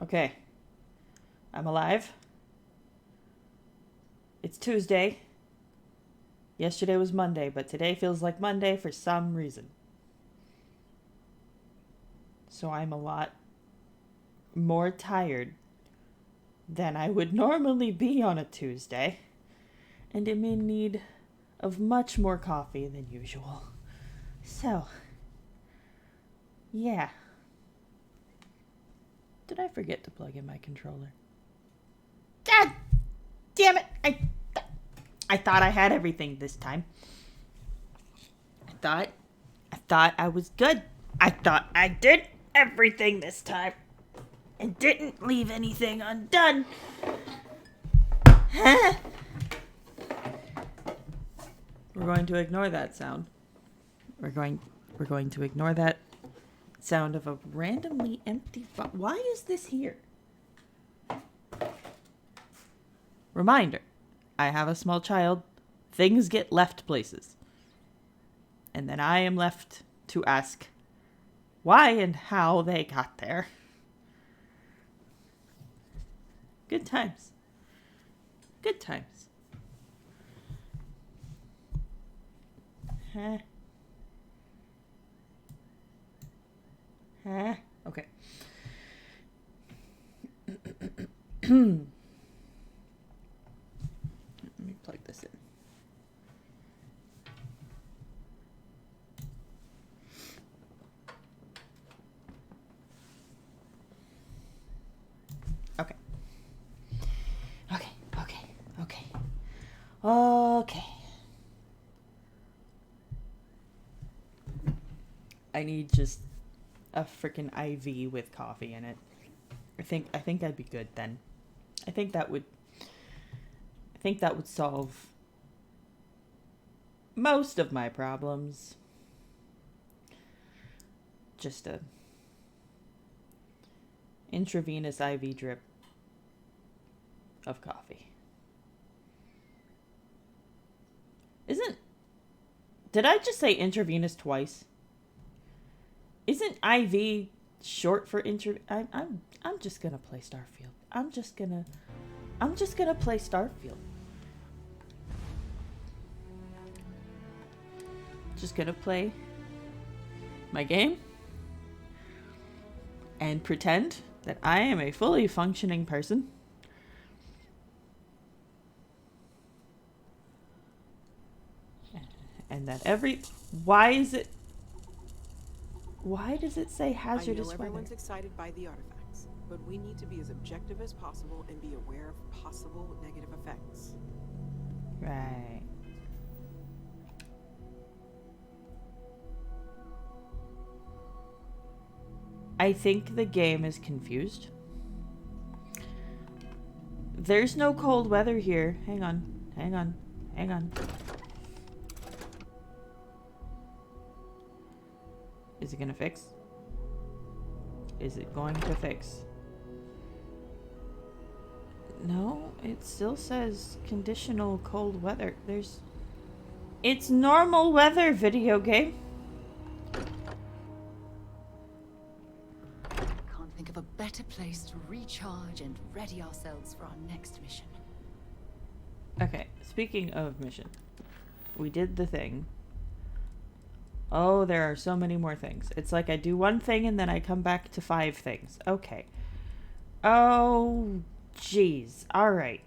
Okay. I'm alive. It's Tuesday. Yesterday was Monday, but today feels like Monday for some reason. So I'm a lot more tired than I would normally be on a Tuesday, and am in need of much more coffee than usual. So, yeah. Did I forget to plug in my controller? God damn it! I thought I had everything this time. I thought I was good. I thought I did everything this time and didn't leave anything undone. Huh? We're going to ignore that sound. We're going to ignore that sound of a randomly empty Why is this here? Reminder. I have a small child. Things get left places. And then I am left to ask why and how they got there. Good times. Good times. Huh? Huh? Okay. Let me plug this in. Okay. Okay. I need just a freaking IV with coffee in it. I think I'd be good then. I think that would solve most of my problems. Just a intravenous IV drip of coffee. Did I just say intravenous twice? Isn't IV short for I'm just gonna play Starfield. I'm just gonna play Starfield. Just gonna play my game and pretend that I am a fully functioning person. And that why does it say hazardous weather? I know everyone's excited by the artifacts, but we need to be as objective as possible and be aware of possible negative effects. Right. I think the game is confused. There's no cold weather here. Hang on. Is it gonna fix? Is it going to fix? No, it still says conditional cold weather. It's normal weather, video game. Can't think of a better place to recharge and ready ourselves for our next mission. Okay, speaking of mission, we did the thing. Oh, there are so many more things. It's like I do one thing and then I come back to 5 things. Okay. Oh, jeez. All right.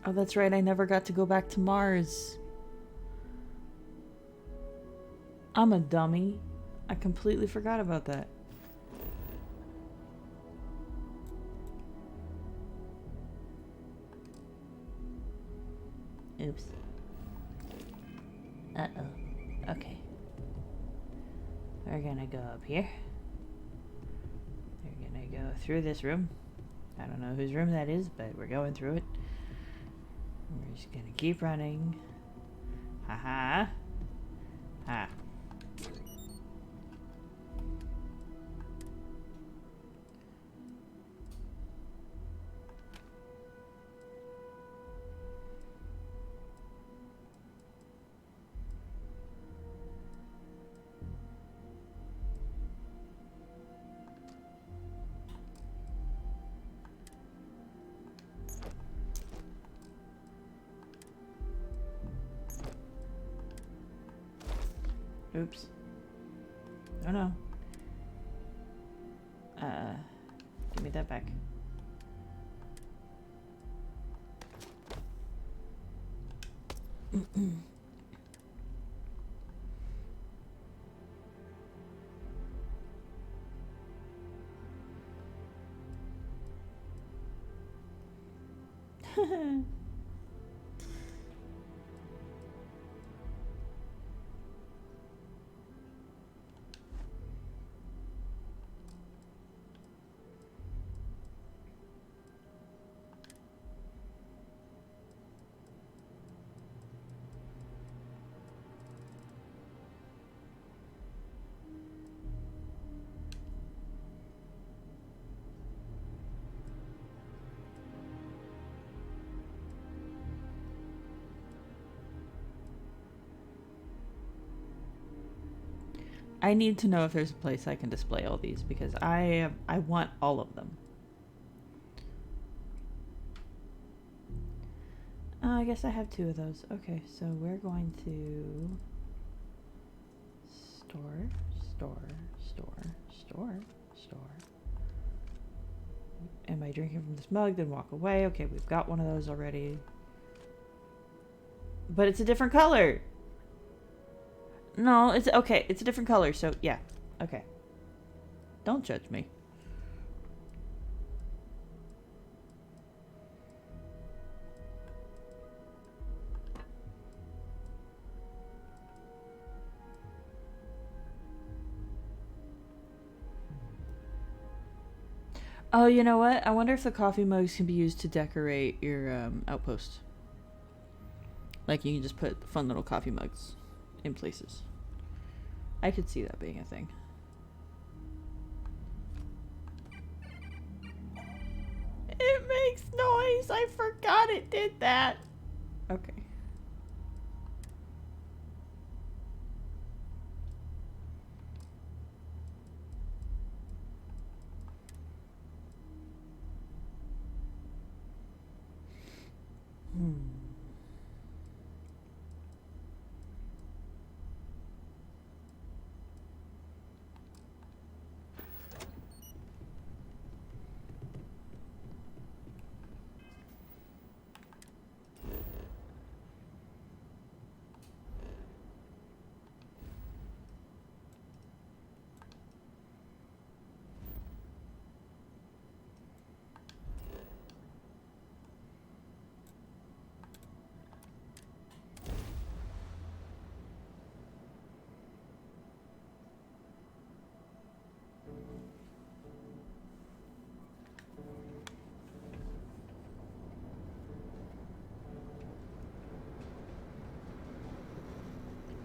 Oh, that's right. I never got to go back to Mars. I'm a dummy. I completely forgot about that. Oops. Uh-oh. Okay. We're gonna go up here. We're gonna go through this room. I don't know whose room that is, but we're going through it. We're just gonna keep running. Haha. Ha. Oops. Oh no. Give me that back. I need to know if there's a place I can display all these because I want all of them. I guess I have 2 of those. Okay, so we're going to store. Am I drinking from this mug? Then walk away. Okay, we've got one of those already. But it's a different color. No, it's okay. It's a different color, so yeah. Okay. Don't judge me. Oh, you know what? I wonder if the coffee mugs can be used to decorate your outpost. Like you can just put fun little coffee mugs in places. I could see that being a thing. It makes noise. I forgot it did that. Okay.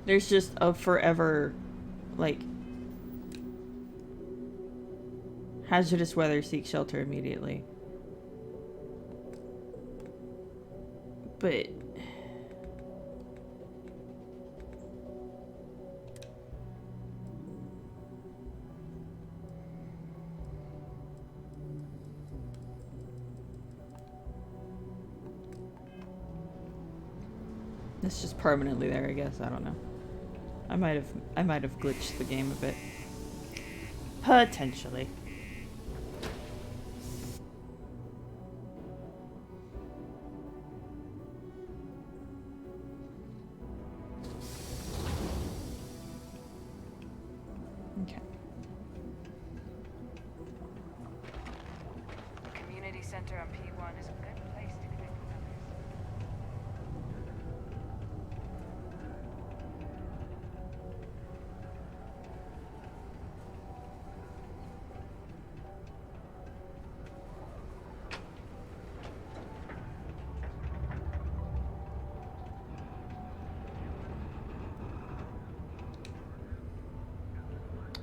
There's just a forever, like, hazardous weather, seek shelter immediately. But it's just permanently there, I guess. I don't know. I might have glitched the game a bit. Potentially. Okay. Community center on P1 is a good place to connect with others.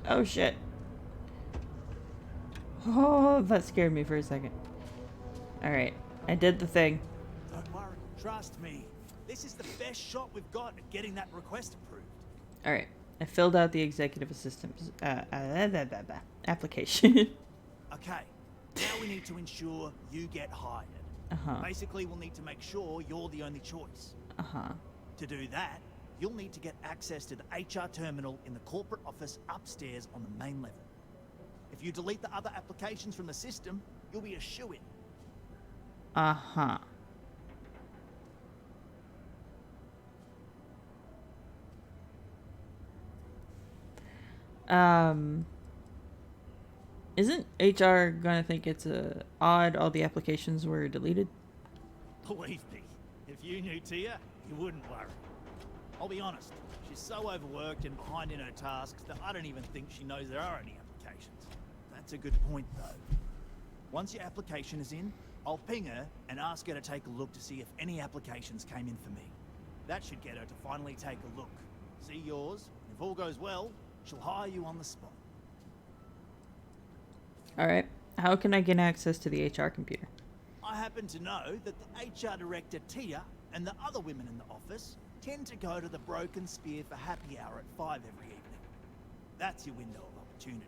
Oh shit. Oh, that scared me for a second. Alright, I did the thing. Don't worry, trust me. This is the best shot we've got at getting that request approved. Alright, I filled out the executive assistant application. Okay, now we need to ensure you get hired. Uh-huh. Basically, we'll need to make sure you're the only choice. Uh-huh. To do that, you'll need to get access to the HR terminal in the corporate office upstairs on the main level. If you delete the other applications from the system, you'll be a shoo-in. Uh-huh. Isn't HR gonna think it's odd all the applications were deleted? Believe me, if you knew Tia, you wouldn't worry. I'll be honest, she's so overworked and behind in her tasks that I don't even think she knows there are any applications. That's a good point, though. Once your application is in, I'll ping her and ask her to take a look to see if any applications came in for me. That should get her to finally take a look. See yours, and if all goes well, she'll hire you on the spot. Alright. How can I get access to the HR computer? I happen to know that the HR director, Tia, and the other women in the office tend to go to the Broken Spear for happy hour at 5 every evening. That's your window of opportunity.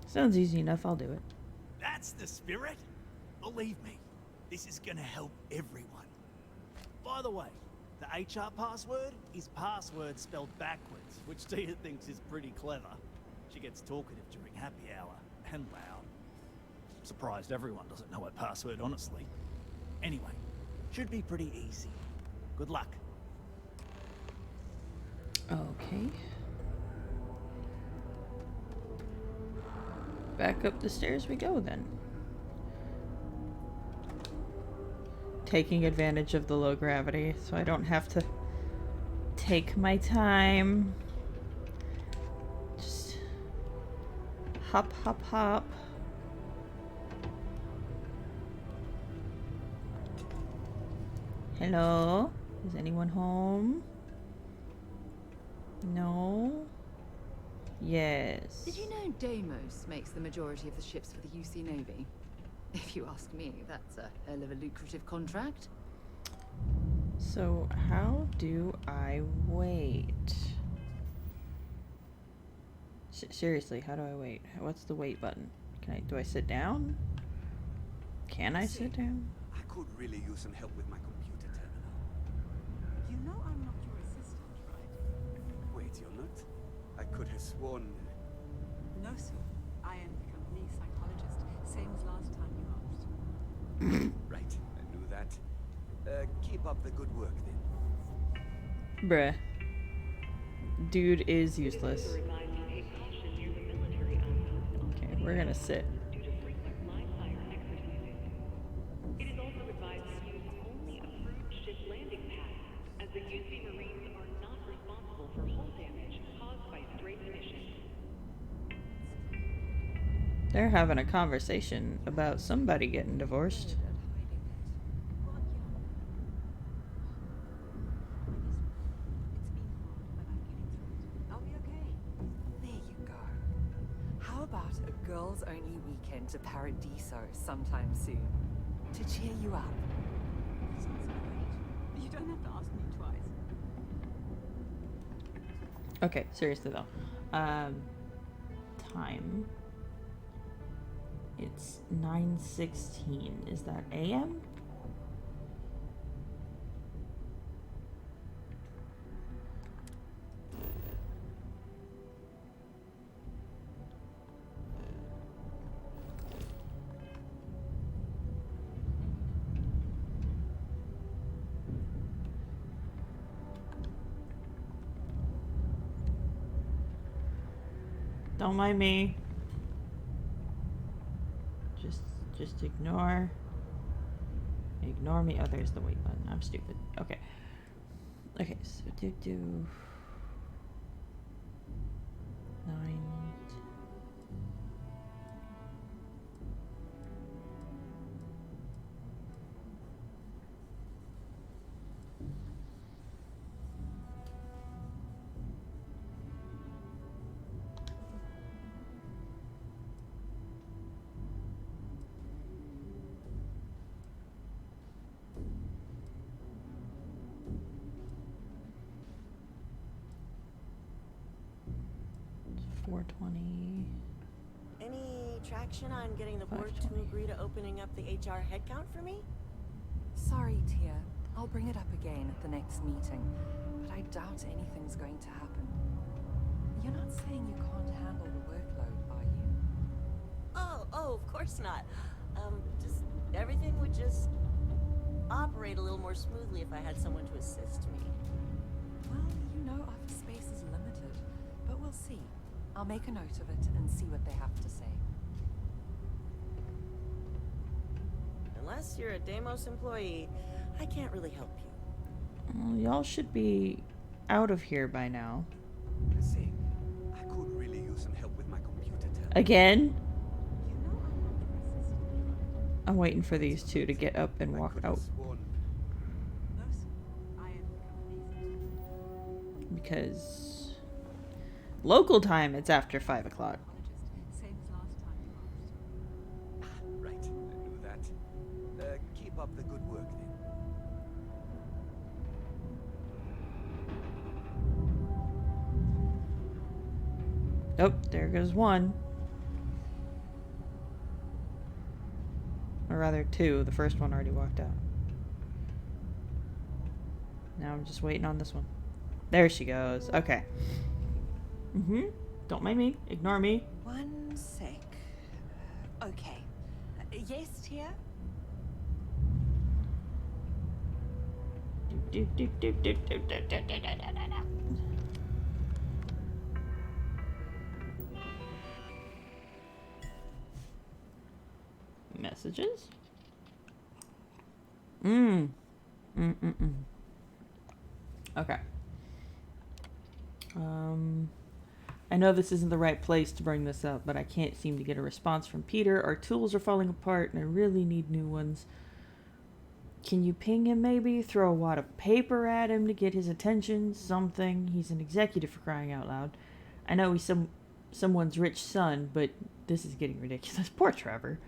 Sounds easy enough, I'll do it. That's the spirit. Believe me, this is gonna help everyone. By the way, the HR password is password spelled backwards, which Tia thinks is pretty clever. She gets talkative during happy hour, and loud. Surprised everyone doesn't know her password, honestly. Anyway, should be pretty easy. Good luck. Okay. Back up the stairs we go then. Taking advantage of the low gravity so I don't have to take my time. Just hop, hop, hop. Hello? Is anyone home? No? Yes. Did you know Deimos makes the majority of the ships for the UC Navy? If you ask me, that's a hell of a lucrative contract. So how do I wait? Seriously, how do I wait? What's the wait button? Do I sit down? Can I sit down? I could really use some help with my computer terminal. You know I'm not your assistant, right? Wait, you're not? I could have sworn... No, sir. I am the company psychologist, same as last time you asked. Right, I knew that. Keep up the good work then. Bruh. Dude is useless. Okay, we're gonna sit. They're having a conversation about somebody getting divorced. I'll be okay. There you go. How about a girls-only weekend to Paradiso sometime soon? To cheer you up. Sounds great. You don't have to ask me twice. Okay, seriously though. Time. It's 9:16. Is that AM? Don't mind me. Just ignore me. Oh, there's the wait button. I'm stupid. Okay. Okay, so do 9. 420. Any traction on getting the board to 520. agree to opening up the HR headcount for me? Sorry, Tia. I'll bring it up again at the next meeting, but I doubt anything's going to happen. You're not saying you can't handle the workload, are you? Oh, of course not. Just everything would just operate a little more smoothly if I had someone to assist me. Well, you know office space is limited, but we'll see. I'll make a note of it and see what they have to say. Unless you're a Deimos employee, I can't really help you. Well, y'all should be out of here by now. See, I could really use some help with my computer tab. Again? You know I have your assistant. I'm waiting for these two to get up and I walk could have out. sworn- Because local time, it's after 5 o'clock. Same as last time you asked. Right, I knew that. Keep up the good work then. Oh, there goes one. Or rather, two. The first one already walked out. Now I'm just waiting on this one. There she goes. Okay. Don't mind me. Ignore me. One sec. Okay. Yes, Tia? Messages? Okay. I know this isn't the right place to bring this up, but I can't seem to get a response from Peter. Our tools are falling apart, and I really need new ones. Can you ping him maybe? Throw a wad of paper at him to get his attention? Something. He's an executive, for crying out loud. I know he's someone's rich son, but this is getting ridiculous. Poor Trevor.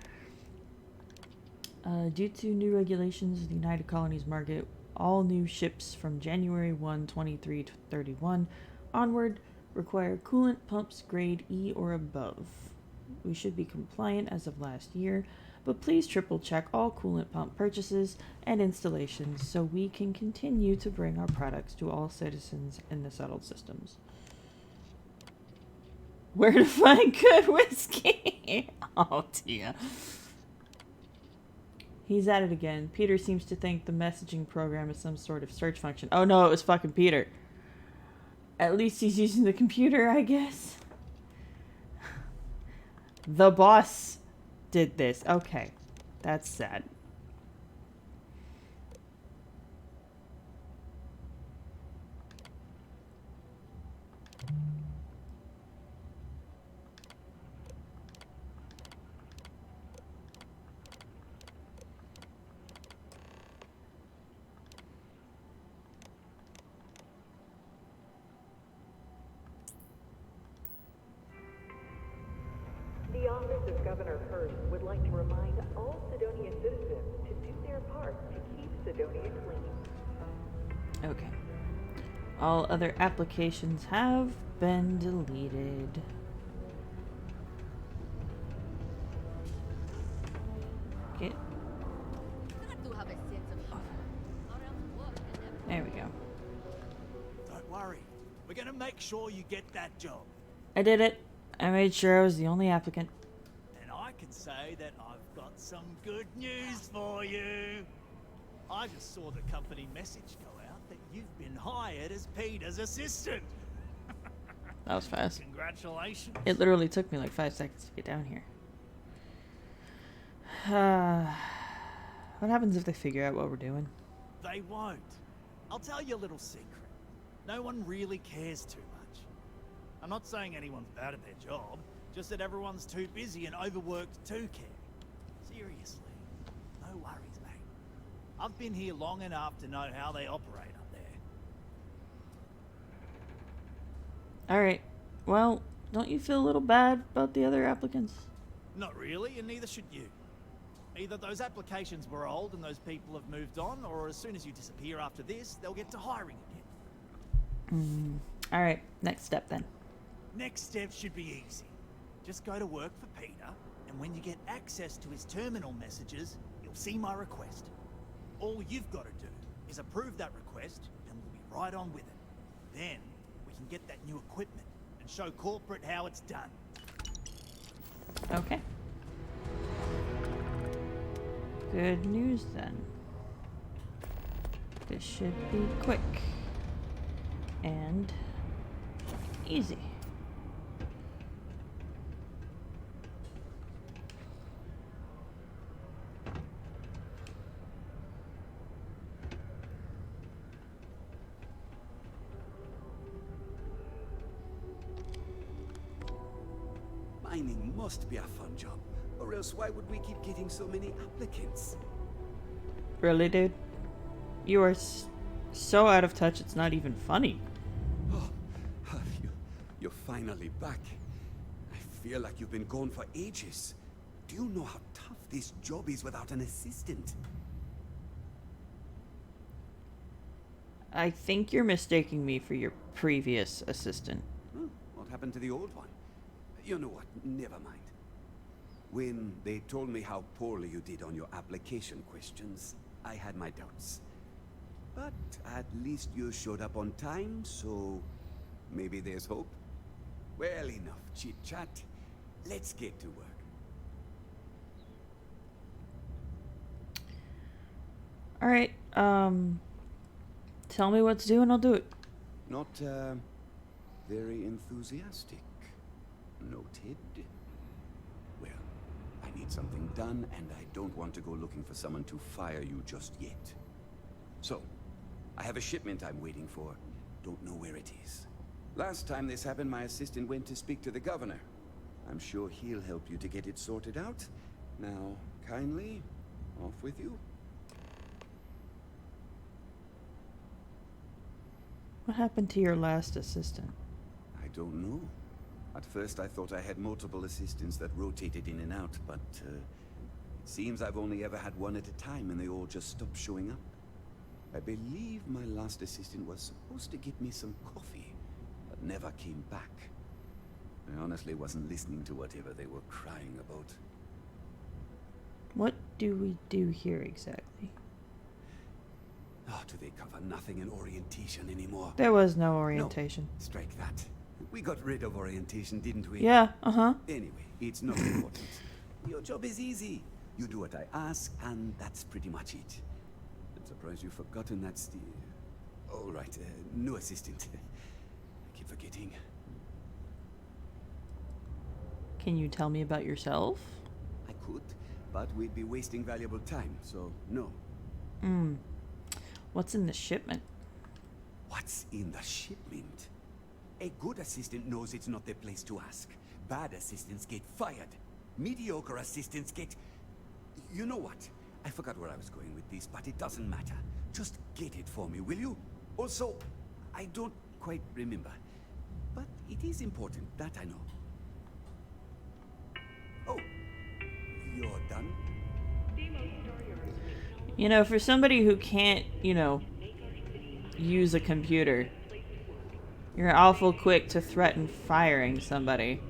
Due to new regulations of the United Colonies market, all new ships from January 1, 23 to 31 onward require coolant pumps grade E or above. We should be compliant as of last year, but please triple check all coolant pump purchases and installations so we can continue to bring our products to all citizens in the settled systems. Where to find good whiskey? Oh dear. He's at it again. Peter seems to think the messaging program is some sort of search function. Oh no, it was fucking Peter. At least he's using the computer, I guess. The boss did this. Okay. That's sad. The office of Governor Hurst would like to remind all Sidonia citizens to do their part to keep Sidonia clean. Okay. All other applications have been deleted. Get. There we go. Don't worry. We're gonna make sure you get that job. I did it. I made sure I was the only applicant. And I can say that I've got some good news for you. I just saw the company message go out that you've been hired as Peter's assistant. That was fast. Congratulations. It literally took me like 5 seconds to get down here. What happens if they figure out what we're doing? They won't. I'll tell you a little secret. No one really cares too much. I'm not saying anyone's bad at their job, just that everyone's too busy and overworked to care. Seriously, no worries, mate. I've been here long enough to know how they operate up there. Alright. Well, don't you feel a little bad about the other applicants? Not really, and neither should you. Either those applications were old and those people have moved on, or as soon as you disappear after this, they'll get to hiring again. Alright, next step then. Next step should be easy. Just go to work for Peter, and when you get access to his terminal messages, you'll see my request. All you've got to do is approve that request, and we'll be right on with it. Then, we can get that new equipment and show corporate how it's done. Okay. Good news then. This should be quick and easy. Mining must be a fun job, or else why would we keep getting so many applicants? Really, dude? You are so out of touch, it's not even funny. Oh, you're finally back. I feel like you've been gone for ages. Do you know how tough this job is without an assistant? I think you're mistaking me for your previous assistant. What happened to the old one? You know what, never mind. When they told me how poorly you did on your application questions, I had my doubts. But at least you showed up on time, so maybe there's hope. Well, enough chit-chat. Let's get to work. Alright, tell me what to do and I'll do it. Not, very enthusiastic. Noted. Well, I need something done, and I don't want to go looking for someone to fire you just yet. So, I have a shipment I'm waiting for. Don't know where it is. Last time this happened, my assistant went to speak to the governor. I'm sure he'll help you to get it sorted out. Now, kindly, off with you. What happened to your last assistant? I don't know. At first I thought I had multiple assistants that rotated in and out, but it seems I've only ever had one at a time and they all just stopped showing up. I believe my last assistant was supposed to get me some coffee, but never came back. I honestly wasn't listening to whatever they were crying about. What do we do here exactly? Oh, do they cover nothing in orientation anymore? There was no orientation. No, strike that. We got rid of orientation, didn't we? Yeah, uh-huh. Anyway, it's not important. Your job is easy. You do what I ask, and that's pretty much it. I'm surprised you've forgotten that's the... All right, new assistant. I keep forgetting. Can you tell me about yourself? I could, but we'd be wasting valuable time, so no. What's in the shipment? What's in the shipment? A good assistant knows it's not their place to ask. Bad assistants get fired. Mediocre assistants get... You know what? I forgot where I was going with this, but it doesn't matter. Just get it for me, will you? Also, I don't quite remember. But it is important, that I know. Oh, you're done? You know, for somebody who can't, use a computer, you're awful quick to threaten firing somebody.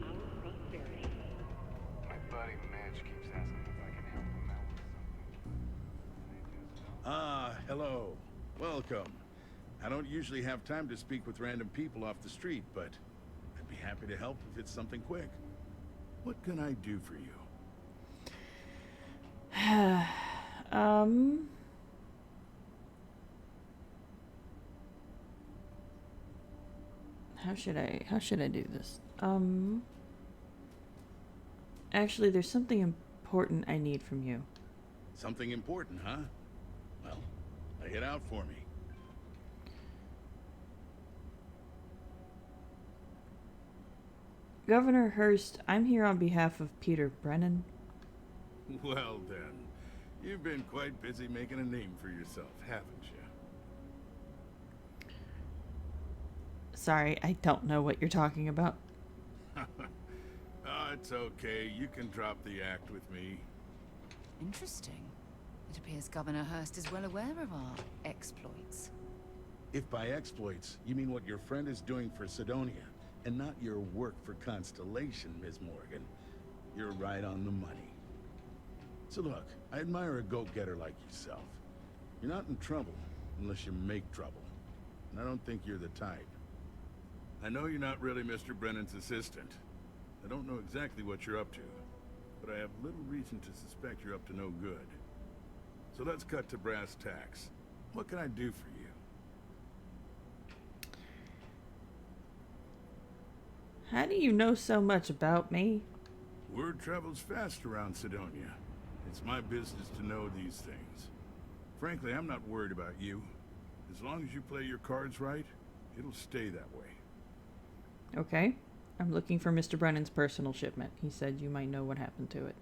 My buddy Mitch keeps asking if I can help him out with something. Ah, hello. Welcome. I don't usually have time to speak with random people off the street, but I'd be happy to help if it's something quick. What can I do for you? How should I do this? Actually, there's something important I need from you. Something important, huh? Well, lay it out for me. Governor Hurst, I'm here on behalf of Peter Brennan. Well then, you've been quite busy making a name for yourself, haven't you? Sorry, I don't know what you're talking about. Oh, it's okay. You can drop the act with me. Interesting. It appears Governor Hurst is well aware of our exploits. If by exploits, you mean what your friend is doing for Sidonia, and not your work for Constellation, Ms. Morgan. You're right on the money. So look, I admire a go-getter like yourself. You're not in trouble unless you make trouble. And I don't think you're the type. I know you're not really Mr. Brennan's assistant. I don't know exactly what you're up to, but I have little reason to suspect you're up to no good. So let's cut to brass tacks. What can I do for you? How do you know so much about me? Word travels fast around Sidonia. It's my business to know these things. Frankly, I'm not worried about you. As long as you play your cards right, it'll stay that way. Okay. I'm looking for Mr. Brennan's personal shipment. He said you might know what happened to it.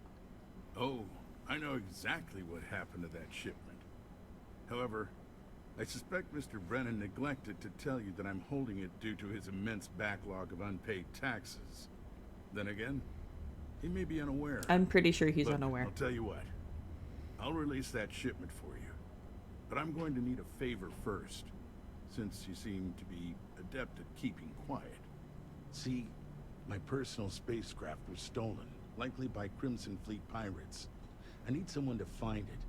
Oh, I know exactly what happened to that shipment. However, I suspect Mr. Brennan neglected to tell you that I'm holding it due to his immense backlog of unpaid taxes. Then again, he may be unaware. I'm pretty sure he's Look, unaware. I'll tell you what. I'll release that shipment for you. But I'm going to need a favor first, since you seem to be adept at keeping quiet. See, my personal spacecraft was stolen, likely by Crimson Fleet pirates. I need someone to find it.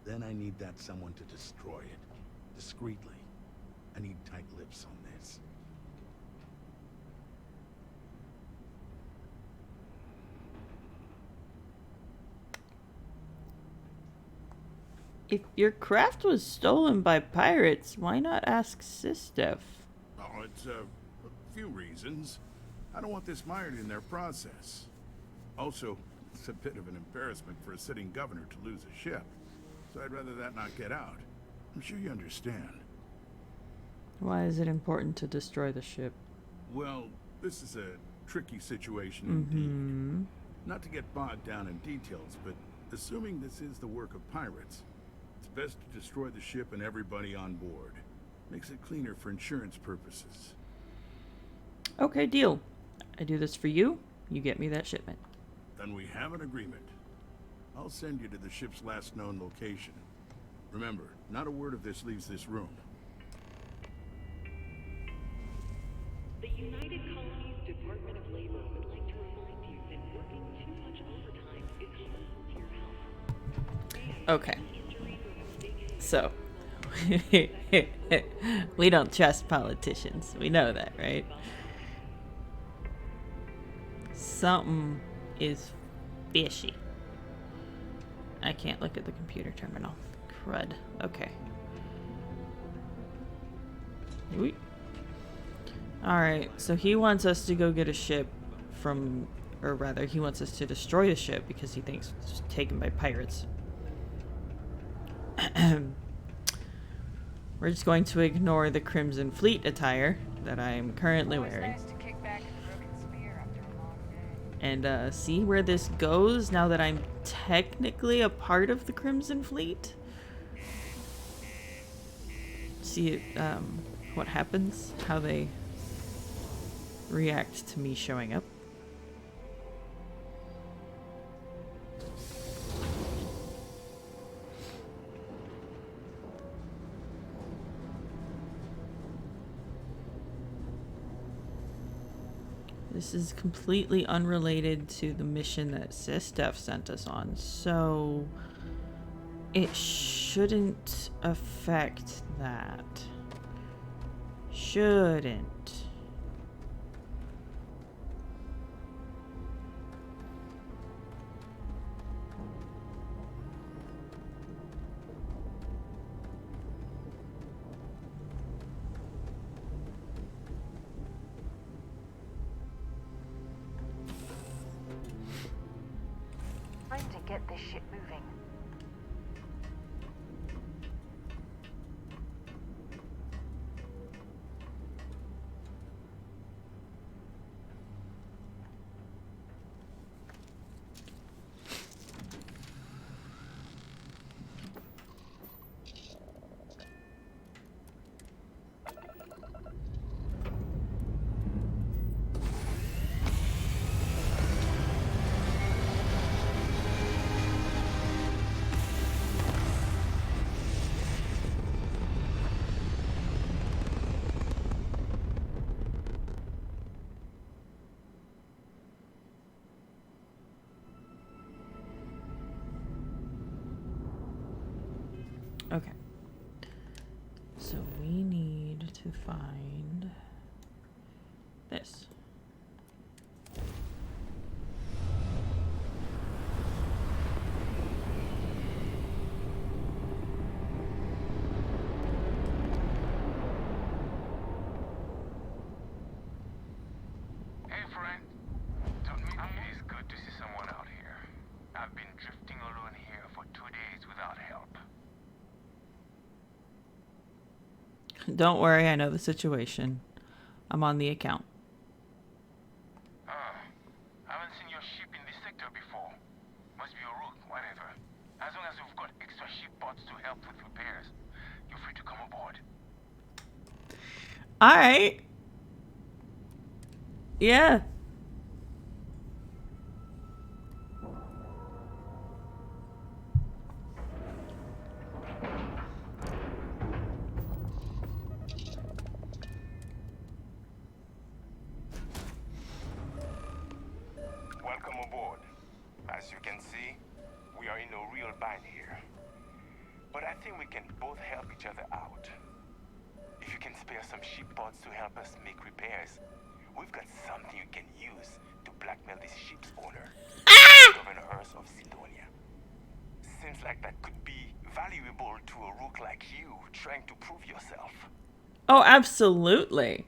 Then I need that someone to destroy it. Discreetly. I need tight lips on this. If your craft was stolen by pirates, why not ask Sistef? Oh, it's a few reasons. I don't want this mired in their process. Also, it's a bit of an embarrassment for a sitting governor to lose a ship. So I'd rather that not get out. I'm sure you understand. Why is it important to destroy the ship? Well, this is a tricky situation indeed. Not to get bogged down in details, but assuming this is the work of pirates, it's best to destroy the ship and everybody on board. Makes it cleaner for insurance purposes. Okay, deal. I do this for you, you get me that shipment. Then we have an agreement. I'll send you to the ship's last known location. Remember, not a word of this leaves this room. The United Colonies Department of Labor would like to remind you that working too much overtime is harmful to your health. Okay. So, we don't trust politicians. We know that, right? Something is fishy. I can't look at the computer terminal. Crud. Okay. Alright, so he wants us to go get a ship from, or rather, he wants us to destroy the ship because he thinks it's taken by pirates. We're just going to ignore the Crimson Fleet attire that I'm currently wearing. Nice to kick back in the broken spear after a long day. And see where this goes now that I'm technically a part of the Crimson Fleet. See what happens, how they react to me showing up. This is completely unrelated to the mission that Sistef sent us on, so it shouldn't affect that. Shouldn't. Time to get this ship moving. Okay. So we need to find this. Hey, friend. Don't meet me. It is good to see someone out here. I've been drifting alone here for 2 days without help. Don't worry, I know the situation. I'm on the account. Haven't seen your ship in this sector before. Must be a route, whatever. As long as you've got extra ship pods to help with repairs, you're free to come aboard. Alright. Yeah. Welcome aboard. As you can see, we are in a real bind here. But I think we can both help each other out. If you can spare some ship pods to help us make repairs, we've got something you can use to blackmail this ship's owner, Governor Hurst of Sidonia. Seems like that could be valuable to a rook like you trying to prove yourself. Oh, absolutely.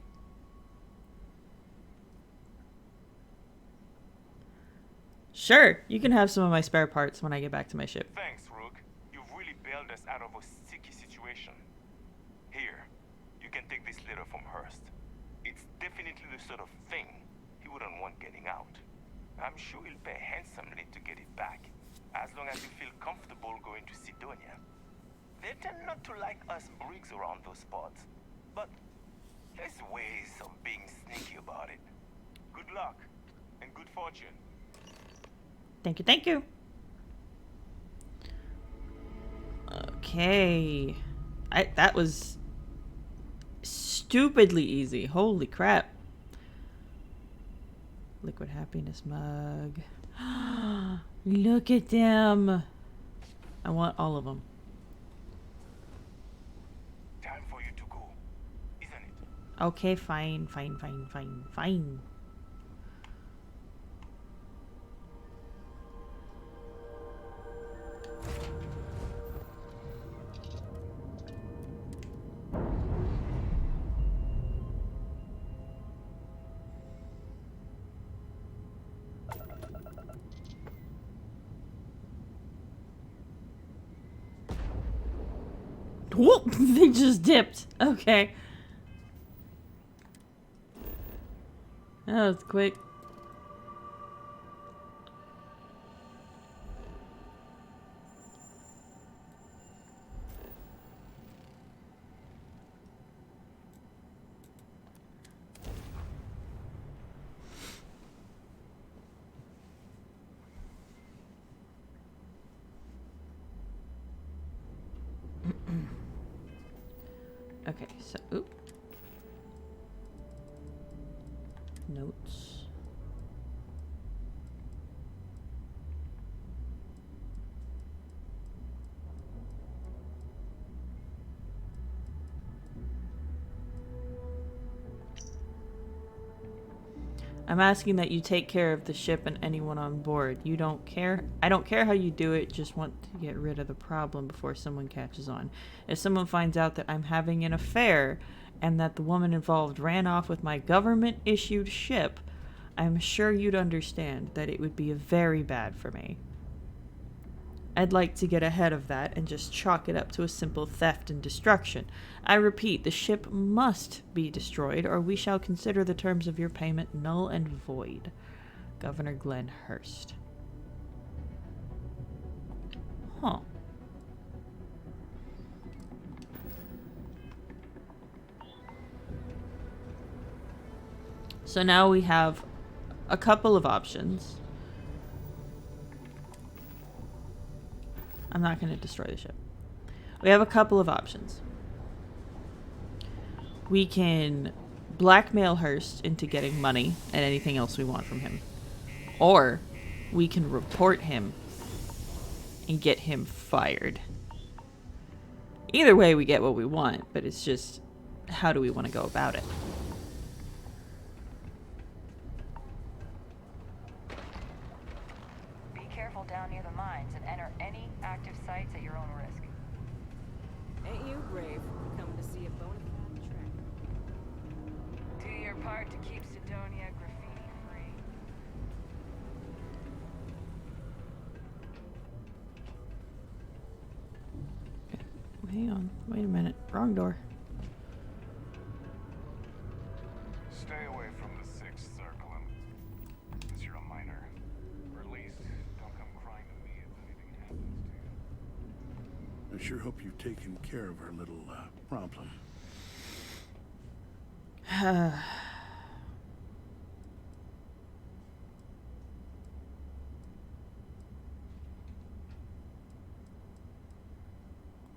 Sure, you can have some of my spare parts when I get back to my ship. Thanks, Rook. You've really bailed us out of a sticky situation. Here, you can take this letter from Hurst. It's definitely the sort of thing he wouldn't want getting out. I'm sure he'll pay handsomely to get it back, as long as you feel comfortable going to Sidonia. They tend not to like us Briggs around those spots, but there's ways of being sneaky about it. Good luck, and good fortune. Thank you, thank you. Okay. That was stupidly easy. Holy crap. Liquid happiness mug. Look at them. I want all of them. Time for you to go, isn't it? Okay, fine, fine, fine, fine, fine. Whoop! They just dipped. Okay. That was quick. Okay, so, oop. Notes. I'm asking that you take care of the ship and anyone on board. You don't care? I don't care how you do it, just want to get rid of the problem before someone catches on. If someone finds out that I'm having an affair and that the woman involved ran off with my government-issued ship, I'm sure you'd understand that it would be very bad for me. I'd like to get ahead of that and just chalk it up to a simple theft and destruction. I repeat, the ship must be destroyed, or we shall consider the terms of your payment null and void. Governor Glenn Hurst. Huh. So now we have a couple of options. I'm not going to destroy the ship. We have a couple of options. We can blackmail Hurst into getting money and anything else we want from him. Or we can report him and get him fired. Either way, we get what we want, but it's just, how do we want to go about it? Be careful down near the mines and enter any active sites at your own risk. Ain't you brave? Coming to see a bona fide track. Do your part to keep Sidonia graffiti free. Hang on. Wait a minute. Wrong door. Stay away from the Sixth Circle unless you're a minor. Or at least, don't come crying to me if anything happens to you. I sure hope you've taken care of our little, problem.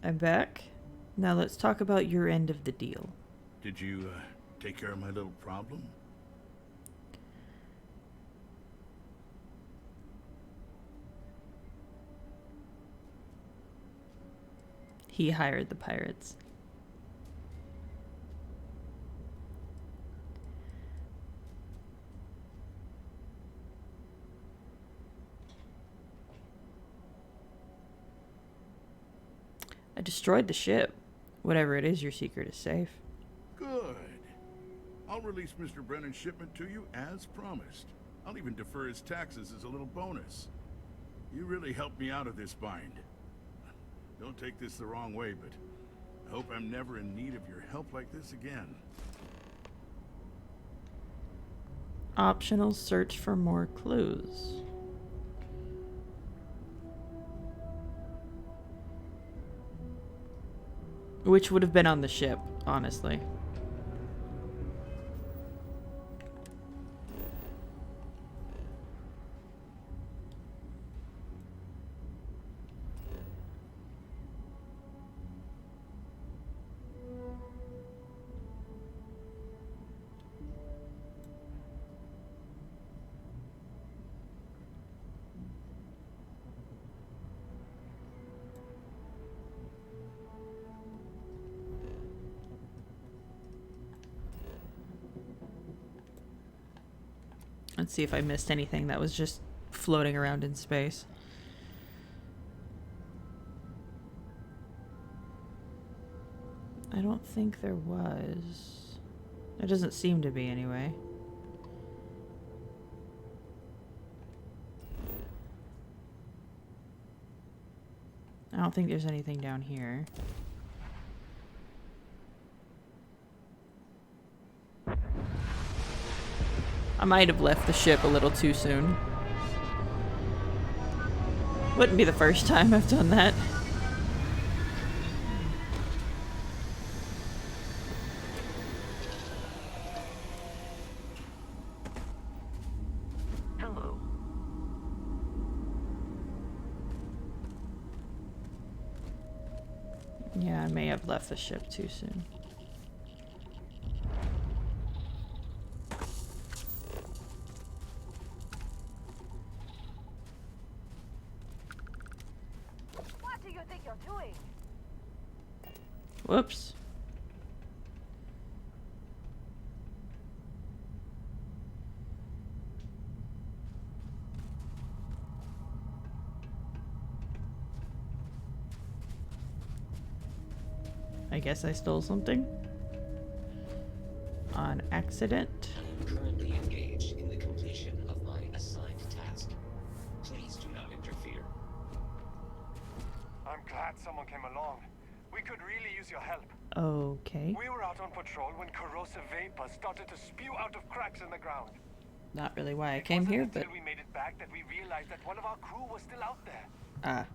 I'm back. Now let's talk about your end of the deal. Did you, take care of my little problem? He hired the pirates. I destroyed the ship. Whatever it is, your secret is safe. Good. I'll release Mr. Brennan's shipment to you as promised. I'll even defer his taxes as a little bonus. You really helped me out of this bind. Don't take this the wrong way, but I hope I'm never in need of your help like this again. Optional search for more clues. Which would have been on the ship, honestly. Let's see if I missed anything that was just floating around in space. I don't think there was. There doesn't seem to be anyway. I don't think there's anything down here. I might have left the ship a little too soon. Wouldn't be the first time I've done that. Hello. Yeah, I may have left the ship too soon. What do you think you're doing? Whoops. I guess I stole something. On accident. I am currently engaged in the completion of my assigned task. Please do not interfere. I'm glad someone came along. We could really use your help. Okay. We were out on patrol when corrosive vapor started to spew out of cracks in the ground. Not really why I It came wasn't here, until but we made it back that we realized that one of our crew was still out there.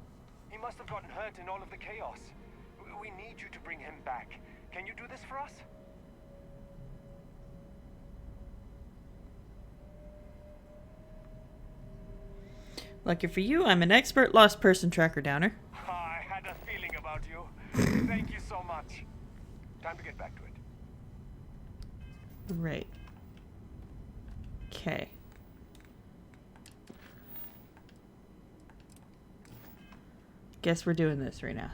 he must have gotten hurt in all of the chaos. We need you to bring him back. Can you do this for us? Lucky for you, I'm an expert lost person tracker downer. I had a feeling about you. Thank you so much. Time to get back to it. Right. Okay. Guess we're doing this right now.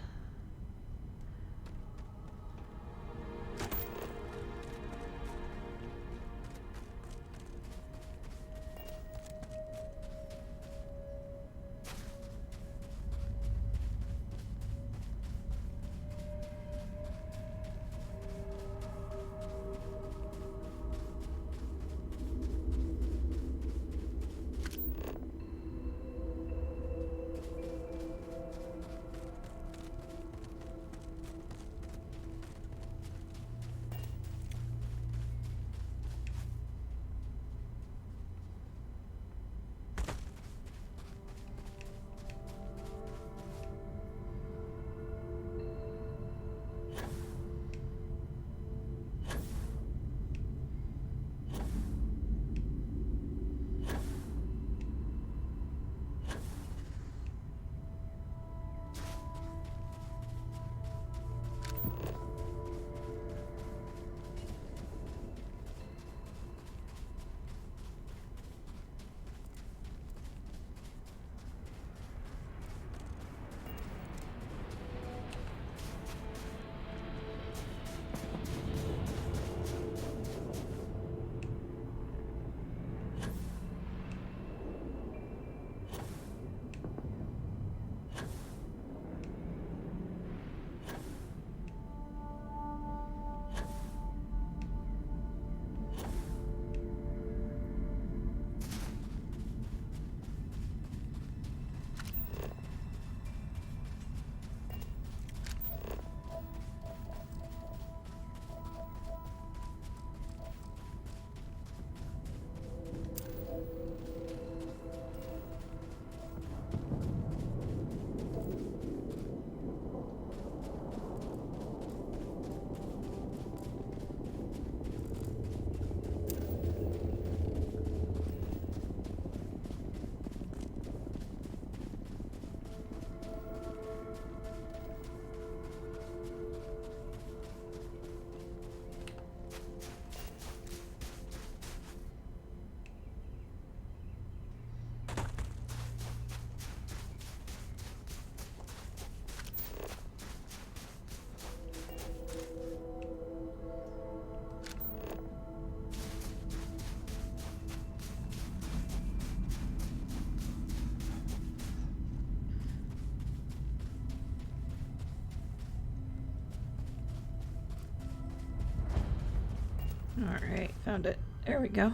Alright, found it. There we go.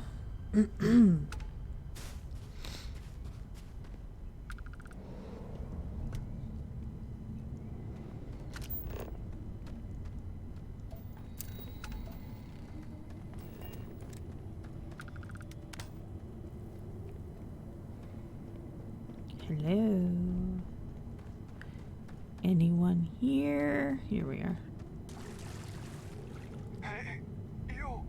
Hello? Anyone here? Here we are. Hey, you!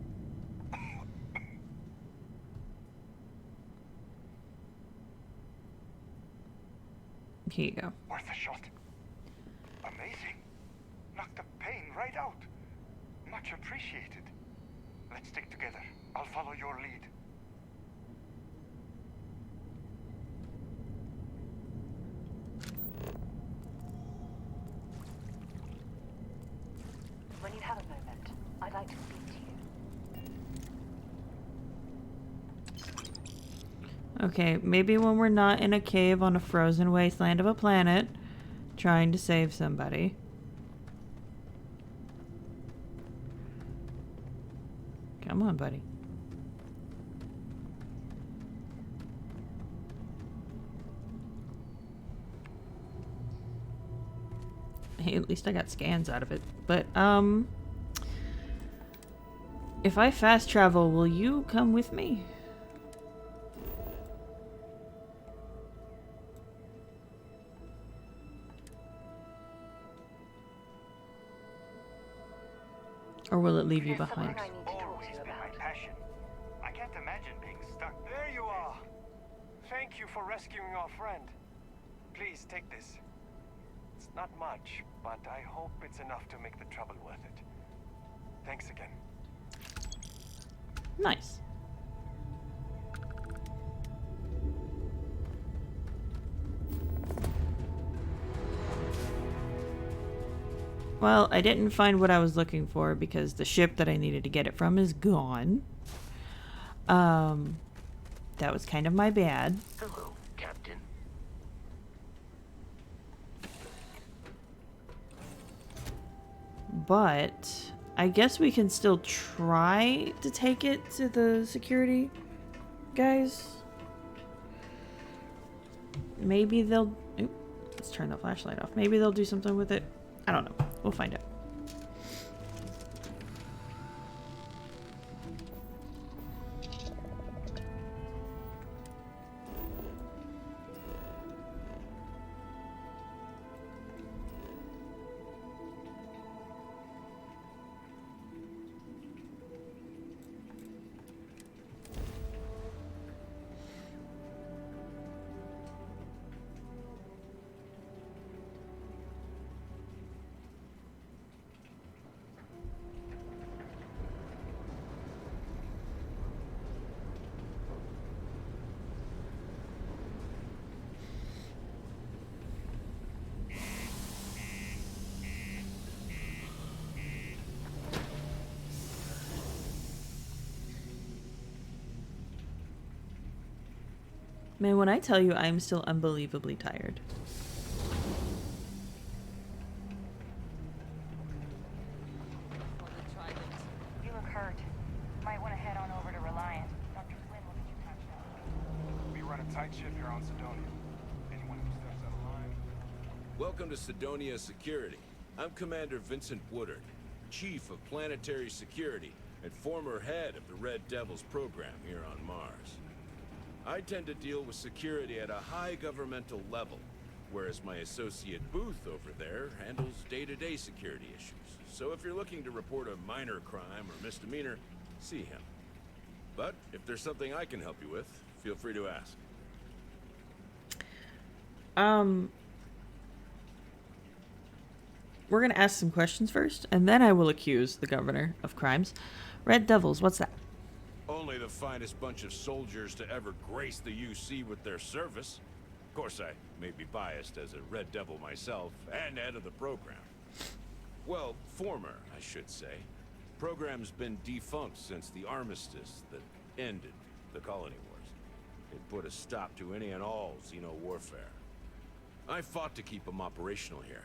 Here you go. Worth a shot. Amazing. Knocked the pain right out. Much appreciated. Let's stick together. I'll follow your lead. When you have a moment, I'd like to speak to you. Okay, maybe when we're not in a cave on a frozen wasteland of a planet trying to save somebody. Come on, buddy. Hey, at least I got scans out of it. But, if I fast travel, will you come with me? Or will it leave you behind? Always been my passion. I can't imagine being stuck. There you are. Thank you for rescuing our friend. Please take this. It's not much, but I hope it's enough to make the trouble worth it. Thanks again. Nice. Well, I didn't find what I was looking for because the ship that I needed to get it from is gone. That was kind of my bad. Hello, Captain. But I guess we can still try to take it to the security guys. Maybe they'll... Oop, let's turn the flashlight off. Maybe they'll do something with it. I don't know. We'll find out. Man, when I tell you I'm still unbelievably tired. You look hurt. Might want to head on over to Reliant. Dr. Flynn will get you patched up. We run a tight ship here on Sidonia. Anyone who steps out of line. Welcome to Sidonia Security. I'm Commander Vincent Woodard, Chief of Planetary Security and former head of the Red Devils program here on Mars. I tend to deal with security at a high governmental level, whereas my associate Booth over there handles day-to-day security issues. So if you're looking to report a minor crime or misdemeanor, see him. But if there's something I can help you with, feel free to ask. We're gonna ask some questions first, and then I will accuse the governor of crimes. Red Devils, what's that? Only the finest bunch of soldiers to ever grace the UC with their service. Of course, I may be biased as a Red Devil myself, and head of the program. Well, former, I should say. Program's been defunct since the armistice that ended the colony wars. It put a stop to any and all xeno-warfare. I fought to keep them operational here,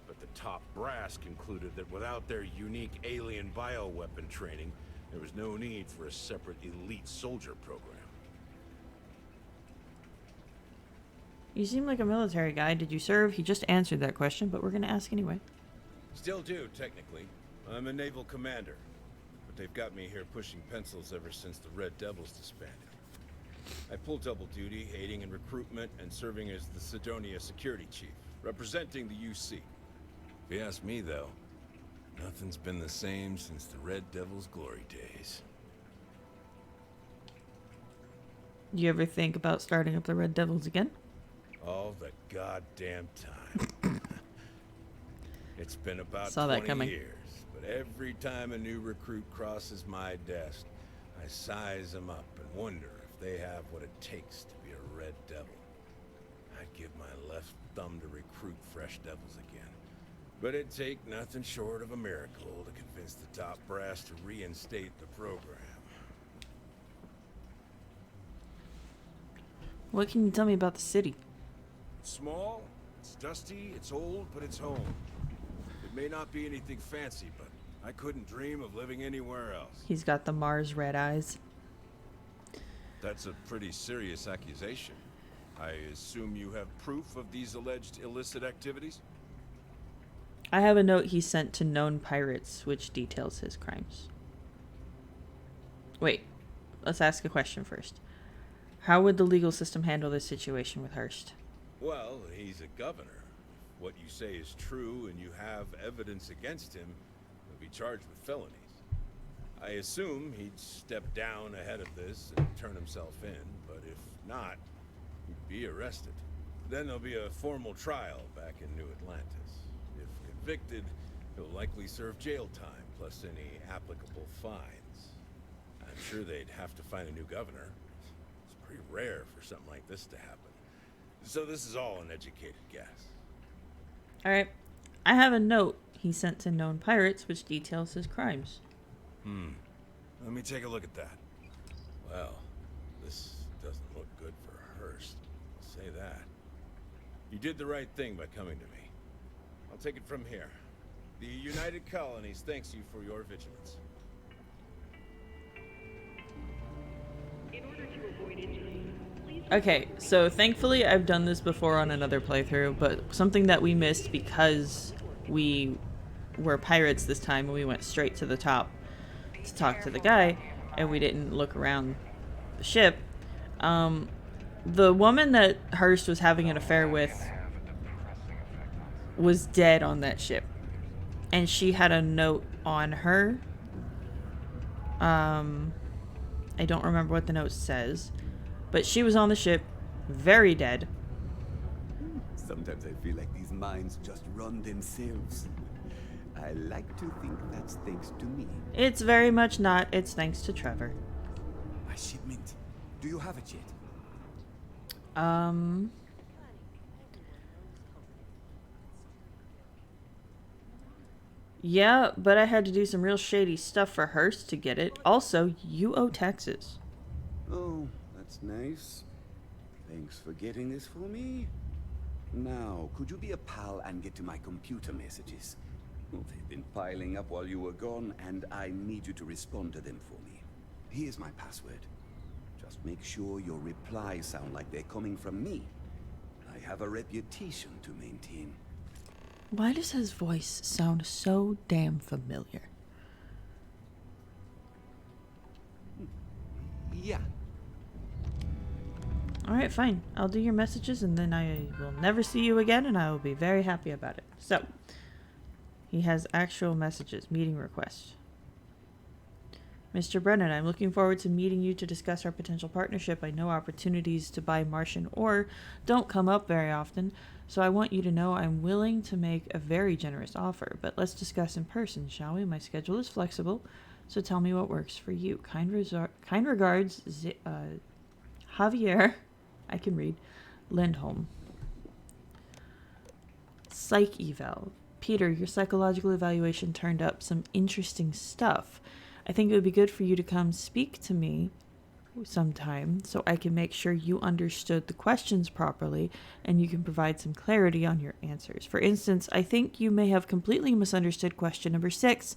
but the top brass concluded that without their unique alien bioweapon training, There was no need for a separate elite soldier program. You seem like a military guy. Did you serve? He just answered that question, but we're going to ask anyway. Still do, technically. I'm a naval commander. But they've got me here pushing pencils ever since the Red Devils disbanded. I pull double duty, aiding in recruitment and serving as the Sidonia security chief, representing the UC. If you ask me, though, nothing's been the same since the Red Devils' glory days. You ever think about starting up the Red Devils again? All the goddamn time. It's been about Saw that 20 coming. years, but every time a new recruit crosses my desk, I size them up and wonder if they have what it takes to be a Red Devil. I'd give my left thumb to recruit fresh devils again. But it'd take nothing short of a miracle to convince the top brass to reinstate the program. What can you tell me about the city? It's small, it's dusty, it's old, but it's home. It may not be anything fancy, but I couldn't dream of living anywhere else. He's got the Mars red eyes. That's a pretty serious accusation. I assume you have proof of these alleged illicit activities? I have a note he sent to known pirates, which details his crimes. Wait, let's ask a question first. How would the legal system handle this situation with Hearst? Well, he's a governor. If what you say is true and you have evidence against him, he'll be charged with felonies. I assume he'd step down ahead of this and turn himself in, but if not, he'd be arrested. Then there'll be a formal trial back in New Atlantis. If convicted, he'll likely serve jail time, plus any applicable fines. I'm sure they'd have to find a new governor. It's pretty rare for something like this to happen. So this is all an educated guess. Alright, I have a note he sent to known pirates, which details his crimes. Let me take a look at that. Well, this doesn't look good for Hearst. I'll say that. You did the right thing by coming to me. I'll take it from here. The United Colonies thanks you for your vigilance. Okay, so thankfully I've done this before on another playthrough, but something that we missed because we were pirates this time and we went straight to the top to talk to the guy and we didn't look around the ship. The woman that Hearst was having an affair with was dead on that ship. And she had a note on her. I don't remember what the note says. But she was on the ship, very dead. Sometimes I feel like these minds just run themselves. I like to think that's thanks to me. It's very much not. It's thanks to Trevor. My shipment. Do you have it yet? Yeah, but I had to do some real shady stuff for Hearst to get it. Also, you owe taxes. Oh, that's nice. Thanks for getting this for me. Now, could you be a pal and get to my computer messages? Well, they've been piling up while you were gone, and I need you to respond to them for me. Here's my password. Just make sure your replies sound like they're coming from me. I have a reputation to maintain. Why does his voice sound so damn familiar? Yeah. Alright, fine. I'll do your messages and then I will never see you again and I will be very happy about it. So, he has actual messages. Meeting request. Mr. Brennan, I'm looking forward to meeting you to discuss our potential partnership. I know opportunities to buy Martian ore don't come up very often, so I want you to know I'm willing to make a very generous offer. But let's discuss in person, shall we? My schedule is flexible, so tell me what works for you. Kind regards, Javier, I can read, Lindholm. Psych eval. Peter, your psychological evaluation turned up some interesting stuff. I think it would be good for you to come speak to me sometime so I can make sure you understood the questions properly and you can provide some clarity on your answers. For instance, I think you may have completely misunderstood question number 6.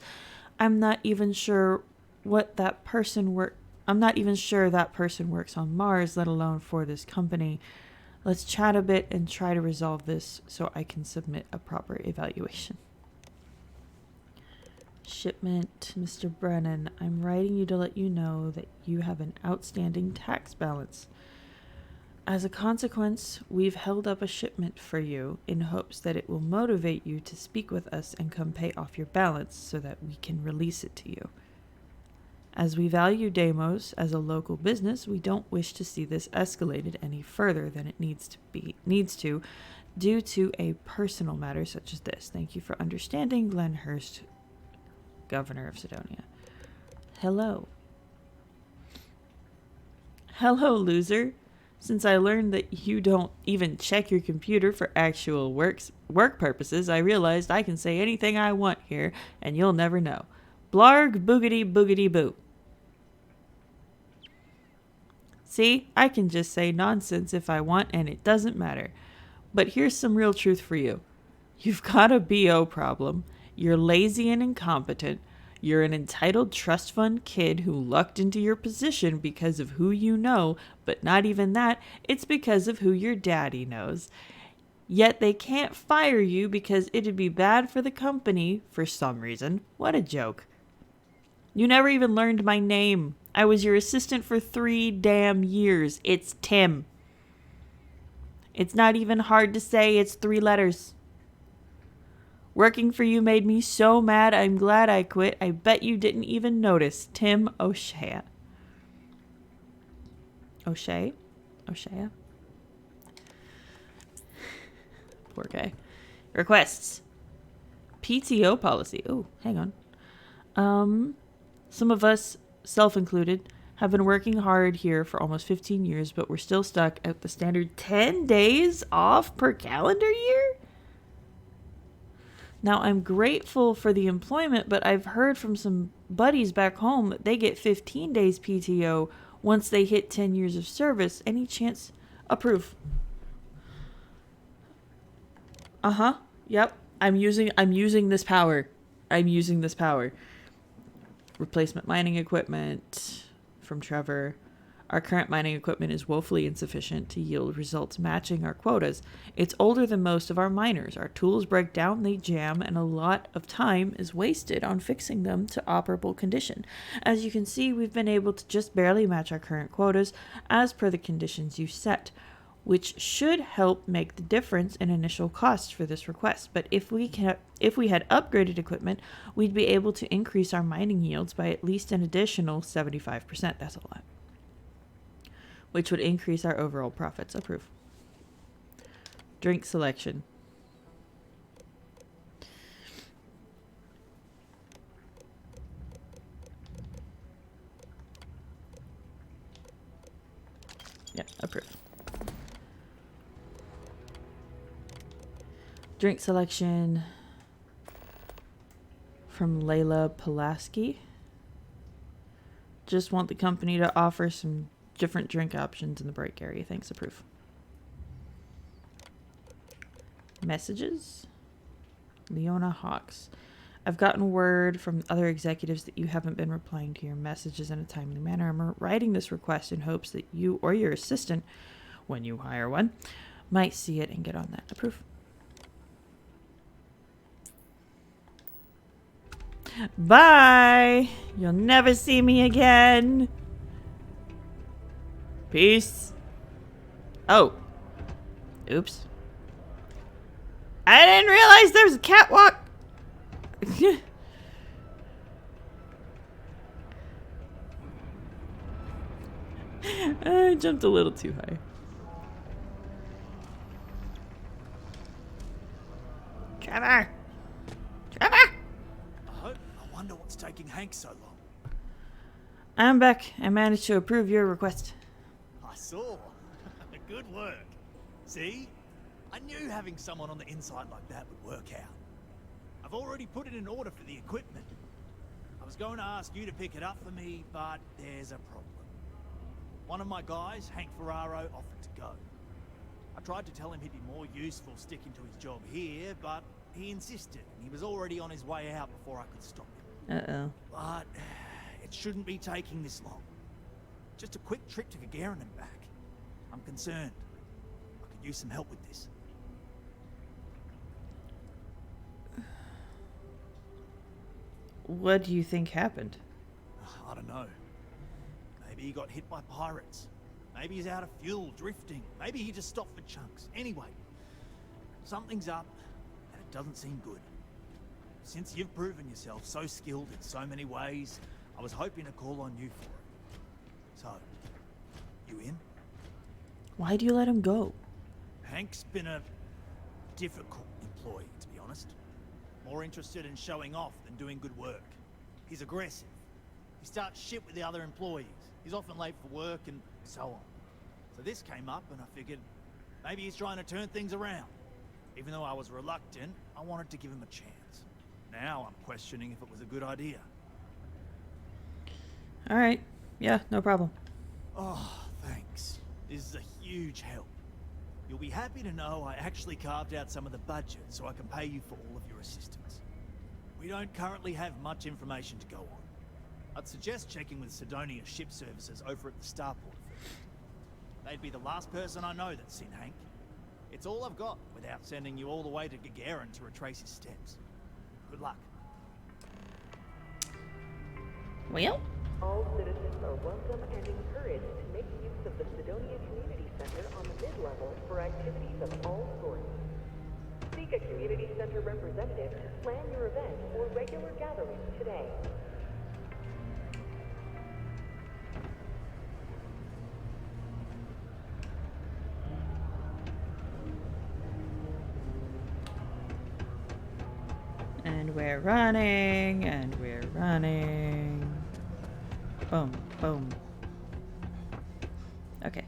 I'm not even sure what that person I'm not even sure that person works on Mars, let alone for this company. Let's chat a bit and try to resolve this so I can submit a proper evaluation. Shipment, Mr. Brennan, I'm writing you to let you know that you have an outstanding tax balance. As a consequence, we've held up a shipment for you in hopes that it will motivate you to speak with us and come pay off your balance so that we can release it to you. As we value Deimos as a local business, we don't wish to see this escalated any further than it needs to due to a personal matter such as this. Thank you for understanding, Glenn Hurst, Governor of Sidonia. Hello. Hello, loser. Since I learned that you don't even check your computer for actual work purposes, I realized I can say anything I want here, and you'll never know. Blarg boogity boogity boo. See, I can just say nonsense if I want, and it doesn't matter. But here's some real truth for you. You've got a BO problem. You're lazy and incompetent. You're an entitled trust fund kid who lucked into your position because of who you know, but not even that, it's because of who your daddy knows. Yet they can't fire you because it'd be bad for the company for some reason. What a joke. You never even learned my name. I was your assistant for 3 damn years. It's Tim. It's not even hard to say, it's 3 letters. Working for you made me so mad, I'm glad I quit. I bet you didn't even notice. Tim O'Shea. O'Shea? O'Shea? Poor guy. Requests. PTO policy. Oh, hang on. Some of us, self-included, have been working hard here for almost 15 years, but we're still stuck at the standard 10 days off per calendar year? Now, I'm grateful for the employment, but I've heard from some buddies back home that they get 15 days PTO once they hit 10 years of service. Any chance? Approve. Uh-huh. Yep. I'm using this power. Replacement mining equipment from Trevor. Our current mining equipment is woefully insufficient to yield results matching our quotas. It's older than most of our miners. Our tools break down, they jam, and a lot of time is wasted on fixing them to operable condition. As you can see, we've been able to just barely match our current quotas as per the conditions you set, which should help make the difference in initial costs for this request. But if we had upgraded equipment, we'd be able to increase our mining yields by at least an additional 75%. That's a lot. Which would increase our overall profits. Approve. Drink selection. Yeah, approve. Drink selection from Layla Pulaski. Just want the company to offer some different drink options in the break area. Thanks, approve. Messages. Leona Hawks. I've gotten word from other executives that you haven't been replying to your messages in a timely manner. I'm writing this request in hopes that you or your assistant, when you hire one, might see it and get on that. Approve. Bye! You'll never see me again. Peace. Oh. Oops. I didn't realize there was a catwalk. I jumped a little too high. Trevor! Trevor! I wonder what's taking Hank so long. I'm back. I managed to approve your request. I saw. Good work. See? I knew having someone on the inside like that would work out. I've already put in an order for the equipment. I was going to ask you to pick it up for me, but there's a problem. One of my guys, Hank Ferraro, offered to go. I tried to tell him he'd be more useful sticking to his job here, but he insisted, and he was already on his way out before I could stop him. Uh-oh. But It shouldn't be taking this long. Just a quick trip to Gagarin and back. I'm concerned. I could use some help with this. What do you think happened? I don't know. Maybe he got hit by pirates. Maybe he's out of fuel, drifting. Maybe he just stopped for chunks. Anyway, something's up, and it doesn't seem good. Since you've proven yourself so skilled in so many ways, I was hoping to call on you for it. So, you in? Why do you let him go? Hank's been a difficult employee, to be honest. More interested in showing off than doing good work. He's aggressive. He starts shit with the other employees. He's often late for work and so on. So this came up and I figured maybe he's trying to turn things around. Even though I was reluctant, I wanted to give him a chance. Now I'm questioning if it was a good idea. Alright. Yeah, no problem. Oh, thanks. This is a huge help. You'll be happy to know I actually carved out some of the budget so I can pay you for all of your assistance. We don't currently have much information to go on. I'd suggest checking with Sidonia Ship Services over at the Starport first. They'd be the last person I know that's seen Hank. It's all I've got without sending you all the way to Gagarin to retrace his steps. Good luck. Well? All citizens are welcome and encouraged to make use of the Sidonia Community Center on the mid-level for activities of all sorts. Seek a community center representative to plan your event or regular gatherings today. And we're running, and we're running. Boom, boom. Okay.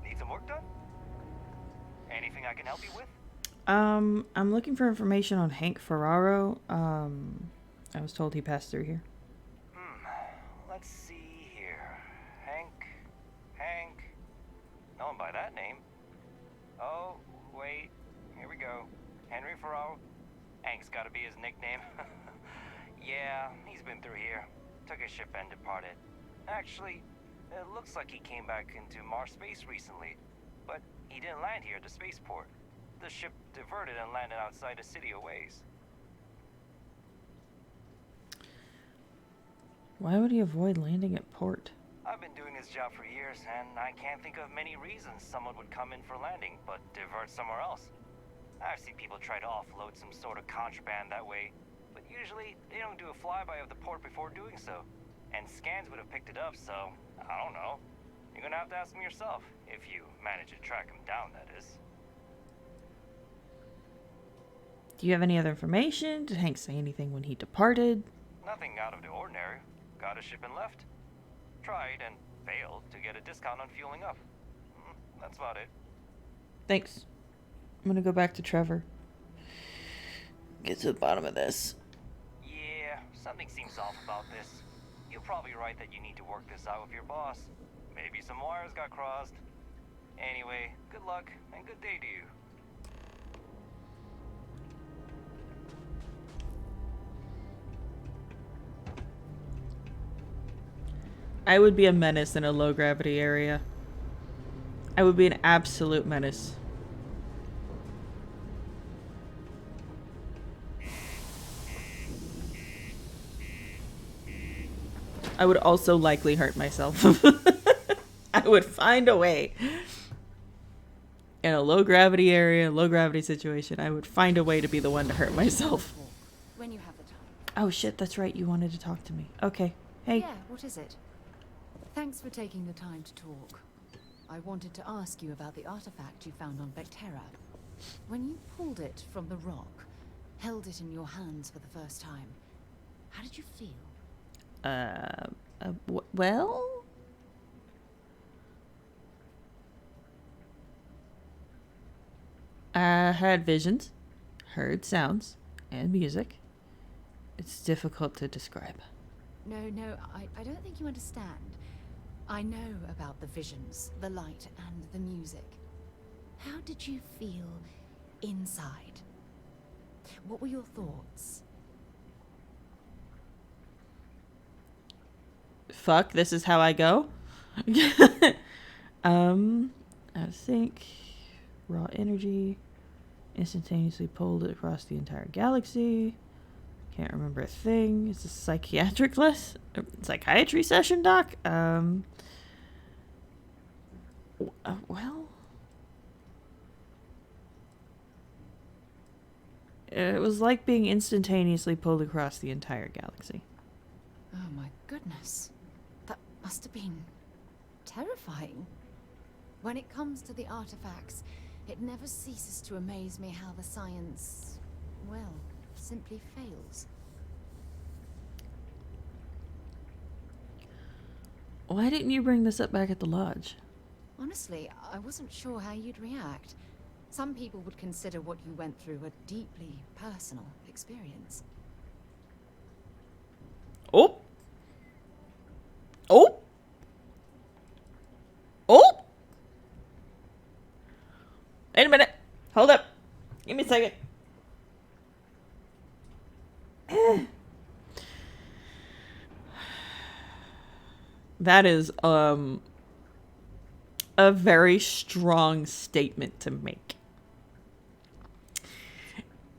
Need some work done? Anything I can help you with? I'm looking for information on Hank Ferraro. I was told he passed through here. Let's see here. Hank. No one by that name. Oh, wait. Here we go. Henry Ferraro. Hank's gotta be his nickname. Yeah, he's been through here. Took his ship and departed. Actually, it looks like he came back into Mars space recently. But he didn't land here at the spaceport. The ship diverted and landed outside the city a ways. Why would he avoid landing at port? I've been doing this job for years, and I can't think of many reasons someone would come in for landing, but divert somewhere else. I've seen people try to offload some sort of contraband that way, but usually they don't do a flyby of the port before doing so. And scans would have picked it up, so I don't know. You're gonna have to ask him yourself, if you manage to track him down, that is. Do you have any other information? Did Hank say anything when he departed? Nothing out of the ordinary. Got a ship and left. Tried and failed to get a discount on fueling up. That's about it. Thanks. I'm gonna go back to Trevor. Get to the bottom of this. Yeah, something seems off about this. You're probably right that you need to work this out with your boss. Maybe some wires got crossed. Anyway, good luck and good day to you. I would be a menace in a low gravity area. I would be an absolute menace. I would also likely hurt myself. I would find a way. In a low gravity area, low gravity situation, I would find a way to be the one to hurt myself. When you have the time. Oh shit, that's right. You wanted to talk to me. Okay. Hey. Yeah, what is it? Thanks for taking the time to talk. I wanted to ask you about the artifact you found on Vectera. When you pulled it from the rock, held it in your hands for the first time, how did you feel? Well? had visions, heard sounds, and music. It's difficult to describe. No, I don't think you understand. I know about the visions, the light, and the music. How did you feel inside? What were your thoughts? Fuck, this is how I go? I think raw energy instantaneously pulled it across the entire galaxy. Can't remember a thing. It's a psychiatry session, doc? Well, it was like being instantaneously pulled across the entire galaxy. Oh my goodness. That must have been terrifying. When it comes to the artifacts, it never ceases to amaze me how the science, well, simply fails. Why didn't you bring this up back at the lodge? Honestly, I wasn't sure how you'd react. Some people would consider what you went through a deeply personal experience. Oh! Oh! Oh! Wait a minute. Hold up. Give me a second. That is a very strong statement to make.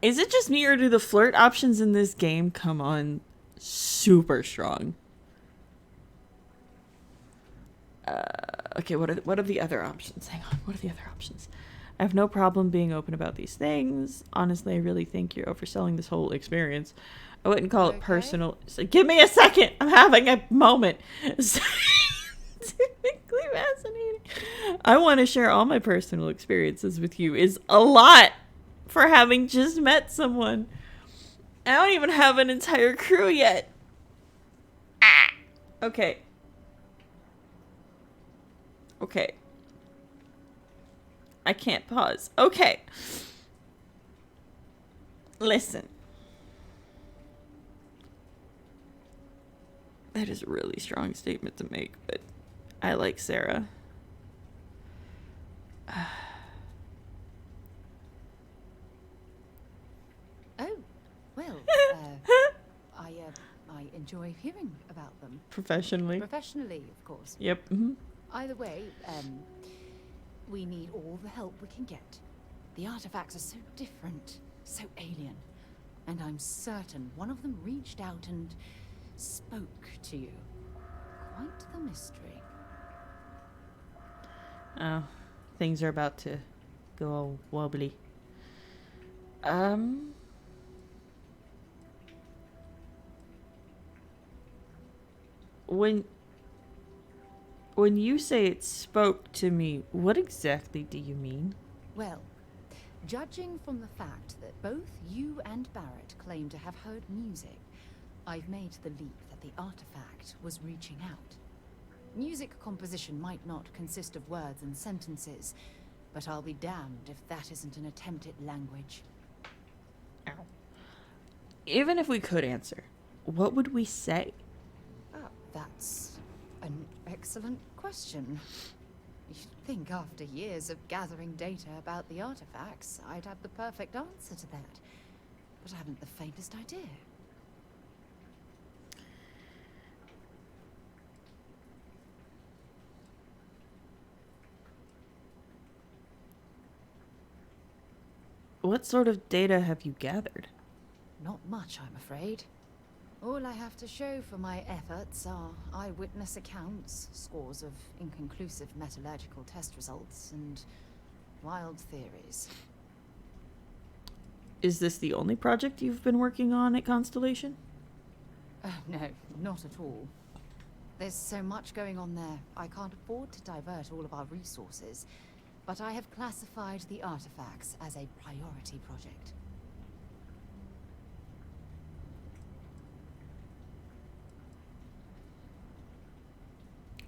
Is it just me, or do the flirt options in this game come on super strong? Okay, what are the other options? Hang on, what are the other options? I have no problem being open about these things. Honestly, I really think you're overselling this whole experience. I wouldn't call it personal. So give me a second. I'm having a moment. Scientifically fascinating. I want to share all my personal experiences with you is a lot for having just met someone. I don't even have an entire crew yet. Okay. Okay. I can't pause. Okay. Listen. That is a really strong statement to make, but I like Sarah. Oh, well, I enjoy hearing about them. Professionally. Professionally, of course. Yep. Mm-hmm. Either way, we need all the help we can get. The artifacts are so different, so alien. And I'm certain one of them reached out and spoke to you. Quite the mystery. Oh, things are about to go all wobbly. When you say it spoke to me, what exactly do you mean? Well, judging from the fact that both you and Barrett claim to have heard music, I've made the leap that the artifact was reaching out. Music composition might not consist of words and sentences, but I'll be damned if that isn't an attempt at language. Ow. Even if we could answer, what would we say? That's an excellent question. You'd think after years of gathering data about the artifacts, I'd have the perfect answer to that. But I haven't the faintest idea. What sort of data have you gathered? Not much, I'm afraid. All I have to show for my efforts are eyewitness accounts, scores of inconclusive metallurgical test results, and wild theories. Is this the only project you've been working on at Constellation? No, not at all. There's so much going on there, I can't afford to divert all of our resources, but I have classified the artifacts as a priority project.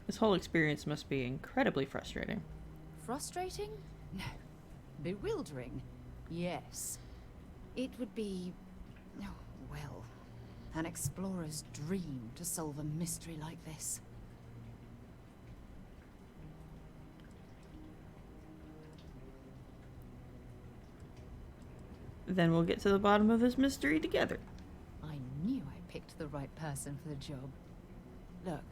This whole experience must be incredibly frustrating. Frustrating? No. Bewildering. Yes. It would be, oh, well, an explorer's dream to solve a mystery like this. Then we'll get to the bottom of this mystery together. I knew I picked the right person for the job. Look,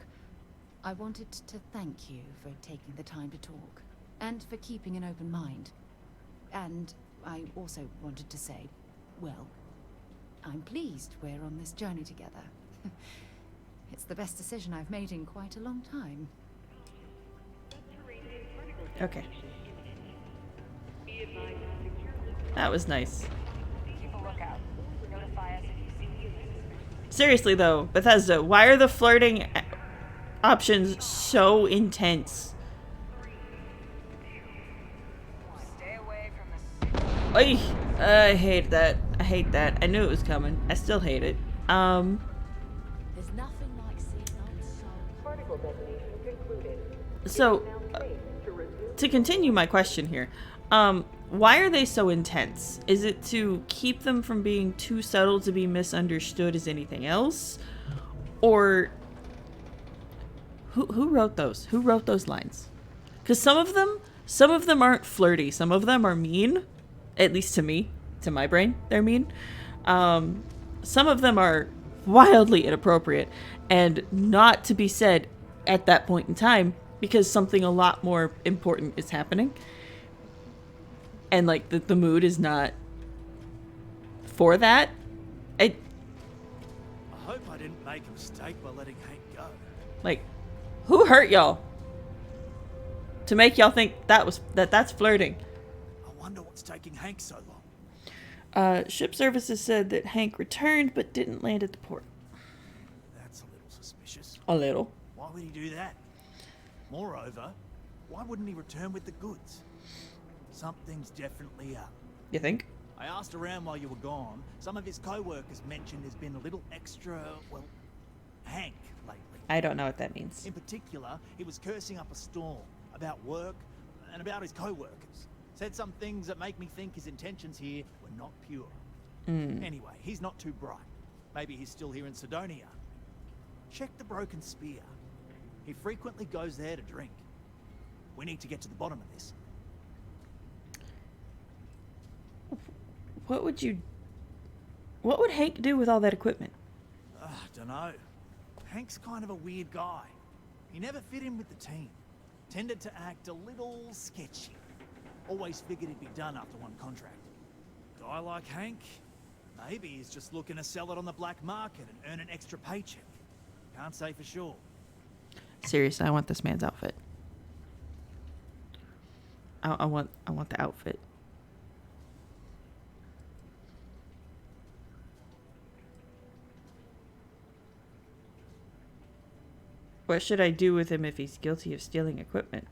I wanted to thank you for taking the time to talk, and for keeping an open mind. And I also wanted to say, well, I'm pleased we're on this journey together. It's the best decision I've made in quite a long time. Okay. That was nice. Keep a lookout. Notify us if you see anything. Seriously though, Bethesda, why are the flirting options so intense? Stay away from the Oy, I hate that. I hate that. I knew it was coming. I still hate it. There's nothing like seeing old soul. Particle detonation concluded. So, Now safe to resume. to continue my question here, why are they so intense? Is it to keep them from being too subtle to be misunderstood as anything else? Or who wrote those? Who wrote those lines? Because some of them aren't flirty. Some of them are mean. At least to me, to my brain, they're mean. Some of them are wildly inappropriate and not to be said at that point in time because something a lot more important is happening. And like the mood is not for that. I hope I didn't make a mistake by letting Hank go. Like, who hurt y'all to make y'all think that's flirting? I wonder what's taking Hank so long. Ship services said that Hank returned but didn't land at the port. That's a little suspicious. A little. Why would he do that? Moreover, why wouldn't he return with the goods? Something's definitely up. You think? I asked around while you were gone. Some of his co-workers mentioned there's been a little extra, well, Hank lately. I don't know what that means. In particular, he was cursing up a storm about work and about his co-workers. Said some things that make me think his intentions here were not pure. Anyway, he's not too bright. Maybe he's still here in Sidonia. Check the Broken Spear. He frequently goes there to drink. We need to get to the bottom of this. What would Hank do with all that equipment? Dunno. Hank's kind of a weird guy. He never fit in with the team. Tended to act a little sketchy. Always figured he'd be done after one contract. Guy like Hank, maybe he's just looking to sell it on the black market and earn an extra paycheck. Can't say for sure. Seriously, I want this man's outfit. I want the outfit. What should I do with him if he's guilty of stealing equipment?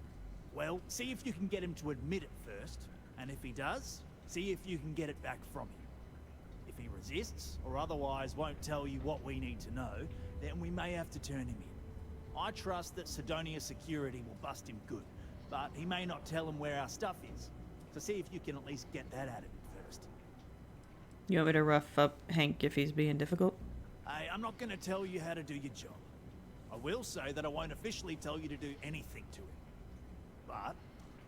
Well, see if you can get him to admit it first, and if he does, see if you can get it back from him. If he resists, or otherwise won't tell you what we need to know, then we may have to turn him in. I trust that Sidonia Security will bust him good, but he may not tell him where our stuff is. So see if you can at least get that out of him first. You want me to rough up Hank if he's being difficult? Hey, I'm not going to tell you how to do your job. I will say that I won't officially tell you to do anything to him. But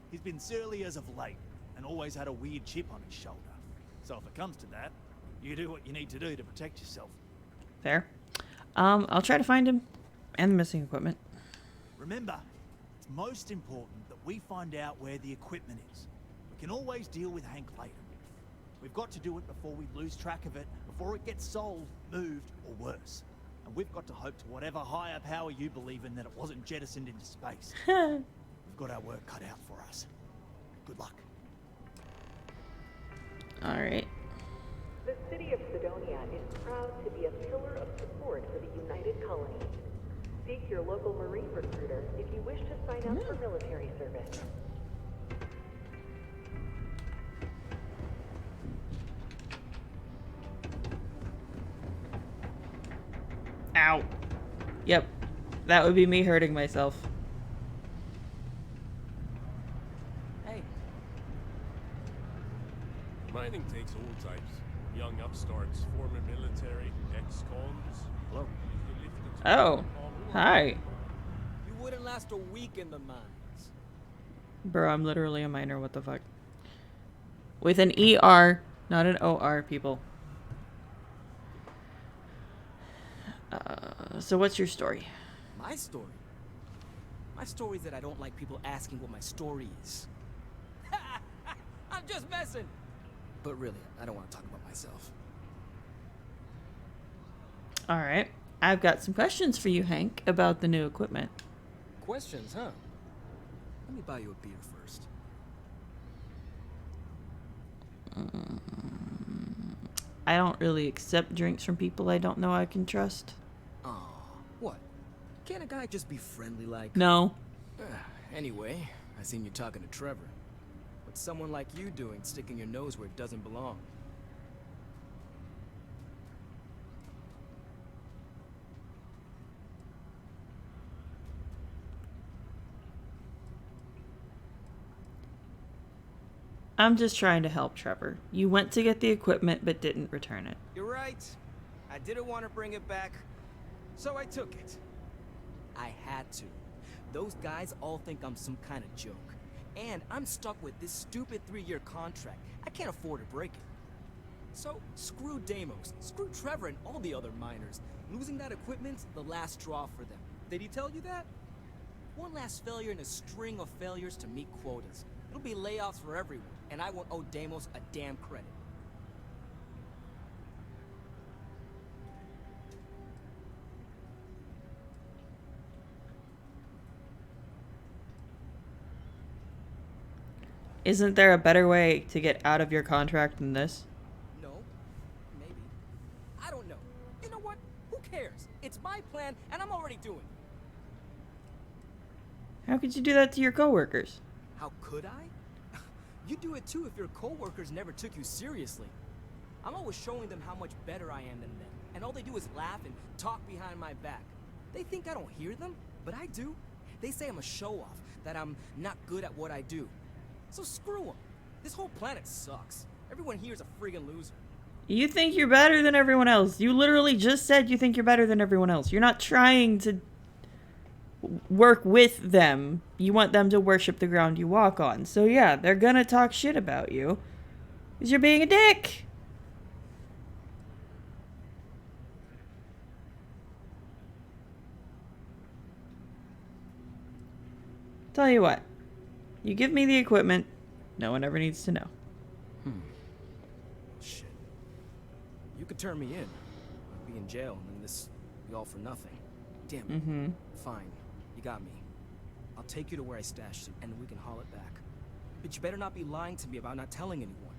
he's been surly as of late, and always had a weird chip on his shoulder. So if it comes to that, you do what you need to do to protect yourself. Fair. I'll try to find him and the missing equipment. Remember, it's most important that we find out where the equipment is. We can always deal with Hank later. We've got to do it before we lose track of it, before it gets sold, moved, or worse. And we've got to hope to whatever higher power you believe in that it wasn't jettisoned into space. We've got our work cut out for us. Good luck. Alright. The city of Sidonia is proud to be a pillar of support for the United Colonies. Seek your local Marine recruiter if you wish to sign up for military service. Ow. Yep. That would be me hurting myself. Hey. My Mining takes all types. Young upstarts, former military, ex-cons. Hello. Oh, hi. You wouldn't last a week in the mines. Bro, I'm literally a miner. What the fuck? With an ER, not an OR, people. So what's your story? My story? My story is that I don't like people asking what my story is. I'm just messing. But really, I don't want to talk about myself. All right. I've got some questions for you, Hank, about the new equipment. Questions, huh? Let me buy you a beer first. I don't really accept drinks from people I don't know I can trust. Aw, what? Can't a guy just be friendly like? No. Anyway, I seen you talking to Trevor. What's someone like you doing sticking your nose where it doesn't belong? I'm just trying to help Trevor. You went to get the equipment but didn't return it. You're right. I didn't want to bring it back, so I took it. I had to. Those guys all think I'm some kind of joke. And I'm stuck with this stupid 3-year contract. I can't afford to break it. So, screw Deimos, screw Trevor and all the other miners. Losing that equipment's the last straw for them. Did he tell you that? One last failure in a string of failures to meet quotas. It'll be layoffs for everyone, and I won't owe Deimos a damn credit. Isn't there a better way to get out of your contract than this? No. Maybe. I don't know. You know what? Who cares? It's my plan, and I'm already doing it. How could you do that to your coworkers? How could I? You'd do it too if your coworkers never took you seriously. I'm always showing them how much better I am than them, and all they do is laugh and talk behind my back. They think I don't hear them, but I do. They say I'm a show-off, that I'm not good at what I do. So screw them. This whole planet sucks. Everyone here is a friggin' loser. You think you're better than everyone else. You literally just said you think you're better than everyone else. You're not trying to work with them. You want them to worship the ground you walk on. So yeah, they're gonna talk shit about you. Because you're being a dick. Tell you what. You give me the equipment. No one ever needs to know. Shit. You could turn me in. I'd be in jail, and then this be all for nothing. Damn it. Mm-hmm. Fine. You got me. I'll take you to where I stashed it, and we can haul it back. But you better not be lying to me about not telling anyone.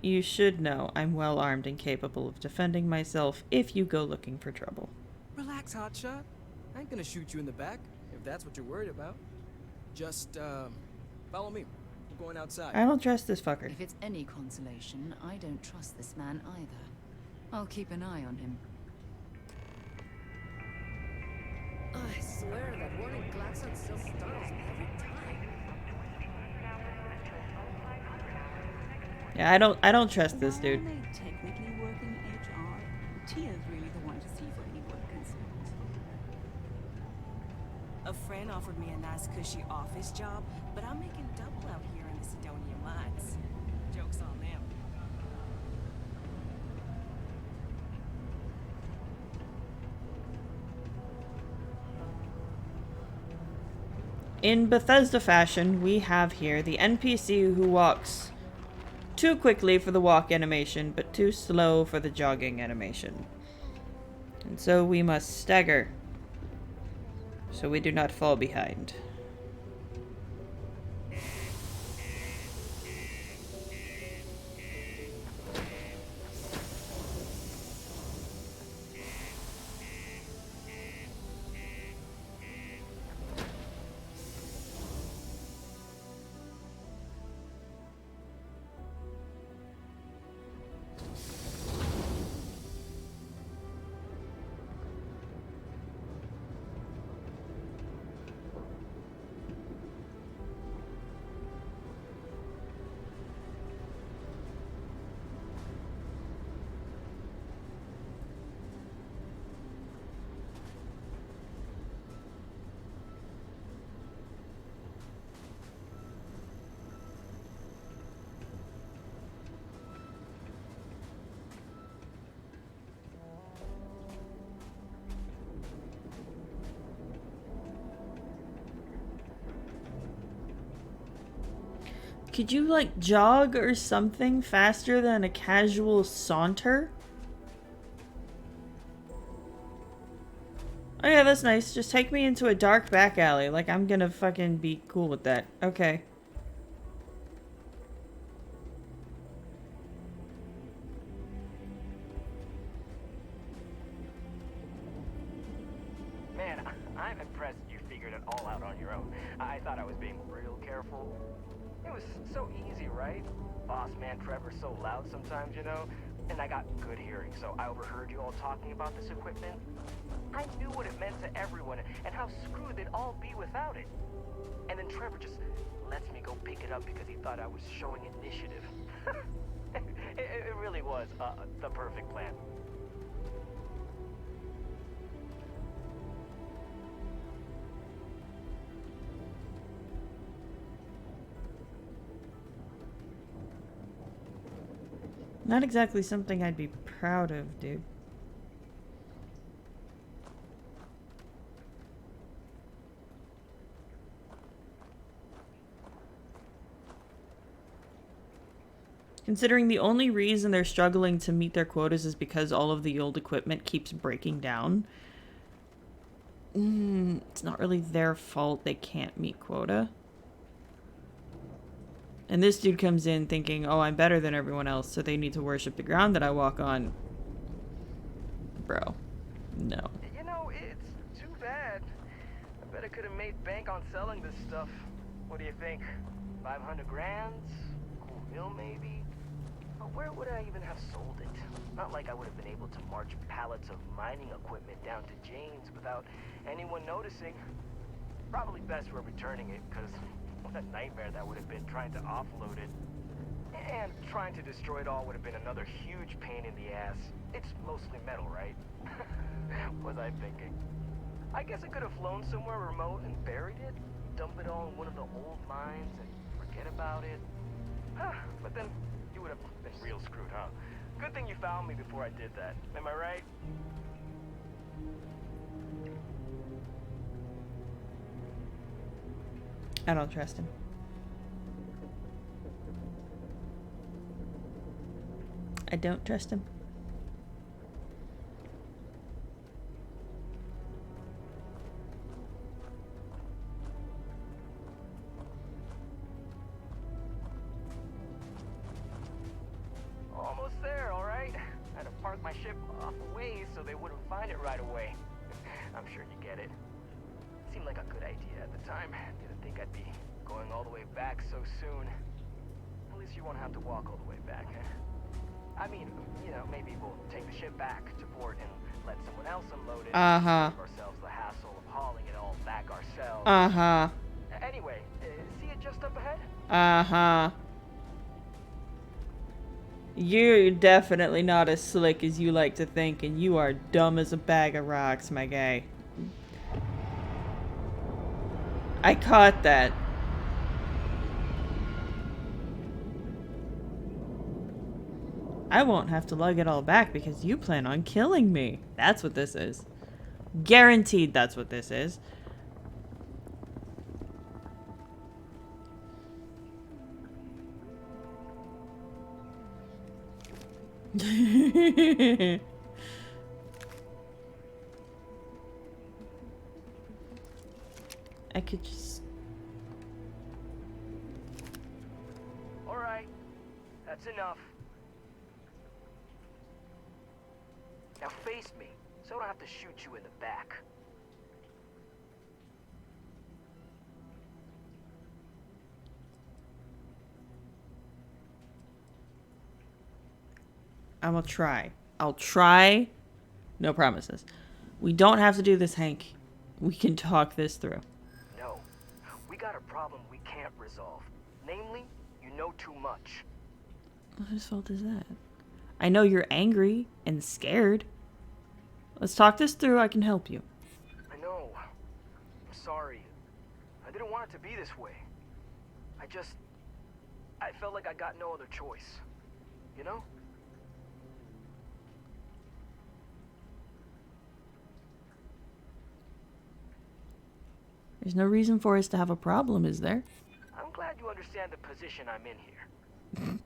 You should know I'm well armed and capable of defending myself if you go looking for trouble. Relax, hotshot. I ain't gonna shoot you in the back, if that's what you're worried about. Just, follow me. We're going outside. I don't trust this fucker. If it's any consolation, I don't trust this man either. I'll keep an eye on him. I swear that warning klaxon still startles me every time. Yeah, I don't trust this dude. While they technically work in HR, Tia's really the one to see for any work concerns. A friend offered me a nice cushy office job, but I'm making double out here in the Sidonia mines. Joke's on them. In Bethesda fashion, we have here the NPC who walks too quickly for the walk animation, but too slow for the jogging animation. And so we must stagger, so we do not fall behind. Could you, like, jog or something faster than a casual saunter? Oh yeah, that's nice. Just take me into a dark back alley. Like, I'm gonna fucking be cool with that. Okay. Man, I'm impressed you figured it all out on your own. I thought I was being real careful. It was so easy, right? Boss man Trevor's so loud sometimes, you know? And I got good hearing, so I overheard you all talking about this equipment. I knew what it meant to everyone and how screwed they'd all be without it. And then Trevor just lets me go pick it up because he thought I was showing initiative. It really was the perfect plan. Not exactly something I'd be proud of, dude. Considering the only reason they're struggling to meet their quotas is because all of the old equipment keeps breaking down. It's not really their fault they can't meet quota. And this dude comes in thinking, oh, I'm better than everyone else, so they need to worship the ground that I walk on. Bro. No. You know, it's too bad. I bet I could have made bank on selling this stuff. What do you think? 500 grand? Cool meal, maybe? But where would I even have sold it? Not like I would have been able to march pallets of mining equipment down to Jane's without anyone noticing. Probably best we're returning it, because what a nightmare that would have been trying to offload it. And trying to destroy it all would have been another huge pain in the ass. It's mostly metal, right? Was I thinking? I guess I could have flown somewhere remote and buried it, dump it all in one of the old mines and forget about it. But then you would have been real screwed, huh? Good thing you found me before I did that. Am I right? I don't trust him. I don't trust him. Almost there, all right? I had to park my ship off a ways so they wouldn't find it right away. I'm sure you get it. Seemed like a good idea at the time. Didn't think I'd be going all the way back so soon. At least you won't have to walk all the way back, huh? I mean, you know, maybe we'll take the ship back to port and let someone else unload it. Uh-huh. Save ourselves the hassle of hauling it all back ourselves. Uh-huh. Anyway, see it just up ahead? Uh-huh. You're definitely not as slick as you like to think, and you are dumb as a bag of rocks, my guy. I caught that. I won't have to lug it all back because you plan on killing me. That's what this is. Guaranteed that's what this is. I could just... Alright, that's enough. Now face me, so I don't have to shoot you in the back. I will try. I'll try. No promises. We don't have to do this, Hank. We can talk this through. No. We got a problem we can't resolve. Namely, you know too much. Whose fault is that? I know you're angry and scared. Let's talk this through. I can help you. I know. I'm sorry. I didn't want it to be this way. I felt like I got no other choice. You know? There's no reason for us to have a problem, is there? I'm glad glad you understand the position I'm in here.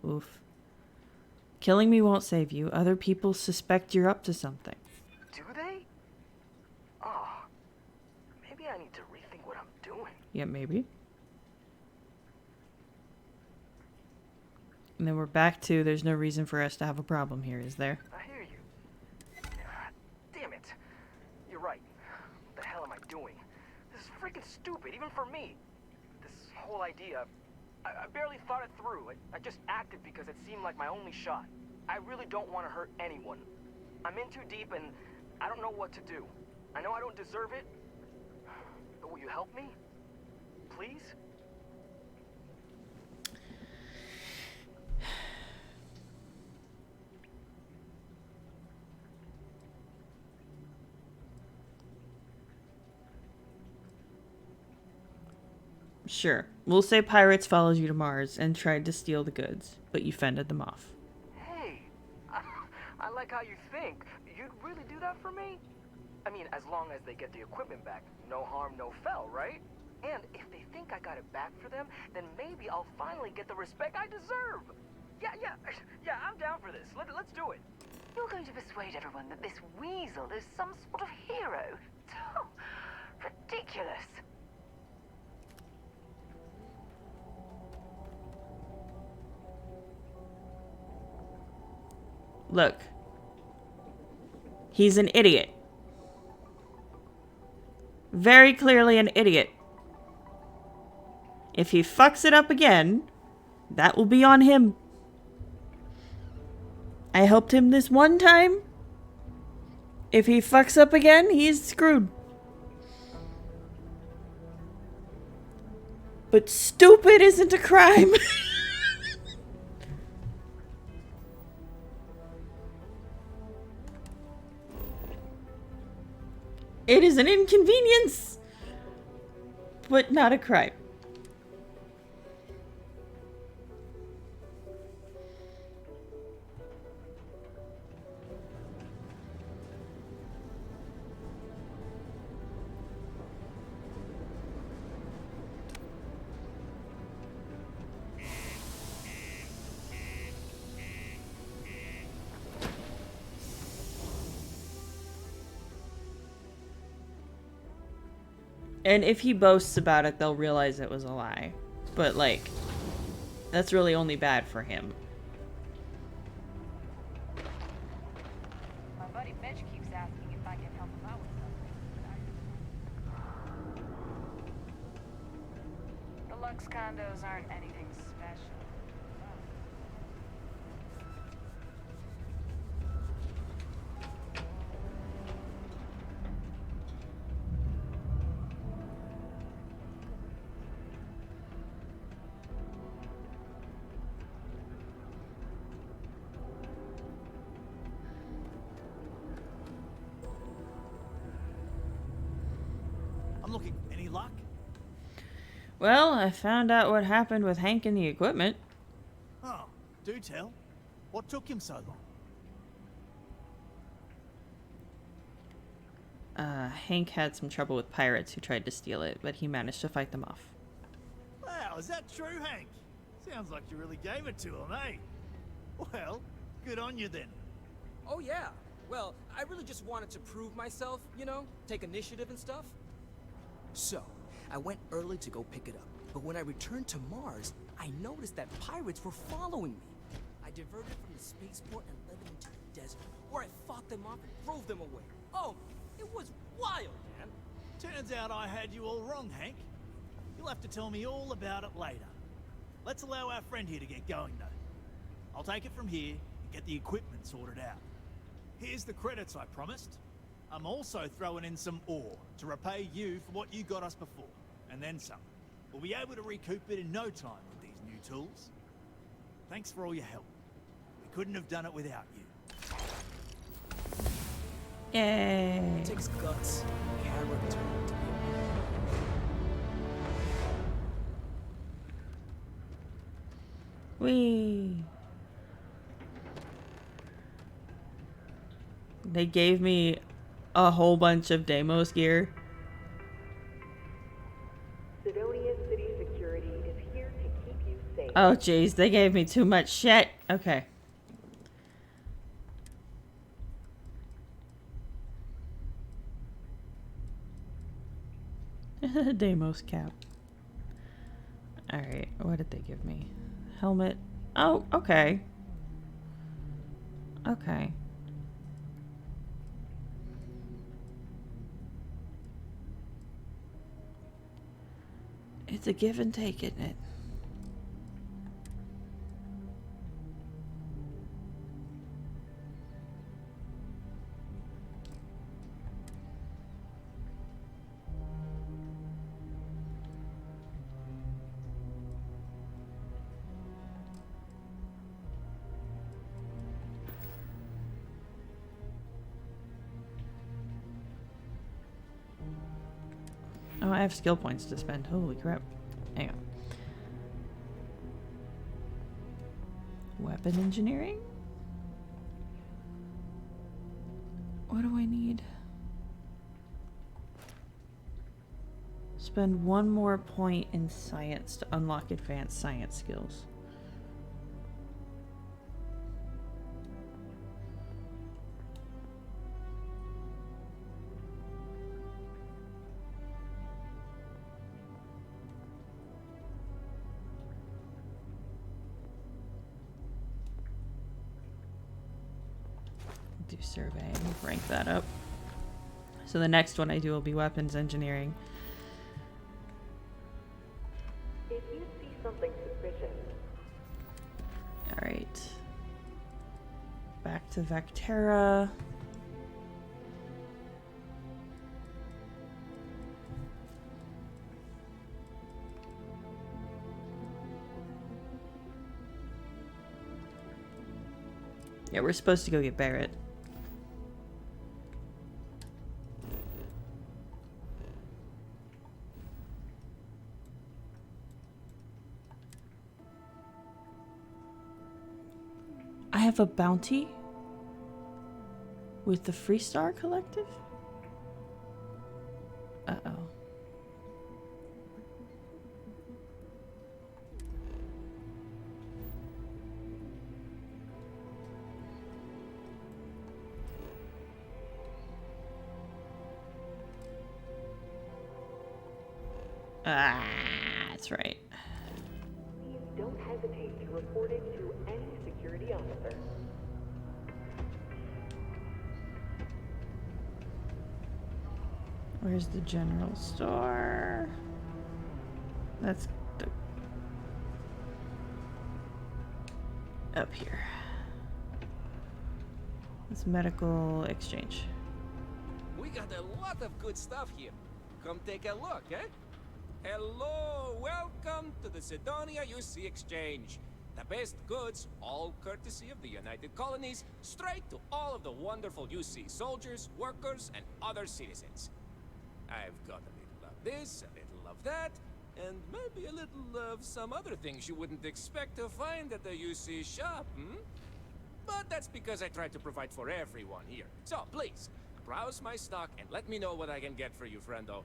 Oof. Killing me won't save you. Other people suspect you're up to something. Do they? Oh, maybe I need to rethink what I'm doing. Yeah, maybe. And then we're back to there's no reason for us to have a problem here, is there? I hear you. Damn it. You're right. What the hell am I doing? This is freaking stupid, even for me. This whole idea, I barely thought it through. I just acted because it seemed like my only shot. I really don't want to hurt anyone. I'm in too deep and I don't know what to do. I know I don't deserve it, but will you help me? Please? Sure. We'll say pirates followed you to Mars and tried to steal the goods, but you fended them off. Hey, I like how you think. You'd really do that for me? I mean, as long as they get the equipment back. No harm, no foul, right? And if they think I got it back for them, then maybe I'll finally get the respect I deserve. Yeah, I'm down for this. Let's do it. You're going to persuade everyone that this weasel is some sort of hero. Oh, ridiculous. Look. He's an idiot. Very clearly an idiot. If he fucks it up again, that will be on him. I helped him this one time. If he fucks up again, he's screwed. But stupid isn't a crime. It is an inconvenience, but not a crime. And if he boasts about it, they'll realize it was a lie. But, like, that's really only bad for him. My buddy Mitch keeps asking if I can help him out with something. The Lux condos aren't anything special. Looking. Any luck? Well, I found out what happened with Hank and the equipment. Oh, do tell. What took him so long? Hank had some trouble with pirates who tried to steal it, but he managed to fight them off. Wow, is that true, Hank? Sounds like you really gave it to him, eh? Well, good on you then. Oh yeah. Well, I really just wanted to prove myself, you know, take initiative and stuff. So, I went early to go pick it up, but when I returned to Mars, I noticed that pirates were following me. I diverted from the spaceport and led them into the desert, where I fought them off and drove them away. Oh, it was wild, man. Turns out I had you all wrong, Hank. You'll have to tell me all about it later. Let's allow our friend here to get going, though. I'll take it from here and get the equipment sorted out. Here's the credits I promised. I'm also throwing in some ore to repay you for what you got us before, and then some. We'll be able to recoup it in no time with these new tools. Thanks for all your help. We couldn't have done it without you. Yay. It takes guts and character to be a Whee! They gave me a whole bunch of Deimos gear. Oh, jeez. They gave me too much shit. Okay. Deimos cap. Alright, what did they give me? Helmet. Oh, okay. Okay. It's a give and take, isn't it? Oh, I have skill points to spend. Holy crap. Hang on. Weapon engineering? What do I need? Spend 1 more point in science to unlock advanced science skills. Do surveying, rank that up. So the next one I do will be weapons engineering. If you see something suspicious, Alright. Back to Vectera. Yeah, we're supposed to go get Barrett. I have a bounty with the Freestar Collective? Uh-oh. Ah, that's right. please don't hesitate to report it to any security officer. Where's the general store? That's up here. It's medical exchange. We got a lot of good stuff here. Come take a look, eh? Hello, welcome to the Sidonia UC Exchange. The best goods, all courtesy of the United Colonies, straight to all of the wonderful UC soldiers, workers, and other citizens. I've got a little of this, a little of that, and maybe a little of some other things you wouldn't expect to find at the UC shop, hmm? But that's because I try to provide for everyone here. So, please, browse my stock and let me know what I can get for you, friendo.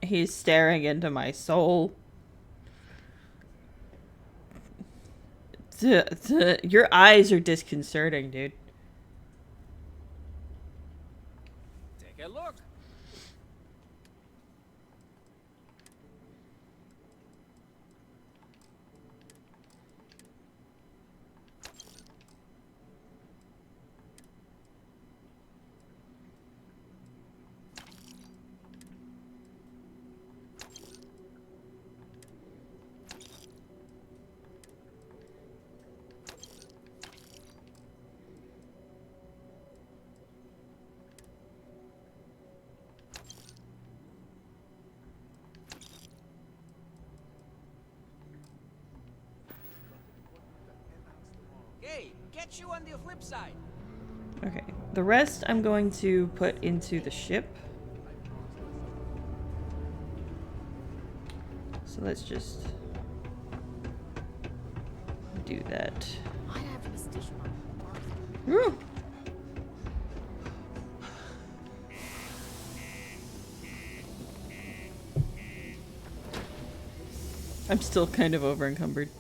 He's staring into my soul. Your eyes are disconcerting, dude. Take a look. Hey, get you on the flip side. Okay, the rest I'm going to put into the ship. So let's just do that. I have this dish one. Woo! I'm still kind of over encumbered.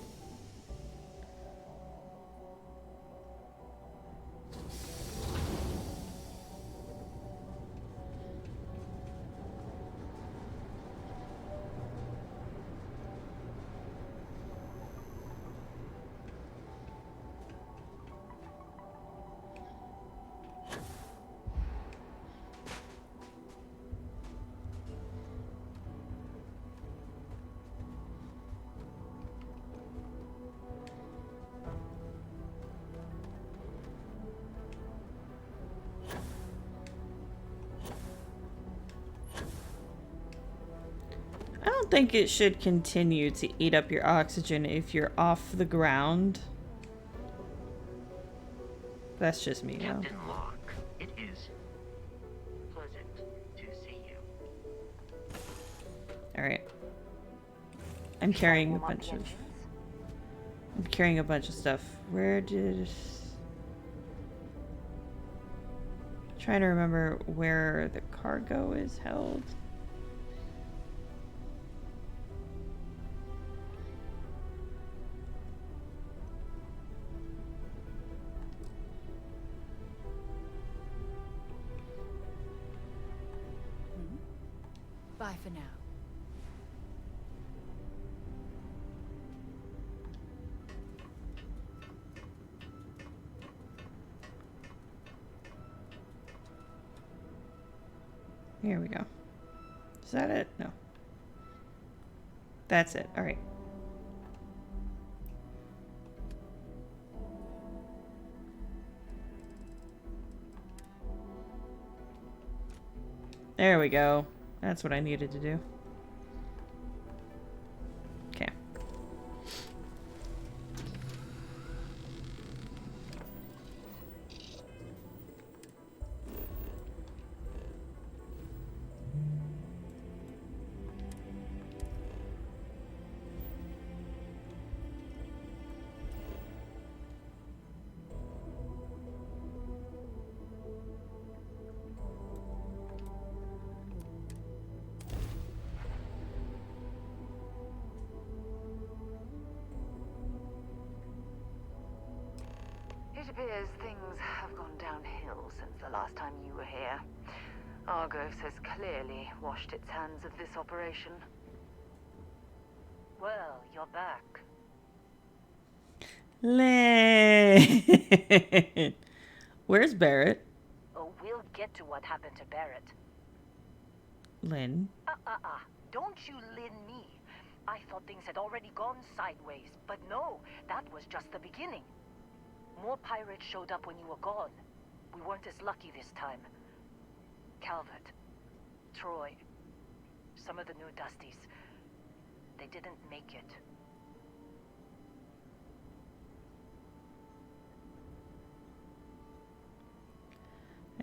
think it should continue to eat up your oxygen if you're off the ground. That's just me, though. Captain Locke, it is pleasant to see you. Alright. I'm carrying a bunch of... I'm carrying a bunch of stuff. Where did... Trying to remember where the cargo is held. Bye for now. Here we go. Is that it? No. That's it. All right. There we go. That's what I needed to do. Okay. It appears things have gone downhill since the last time you were here. Argos has clearly washed its hands of this operation. Well, you're back. Lynn. Where's Barrett? Oh, we'll get to what happened to Barrett. Lynn. Don't you Lynn me. I thought things had already gone sideways, but no, that was just the beginning. More pirates showed up when you were gone. We weren't as lucky this time. Calvert, Troy, some of the new Dusties, they didn't make it.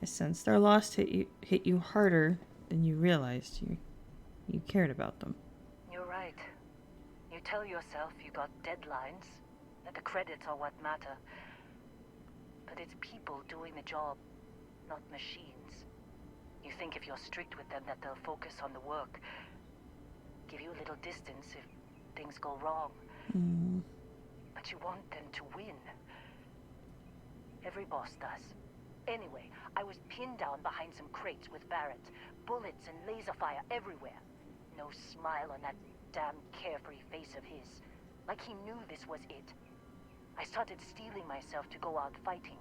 I sense their loss hit you harder than you realized. You cared about them. You're right. You tell yourself you got deadlines, that the credits are what matter. But it's people doing the job, not machines. You think if you're strict with them that they'll focus on the work, give you a little distance if things go wrong. But you want them to win. Every boss does. Anyway, I was pinned down behind some crates with Barrett. Bullets and laser fire everywhere. No smile on that damn carefree face of his. Like he knew this was it. I started steeling myself to go out fighting.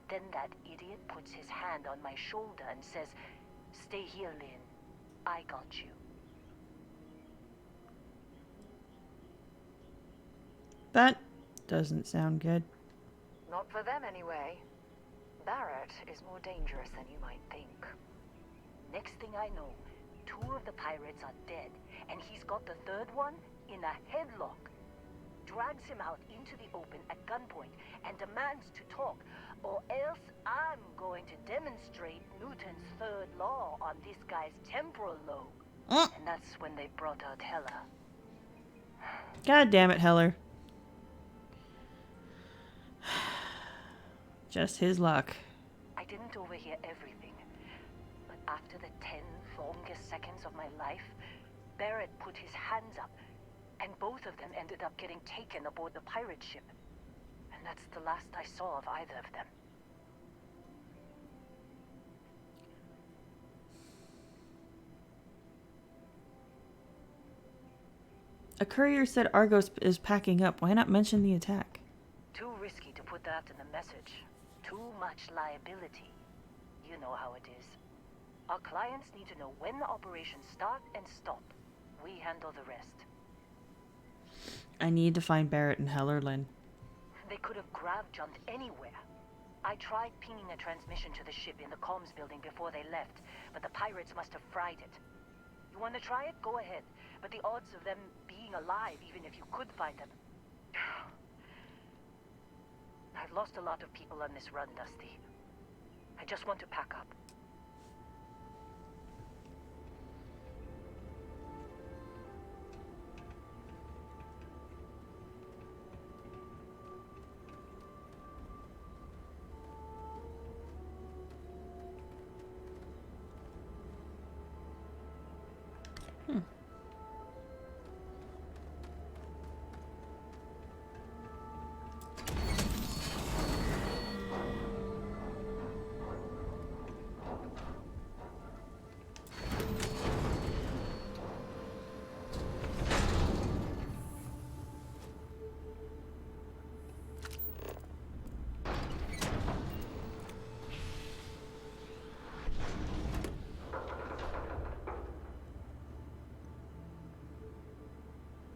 Then that idiot puts his hand on my shoulder and says, "Stay here, Lynn. I got you." That doesn't sound good. Not for them, anyway. Barrett is more dangerous than you might think. Next thing I know, 2 of the pirates are dead, and he's got the 3rd one in a headlock. Drags him out into the open at gunpoint and demands to talk, or else I'm going to demonstrate Newton's 3rd law on this guy's temporal lobe. And that's when they brought out Heller. God damn it, Heller. Just his luck. I didn't overhear everything, but after the 10 longest seconds of my life, Barrett put his hands up, and both of them ended up getting taken aboard the pirate ship. And that's the last I saw of either of them. A courier said Argos is packing up. Why not mention the attack? Too risky to put that in the message. Too much liability. You know how it is. Our clients need to know when the operations start and stop. We handle the rest. I need to find Barrett and Heller, Lynn. They could have grav-jumped anywhere. I tried pinging a transmission to the ship in the comms building before they left, but the pirates must have fried it. You want to try it? Go ahead. but the odds of them being alive, even if you could find them... I've lost a lot of people on this run, Dusty. I just want to pack up.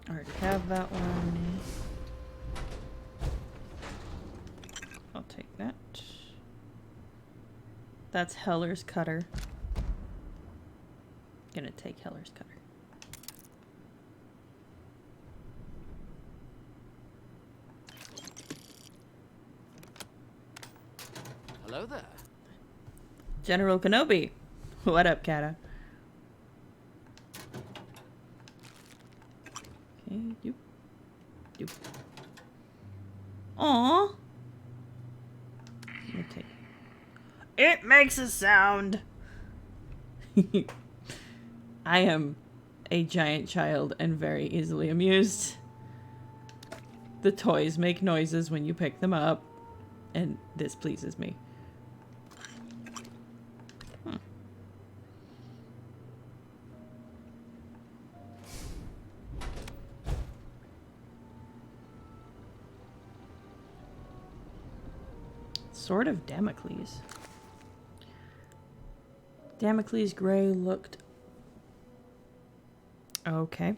Already have that one. I'll take that. That's Heller's cutter. Gonna take Heller's cutter. Hello there. General Kenobi. What up, Kata? Okay, you. Aww. Okay. It makes a sound. I am a giant child and very easily amused. The toys make noises when you pick them up, and this pleases me. Sword of Damocles. Damocles Grey looked... Okay.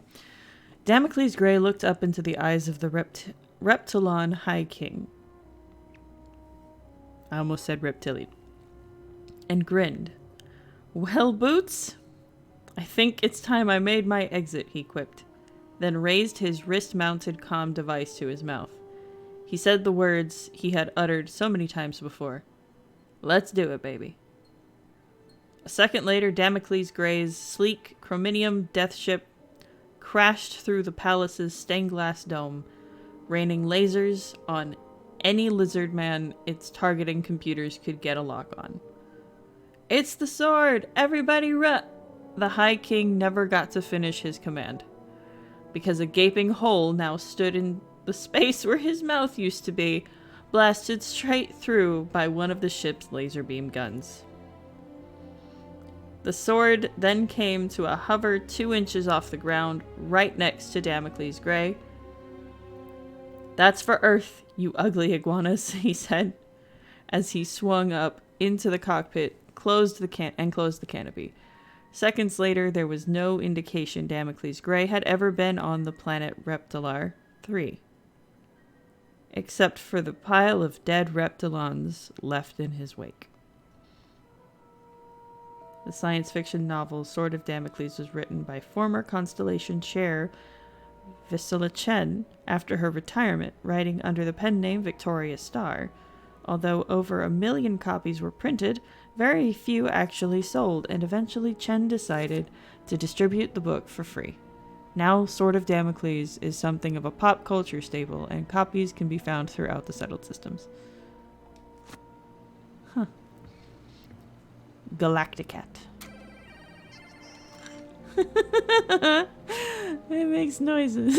Damocles Grey looked up into the eyes of the Reptilon High King. I almost said reptilian. And grinned. Well, Boots, I think it's time I made my exit, he quipped, then raised his wrist-mounted comm device to his mouth. He said the words he had uttered so many times before. Let's do it, baby. A second later, Damocles Grey's sleek chrominium death ship crashed through the palace's stained glass dome, raining lasers on any lizard man its targeting computers could get a lock on. It's the sword! Everybody run! The High King never got to finish his command, because a gaping hole now stood in the space where his mouth used to be, blasted straight through by one of the ship's laser beam guns. The sword then came to a hover 2 inches off the ground, right next to Damocles Grey. That's for Earth, you ugly iguanas, he said, as he swung up into the cockpit, closed the canopy. Seconds later, there was no indication Damocles Grey had ever been on the planet Reptilar 3. Except for the pile of dead Reptilons left in his wake. The science fiction novel Sword of Damocles was written by former Constellation chair Visula Chen after her retirement, writing under the pen name Victoria Starr. Although over 1 million copies were printed, very few actually sold, and eventually Chen decided to distribute the book for free. Now, Sword of Damocles is something of a pop culture staple, and copies can be found throughout the settled systems. Huh. Galacticat. It makes noises.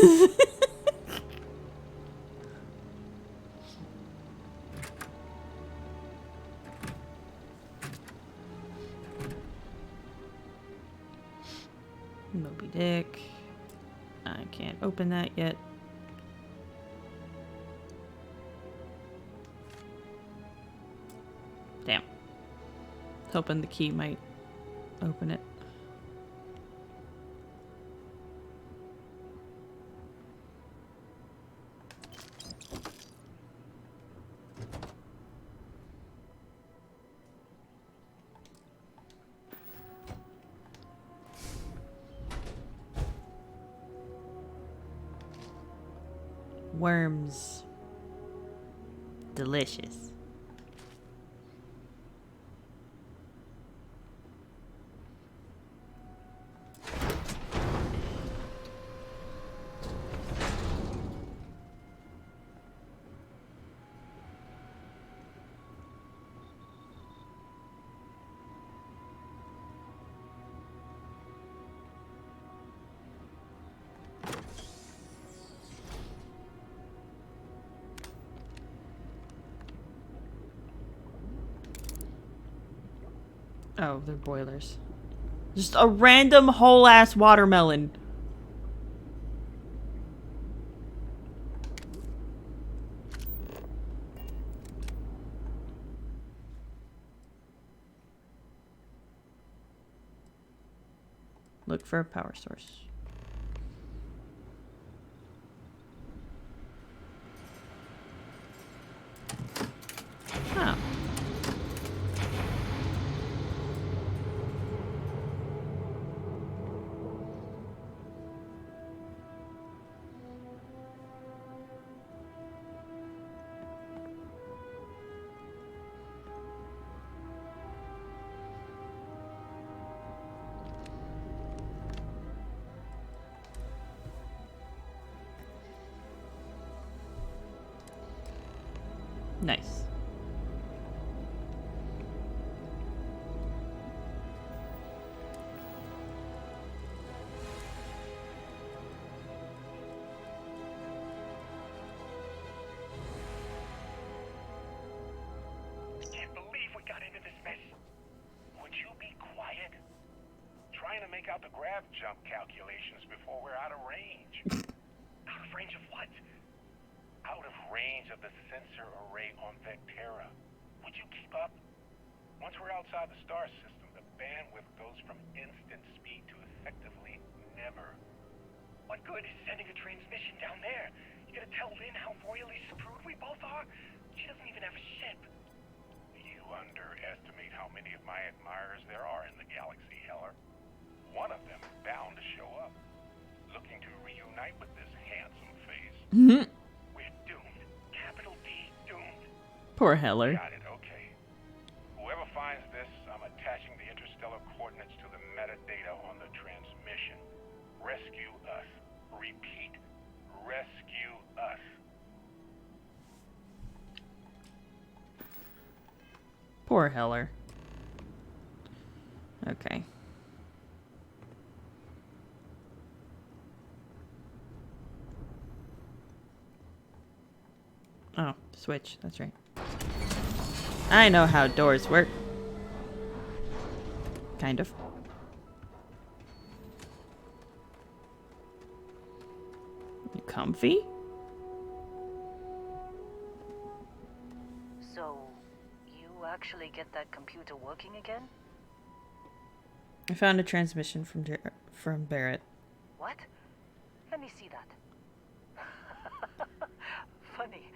Moby Dick. I can't open that yet. Damn. Hoping the key might open it. Worms. Delicious. Oh, they're boilers. Just a random whole ass watermelon. Look for a power source. Oh. Nice. Can't believe we got into this mess. Would you be quiet? Trying to make out the grav jump calculations before we're out of range. Out of range of what? Out of range of the sensor array on Vectera. Would you keep up? Once we're outside the star system, the bandwidth goes from instant speed to effectively never. What good is sending a transmission down there? You gonna tell Lynn how royally screwed we both are? She doesn't even have a ship. You underestimate how many of my admirers there are in the galaxy, Heller. One of them is bound to show up, looking to reunite with this handsome face. We're doomed. Capital D, doomed. Poor Heller. Got it, okay. Whoever finds this, I'm attaching the interstellar coordinates to the metadata on the transmission. Rescue us. Repeat. Rescue us. Poor Heller. Okay. Oh, switch. That's right. I know how doors work. Kind of. You comfy? So, you actually get that computer working again? I found a transmission from Barrett. What? Let me see that. Funny.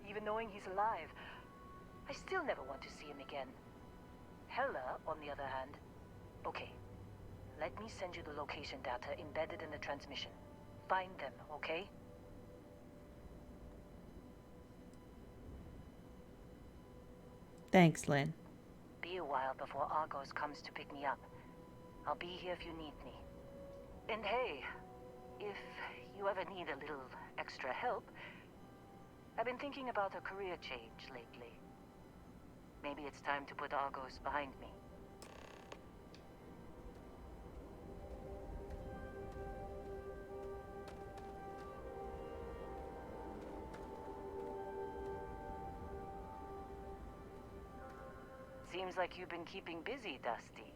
Even knowing he's alive, I still never want to see him again. Hella, on the other hand. Okay. Let me send you the location data embedded in the transmission. Find them, okay? Thanks, Lynn. Be a while before Argos comes to pick me up. I'll be here if you need me. And hey, if you ever need a little extra help, I've been thinking about a career change lately. Maybe it's time to put Argos behind me. Seems like you've been keeping busy, Dusty.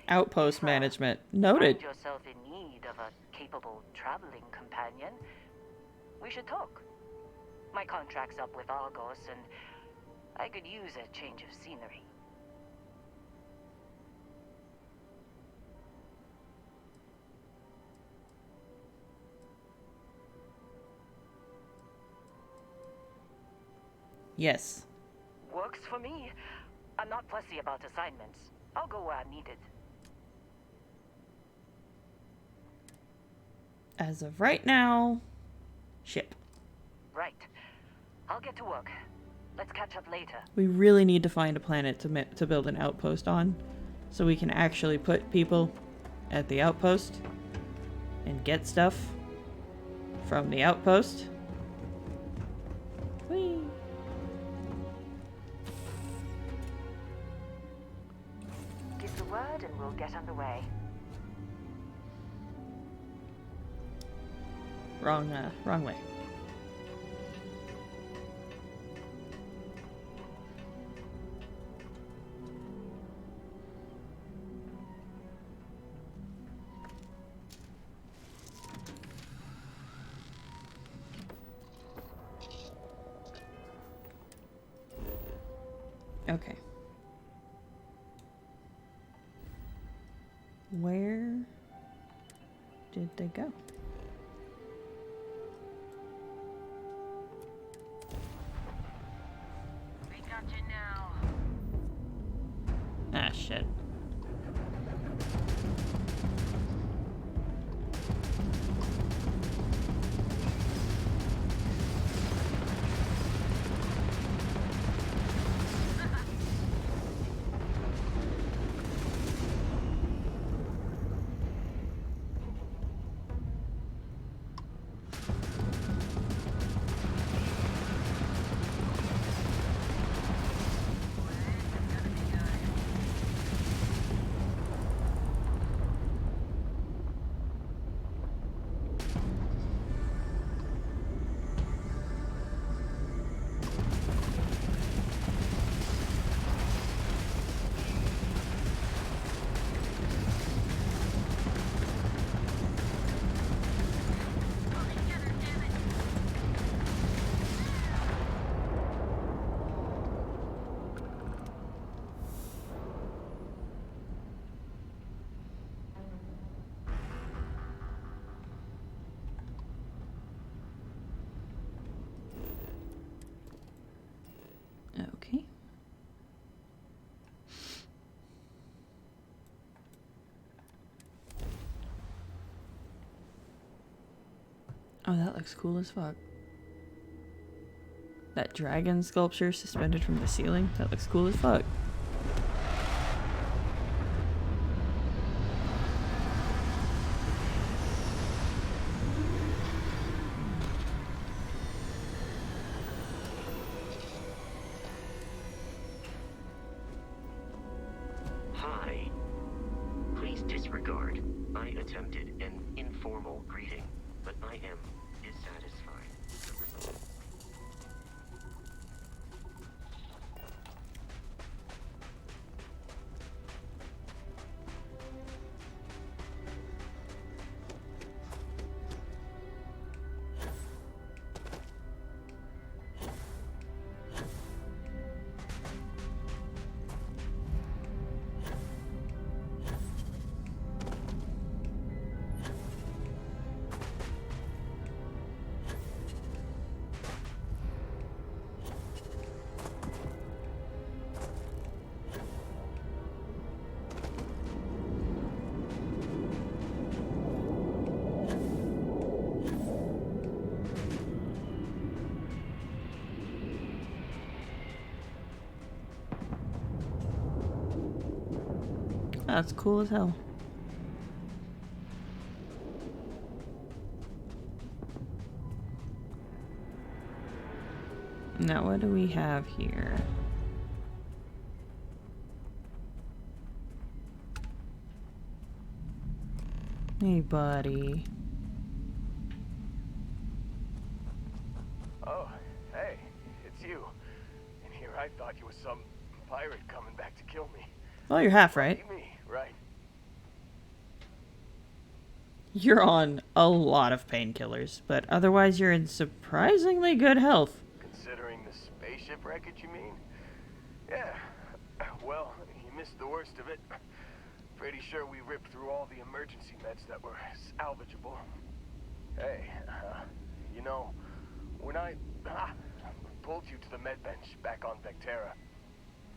Outpost management. Noted. Find yourself in need of a capable traveling companion, we should talk. My contract's up with Argos, and I could use a change of scenery. Yes. Works for me. I'm not fussy about assignments. I'll go where I'm needed. As of right now, ship. Right. I'll get to work. Let's catch up later. We really need to find a planet to build an outpost on, so we can actually put people at the outpost and get stuff from the outpost. Whee! Give the word and we'll get underway. Wrong way. Okay. Where did they go? We got you now. Ah, shit. Okay. Oh, that looks cool as fuck. That dragon sculpture suspended from the ceiling, that looks cool as fuck. Hi. Please disregard. I attempted an informal greeting, but I am dissatisfied with the result. That's cool as hell. Now, what do we have here? Hey, buddy. Oh, hey, it's you. And here I thought you were some pirate coming back to kill me. Well, you're half right. Lucky me, right? You're on a lot of painkillers, but otherwise you're in surprisingly good health. Considering the spaceship wreckage, you mean? Yeah. Well, you missed the worst of it. Pretty sure we ripped through all the emergency meds that were salvageable. Hey, you know, when I pulled you to the med bench back on Vectera,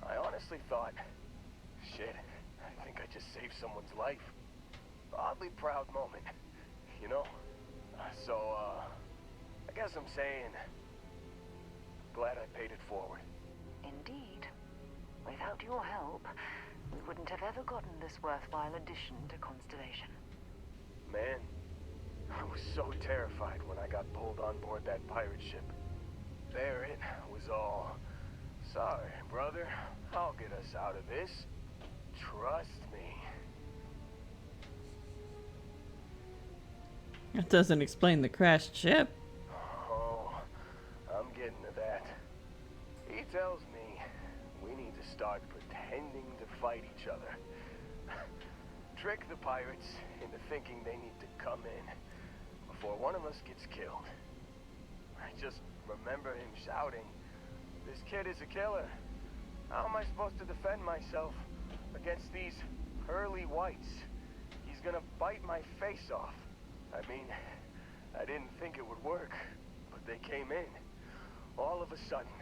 I honestly thought, shit, I think I just saved someone's life. Oddly proud moment, you know? So, I guess I'm saying, Glad I paid it forward. Indeed. Without your help, we wouldn't have ever gotten this worthwhile addition to Constellation. Man, I was so terrified when I got pulled on board that pirate ship. Barrett was all, "Sorry, brother, I'll get us out of this. Trust me." That doesn't explain the crashed ship. Oh, I'm getting to that. He tells me we need to start pretending to fight each other. Trick the pirates into thinking they need to come in before one of us gets killed. I just remember him shouting, "This kid is a killer. How am I supposed to defend myself against these pearly whites? He's gonna bite my face off." I mean, I didn't think it would work, but they came in. All of a sudden,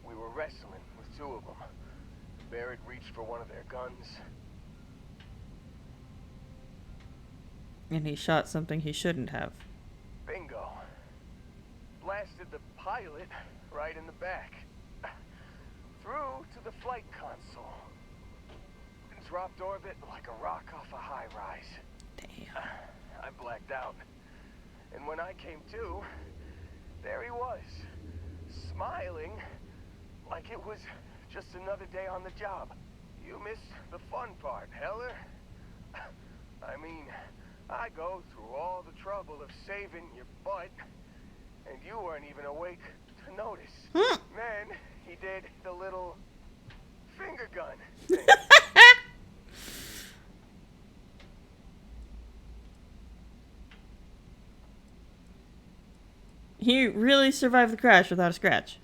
we were wrestling with two of them. Barrett reached for one of their guns. And he shot something he shouldn't have. Bingo. Blasted the pilot right in the back. Through to the flight console. Dropped orbit like a rock off a high rise. Damn. I blacked out. And when I came to, there he was, smiling like it was just another day on the job. You missed the fun part, Heller. I mean, I go through all the trouble of saving your butt, and you weren't even awake to notice. Then he did the little finger gun thing. He really survived the crash without a scratch.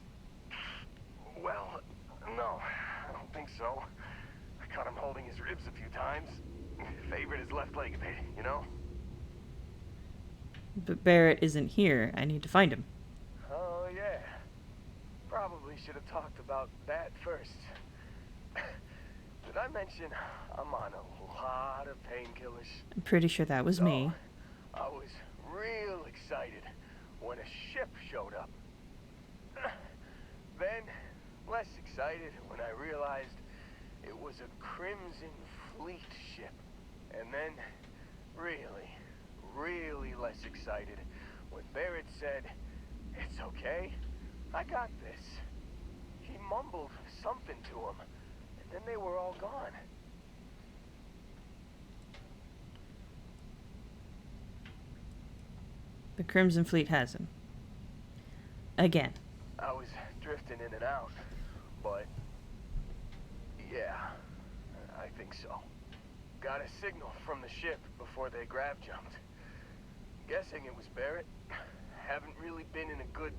Well, no, I don't think so. I caught him holding his ribs a few times. Favored his left leg a bit, you know? But Barrett isn't here. I need to find him. Oh, yeah. Probably should have talked about that first. Did I mention I'm on a lot of painkillers? I'm pretty sure that was me. I was real excited when a ship showed up. Then, less excited when I realized it was a Crimson Fleet ship. And then, really less excited when Barrett said, "It's okay, I got this." He mumbled something to him, and then they were all gone. The Crimson Fleet has him. Again. I was drifting in and out, but yeah, I think so. Got a signal from the ship before they grav jumped. Guessing it was Barrett. Haven't really been in a good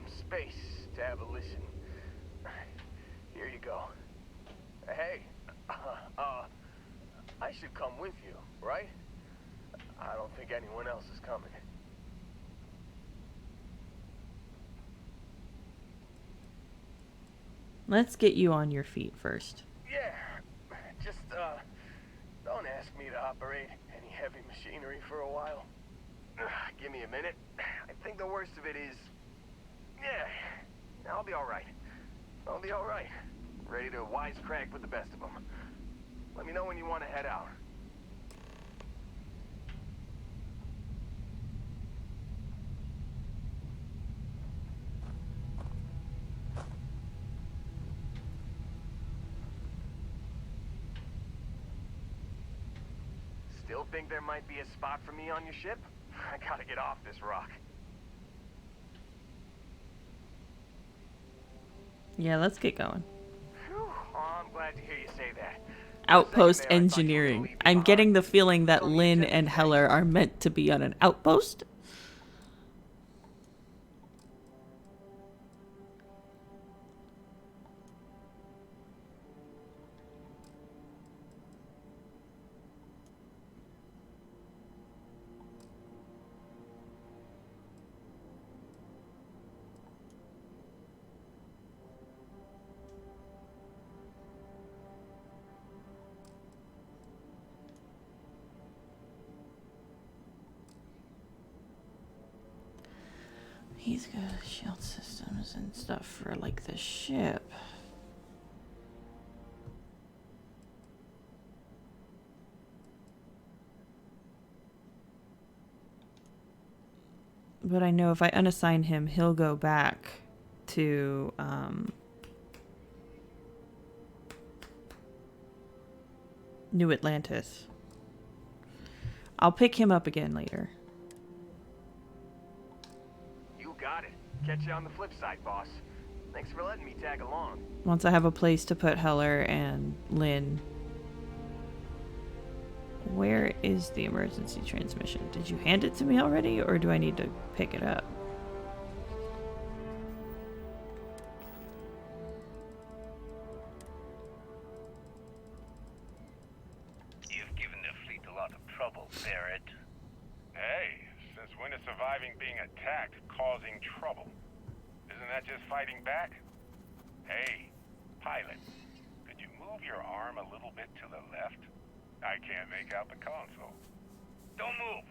space to have a listen. Here you go. Hey, I should come with you, right? I don't think anyone else is coming. Let's get you on your feet first. Yeah, just, don't ask me to operate any heavy machinery for a while. Give me a minute. I think the worst of it is... Yeah, I'll be alright. I'll be alright. Ready to wisecrack with the best of them. Let me know when you want to head out. Still think there might be a spot for me on your ship? I gotta get off this rock. Yeah, let's get going. Whew. Oh, I'm glad to hear you say that. Outpost engineering. I'm getting the feeling that Lynn and Heller are meant to be on an outpost. He's got shield systems and stuff for like the ship. But I know if I unassign him, he'll go back to New Atlantis. I'll pick him up again later. You got it. Catch you on the flip side, boss. Thanks for letting me tag along. Once I have a place to put Heller and Lynn. Where is the emergency transmission? Did you hand it to me already, or do I need to pick it up? You've given the fleet a lot of trouble, Barrett. Hey, since when is surviving being attacked causing trouble? Isn't that just fighting back? Hey, pilot, could you move your arm a little bit to the left? I can't make out the console. Don't move!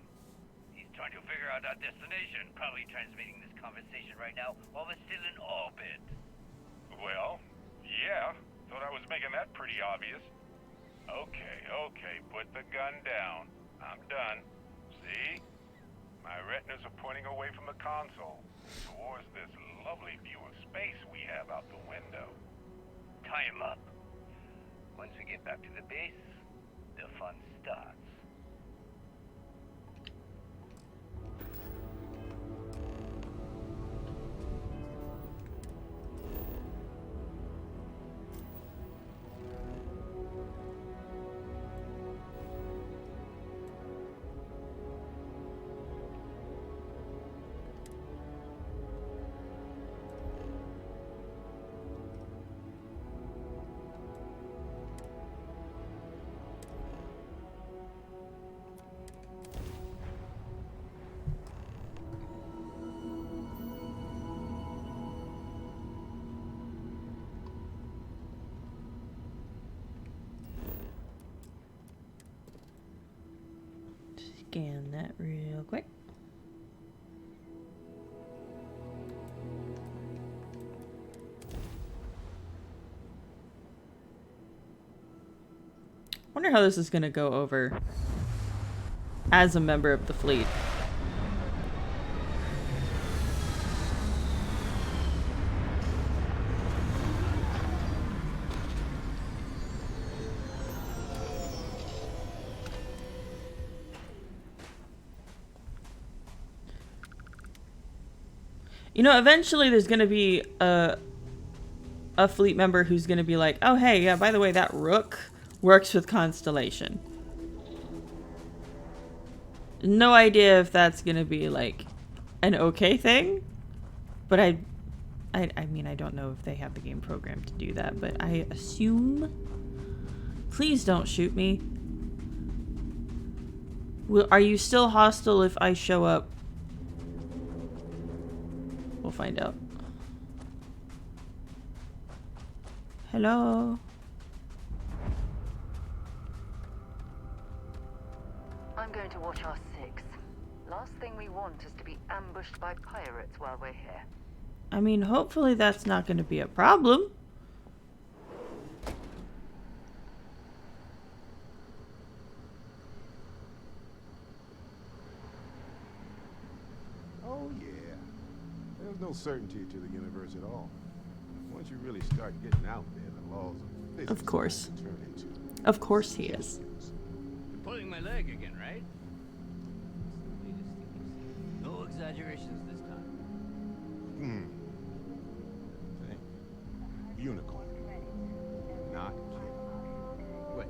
He's trying to figure out our destination, probably transmitting this conversation right now while we're still in orbit. Well, yeah, thought I was making that pretty obvious. Okay, put the gun down. I'm done. See? My retinas are pointing away from the console, towards this lovely view of space we have out the window. Tie him up. Once we get back to the base, the fun starts. Scan that real quick. Wonder how this is gonna go over as a member of the fleet. You know, eventually there's gonna be a fleet member who's gonna be like, oh hey, yeah, by the way, that rook works with Constellation. No idea if that's gonna be like an okay thing, but I mean, I don't know if they have the game programmed to do that, but I assume. Please don't shoot me. Are you still hostile if I show up? We'll find out. Hello? I'm going to watch our six. Last thing we want is to be ambushed by pirates while we're here. I mean, hopefully that's not going to be a problem. Oh, yeah. There's no certainty to the universe at all. Once you really start getting out there, the laws of physics Of course. turn into... Of course he is. You're pulling my leg again, right? No exaggerations this time. Say, unicorn. Not kidding. What?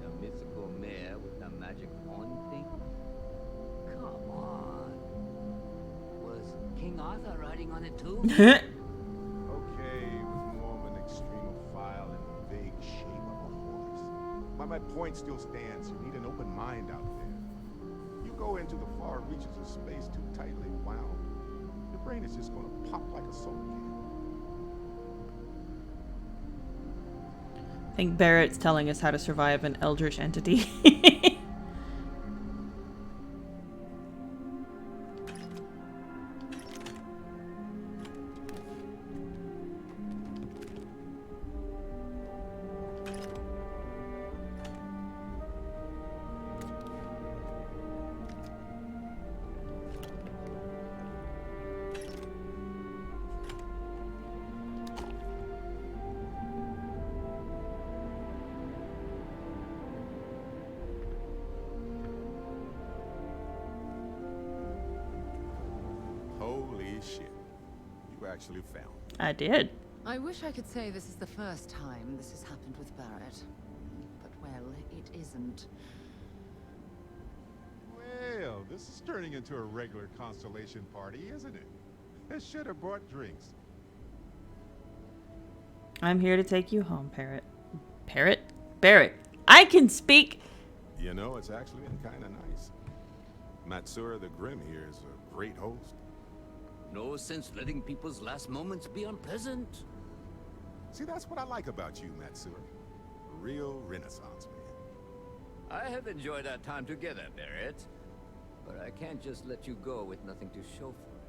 The mythical mare with the magic horn thing? Come on. Was King Arthur riding on it too? Okay, it was more of an extremophile in the vague shape of a horse. But my point still stands. You need an open mind out there. You go into the far reaches of space too tightly wound, your brain is just going to pop like a soda can. I think Barrett's telling us how to survive an eldritch entity. Holy shit. You actually found it. I did. I wish I could say this is the first time this has happened with Barrett. But, well, it isn't. Well, this is turning into a regular Constellation party, isn't it? I should have brought drinks. I'm here to take you home, Parrot. Parrot? Barrett. I can speak! You know, it's actually been kind of nice. Matsura the Grim here is a great host. No sense letting people's last moments be unpleasant. See, that's what I like about you, Matsura. A real Renaissance man. I have enjoyed our time together, Barrett. But I can't just let you go with nothing to show for it.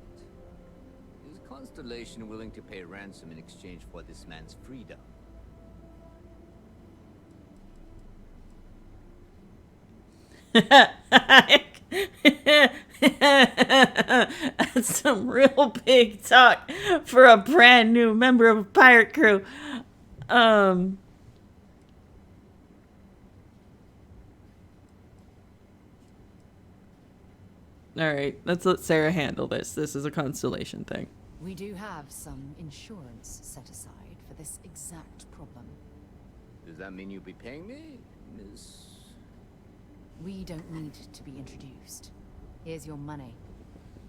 Is Constellation willing to pay ransom in exchange for this man's freedom? That's some real big talk for a brand new member of a pirate crew. Alright, let's let Sarah handle this. This is a Constellation thing. We do have some insurance set aside for this exact problem. Does that mean you'll be paying me, Miss? We don't need to be introduced. Here's your money.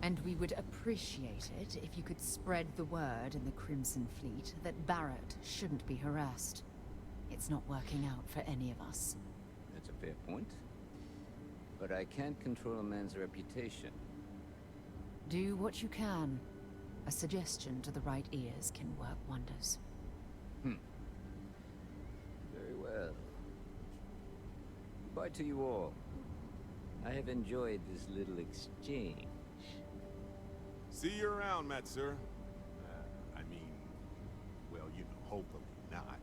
And we would appreciate it if you could spread the word in the Crimson Fleet that Barrett shouldn't be harassed. It's not working out for any of us. That's a fair point. But I can't control a man's reputation. Do what you can. A suggestion to the right ears can work wonders. Very well. Goodbye to you all. I have enjoyed this little exchange. See you around, Matsura. I mean, well, you know, hopefully not.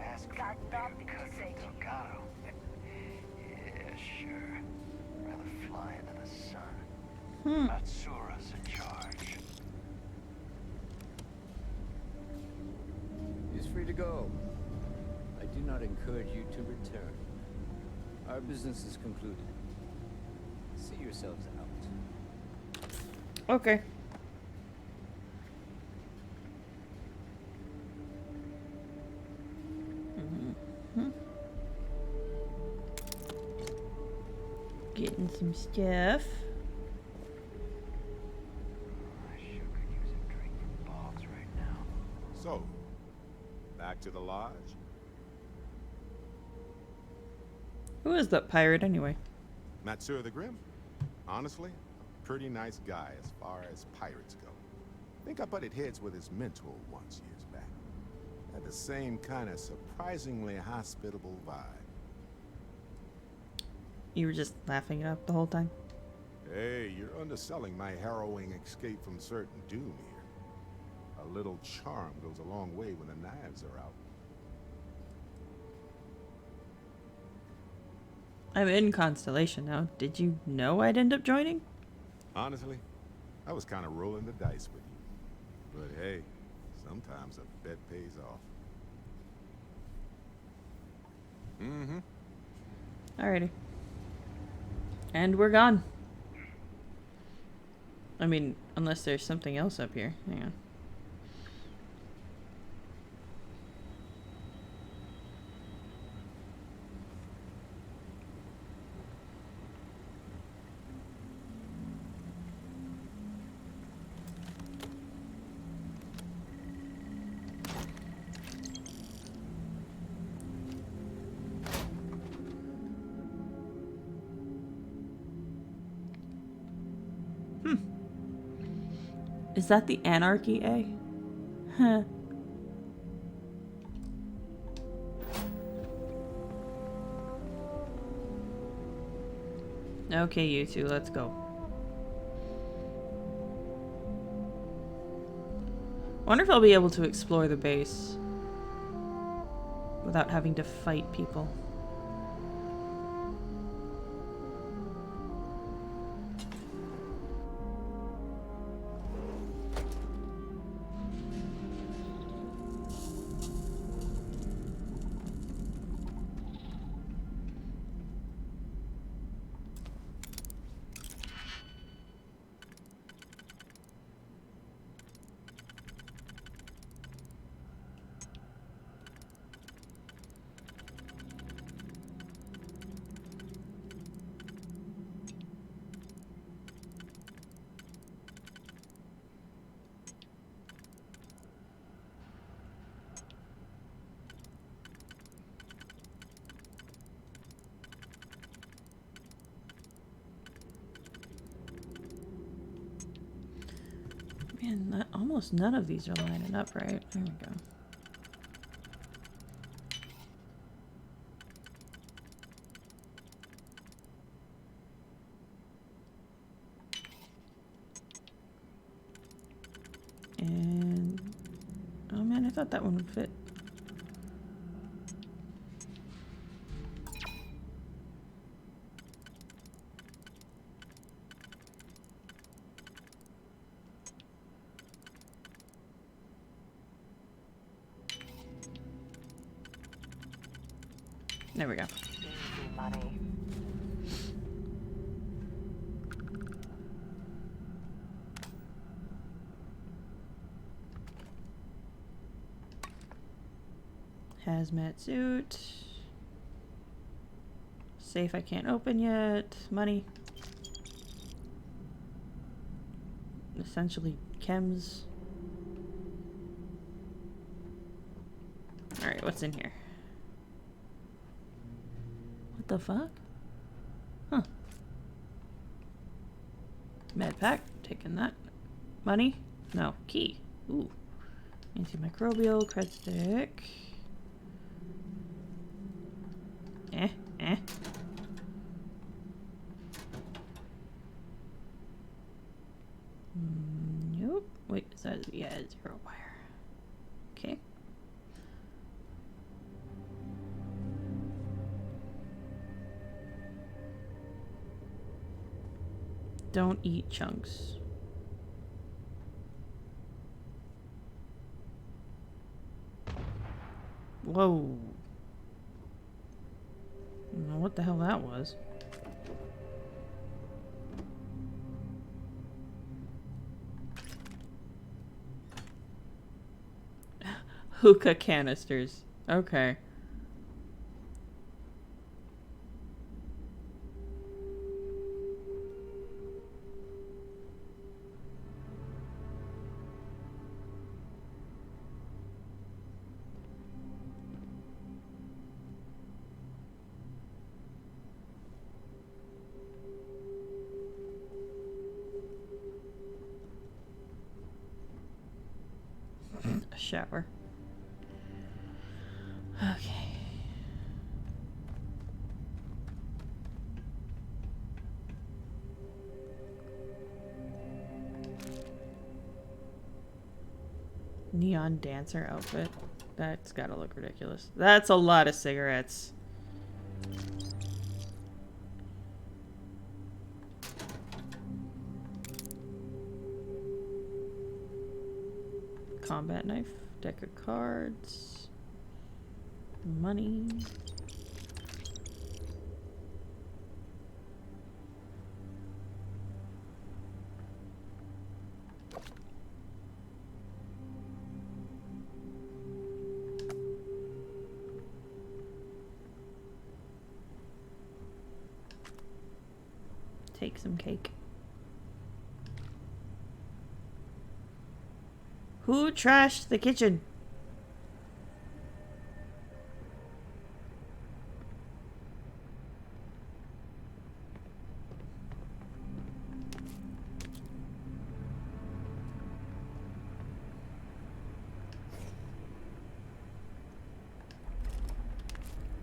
Ask for because of Delgado. Yeah, sure. Rather fly into the sun. Matsura's in charge. He's free to go. I do not encourage you to return. Our business is concluded. See yourselves out. Okay. Getting some stuff. I sure could use a drink from Boggs right now. So, back to the lodge? Who is that pirate anyway? Matsura the Grim? Honestly, a pretty nice guy as far as pirates go. I think I butted heads with his mentor once years back. Had the same kind of surprisingly hospitable vibe. You were just laughing it up the whole time? Hey, you're underselling my harrowing escape from certain doom here. A little charm goes a long way when the knives are out. I'm in Constellation now. Did you know I'd end up joining? Honestly, I was kind of rolling the dice with you. But hey, sometimes a bet pays off. Alrighty. And we're gone. I mean, unless there's something else up here. Hang on. Is that the Anarchy A? Huh. Okay, you two, let's go. Wonder if I'll be able to explore the base without having to fight people. Man, almost none of these are lining up right. There we go. And oh man, I thought that one would fit. There we go. Easy money. Hazmat suit. Safe I can't open yet. Money. Essentially chems. Alright, what's in here? What the fuck? Huh. Med pack. Taking that. Money? No. Key. Ooh. Antimicrobial. Cred stick. Eh. Nope. Wait, is that, yeah, 0 wire. Okay. Don't eat chunks. Whoa. I don't know what the hell that was. Hookah canisters. Okay. A shower. Okay. Neon dancer outfit. That's gotta look ridiculous. That's a lot of cigarettes. Combat knife. Deck of cards. Money. Take some cake. Who trashed the kitchen?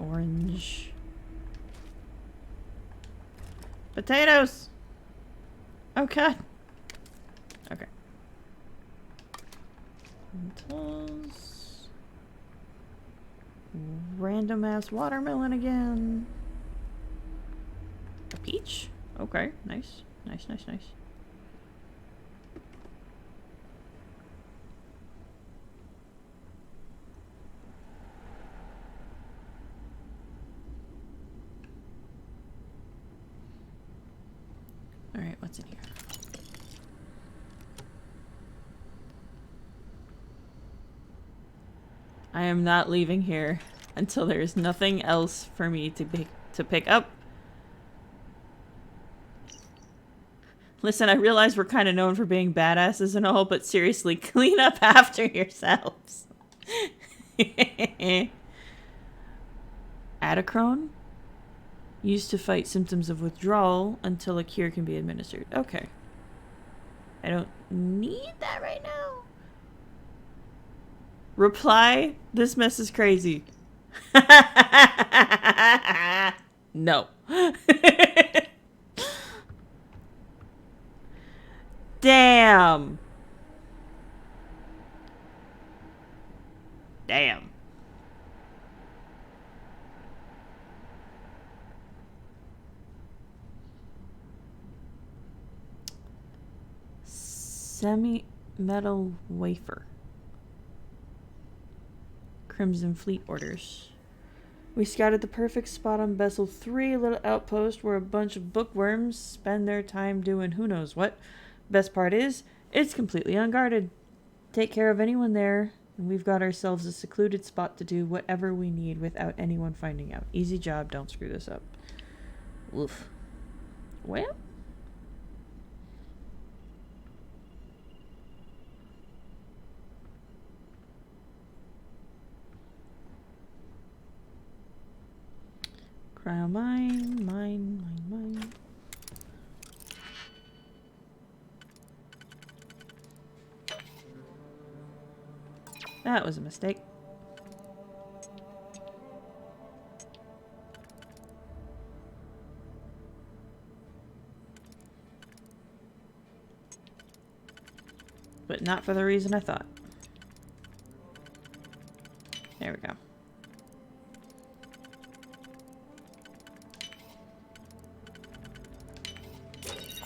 Orange. Potatoes! Oh god. Okay. Lentils. Random ass watermelon again. A peach? Okay, nice. Nice. Alright, what's in here? I am not leaving here until there is nothing else for me to pick up. Listen, I realize we're kind of known for being badasses and all, but seriously, clean up after yourselves. Adacrone? Used to fight symptoms of withdrawal until a cure can be administered. Okay. I don't need that right now. Reply, this mess is crazy. No. Damn. Damn. Semi-metal wafer. Crimson Fleet orders. We scouted the perfect spot on Vessel 3, a little outpost where a bunch of bookworms spend their time doing who knows what. Best part is, it's completely unguarded. Take care of anyone there, and we've got ourselves a secluded spot to do whatever we need without anyone finding out. Easy job, don't screw this up. Woof. Well? Cryo mine. That was a mistake. But not for the reason I thought. There we go.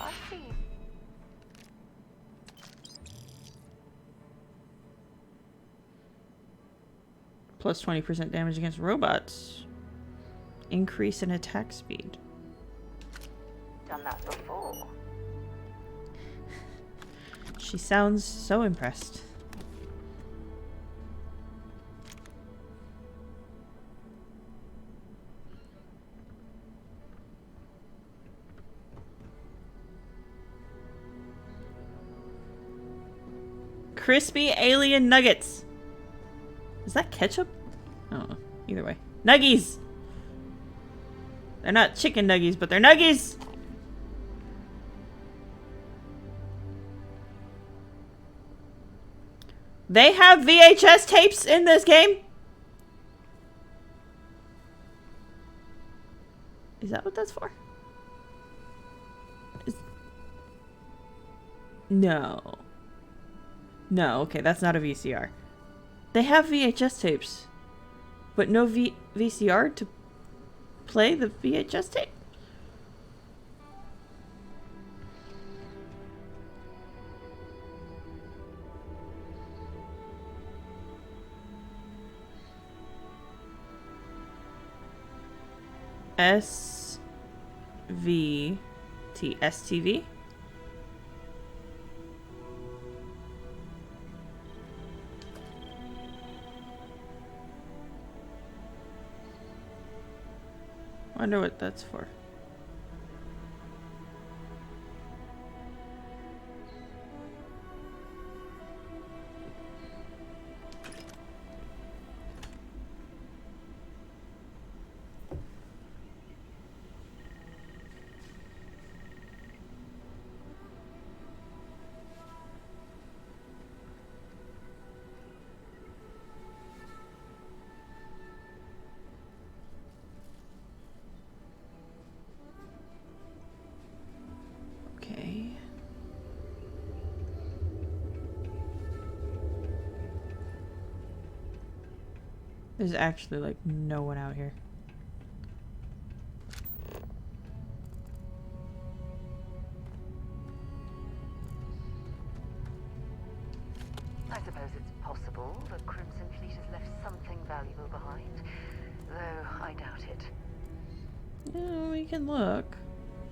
I see. Plus 20% damage against robots. Increase in attack speed. Done that before. She sounds so impressed. Crispy alien nuggets. Is that ketchup? I don't know. Either way. Nuggies! They're not chicken nuggies, but they're nuggies! They have VHS tapes in this game? Is that what that's for? No. No, okay, that's not a VCR. They have VHS tapes, but no VCR to play the VHS tape? SVT. Wonder what that's for. Okay. There's actually like no one out here. I suppose it's possible the Crimson Fleet has left something valuable behind, though I doubt it. Yeah, we can look.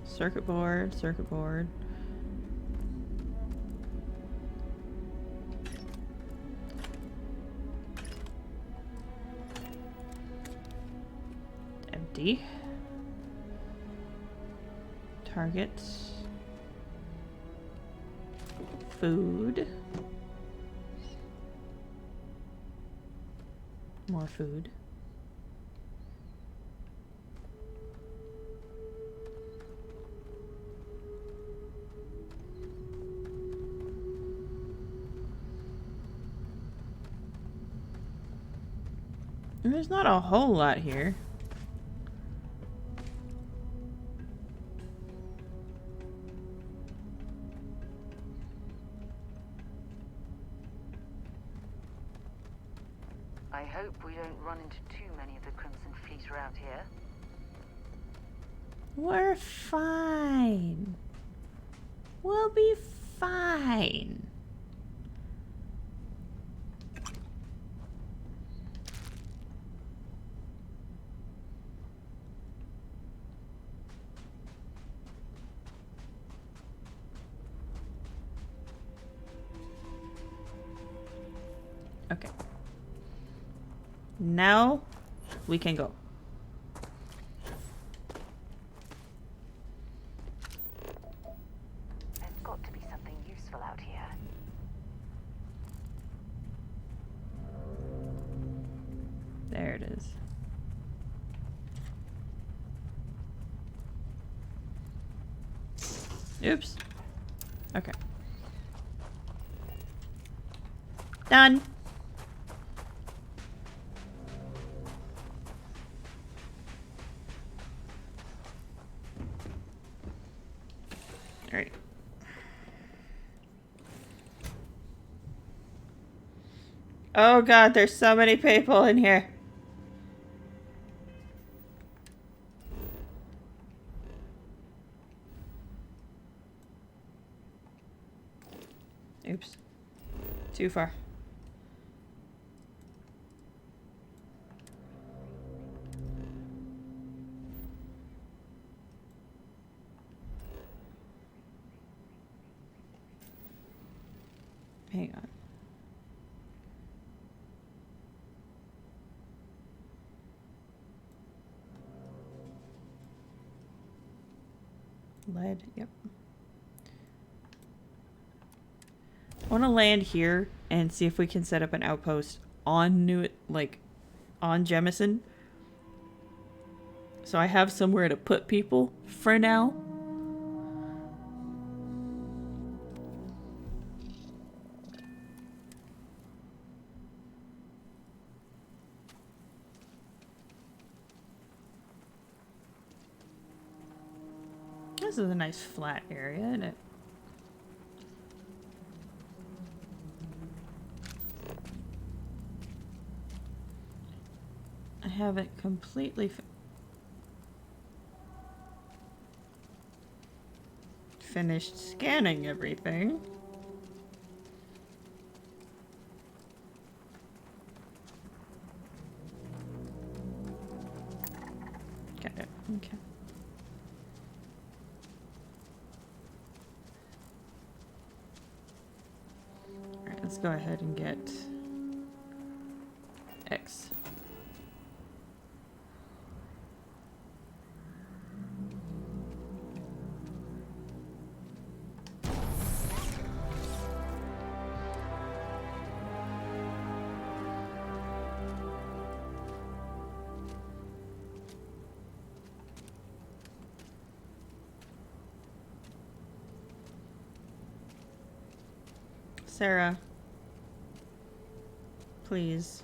Circuit board. Empty. Targets. Food. More food. There's not a whole lot here. I hope we don't run into too many of the Crimson Fleet around here. We're fine. We'll be fine. Okay. Now we can go. There's got to be something useful out here. There it is. Oops. Okay. Done. All right. Oh God, there's so many people in here. Oops. Too far. Hang on. Lead, yep. I want to land here and see if we can set up an outpost on on Jemison. So I have somewhere to put people for now. This is a nice flat area, isn't it? I haven't completely finished scanning everything. Got it. Okay. Alright, let's go ahead and get X. Sarah, please.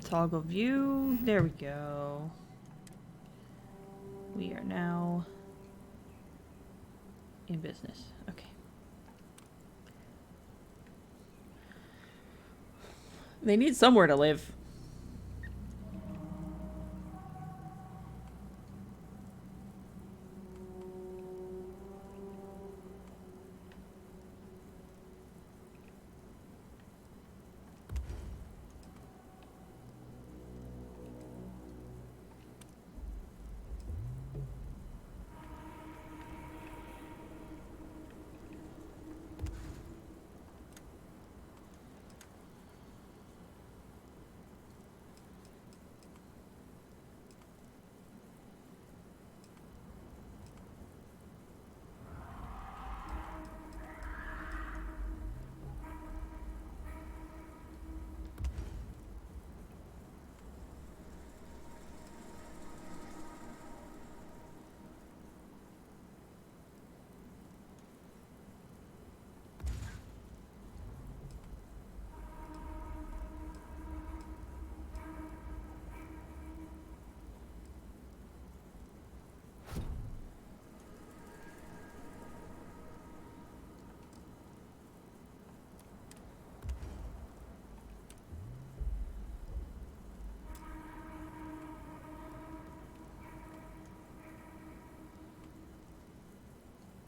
Toggle view. There we go. We are now in business. Okay. They need somewhere to live.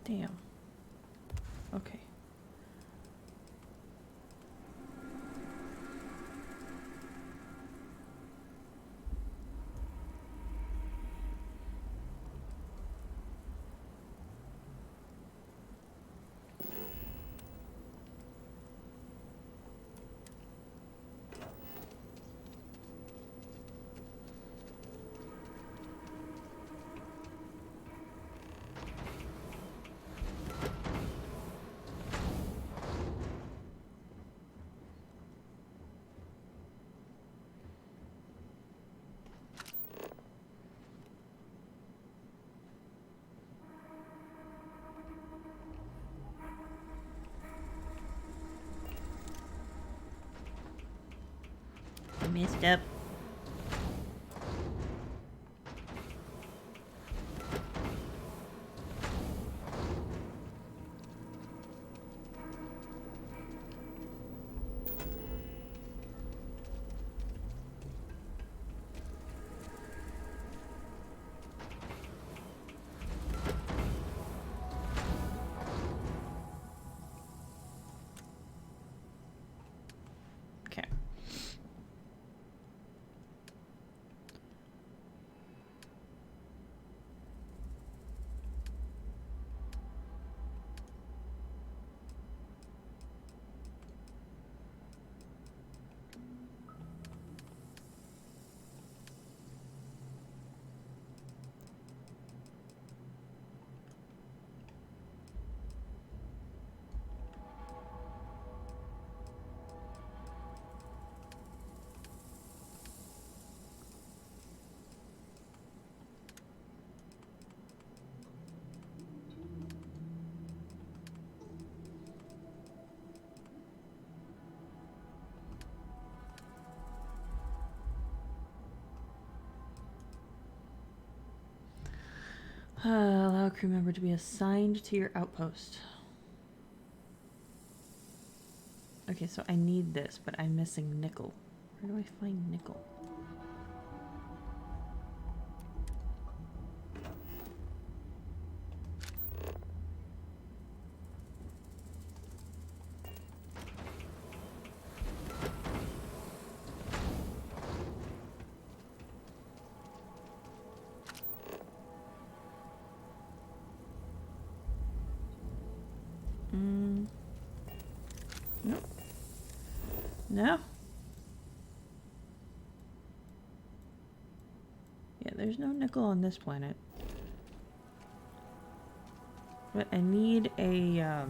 Damn. Okay. I messed up. Okay. Allow a crew member to be assigned to your outpost. Okay, so I need this, but I'm missing nickel. Where do I find nickel? No. No. Yeah, there's no nickel on this planet. But I need a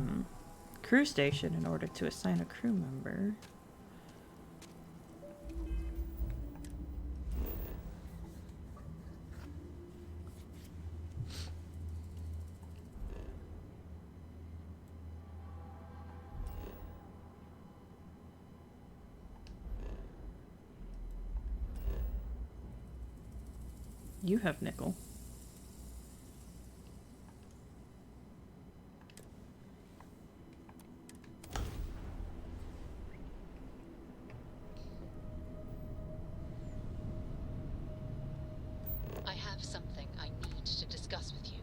crew station in order to assign a crew member. You have nickel. I have something I need to discuss with you.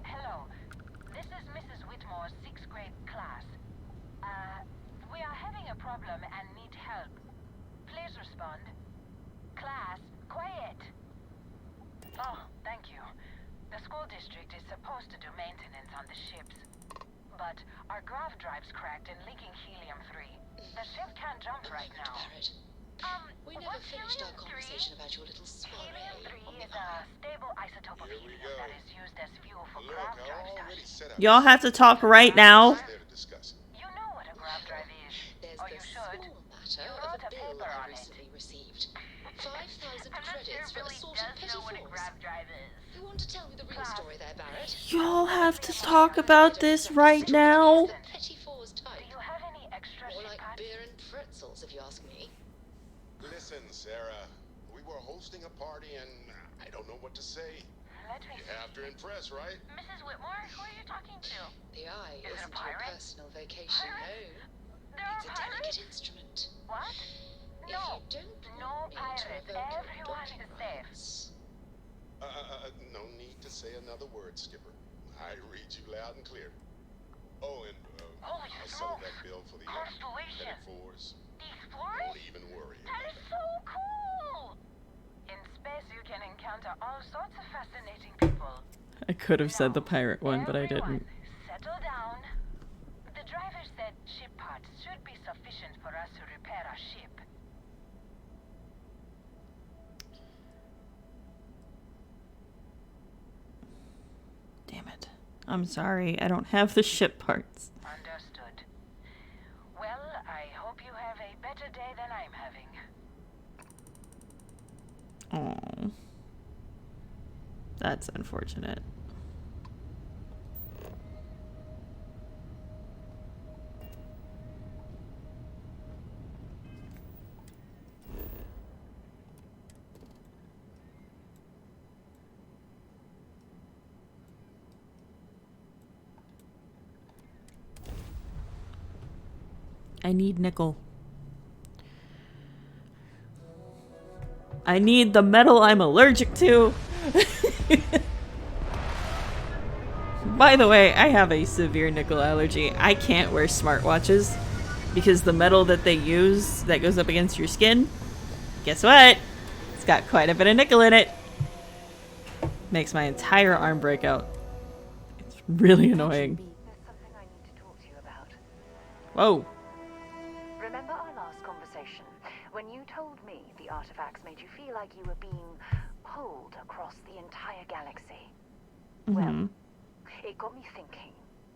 Hello. This is Mrs. Whitmore's 6th grade class. We are having a problem and need help. Please respond. Class, quiet. Oh, thank you. The school district is supposed to do maintenance on the ships. But our grav drive's cracked and leaking helium-3. The ship can't jump right now. We never finished our conversation about your little soiree. Helium-3 is a stable isotope of helium that is used as fuel for grav drives. Y'all have to talk right now. You know what a grav drive is. There's Or the you should. matter You of wrote a a bill paper I on it. recently received. 5,000 I'm not sure credits it for really assorted does know what a petty grav drive is. You want to tell me the real story there, Barrett? Y'all have to talk about this right now. Petty fours type. Do you have any extra More like beer and pretzels, if you ask me. Listen, Sarah, we were hosting a party and I don't know what to say. You have to impress, right? Mrs. Whitmore, who are you talking to? The eye Is it a isn't your pirate? personal vacation home. There are It's a delicate instrument. What? If you don't No want me to pirates. revoke your Everyone docking is safe. No need to say another word, Skipper. I read you loud and clear. Oh, and I'll settle that bill for the metaphors. These forests? Don't even worry That about is so cool! In space, you can encounter all sorts of fascinating people. I could have said the pirate one, but I didn't. Settle down. The driver said ship parts should be sufficient for us to repair our ship. Damn it. I'm sorry, I don't have the ship parts. Understood. Well, I hope you have a better day than I'm having. Oh, that's unfortunate. I need nickel. I need the metal I'm allergic to. By the way, I have a severe nickel allergy. I can't wear smartwatches because the metal that they use that goes up against your skin, guess what? It's got quite a bit of nickel in it. Makes my entire arm break out. It's really annoying. There's something I need to talk to you about. Whoa. Remember our last conversation when you told me the artifacts made you feel like you were being pulled across the entire galaxy? Well, it got me thinking.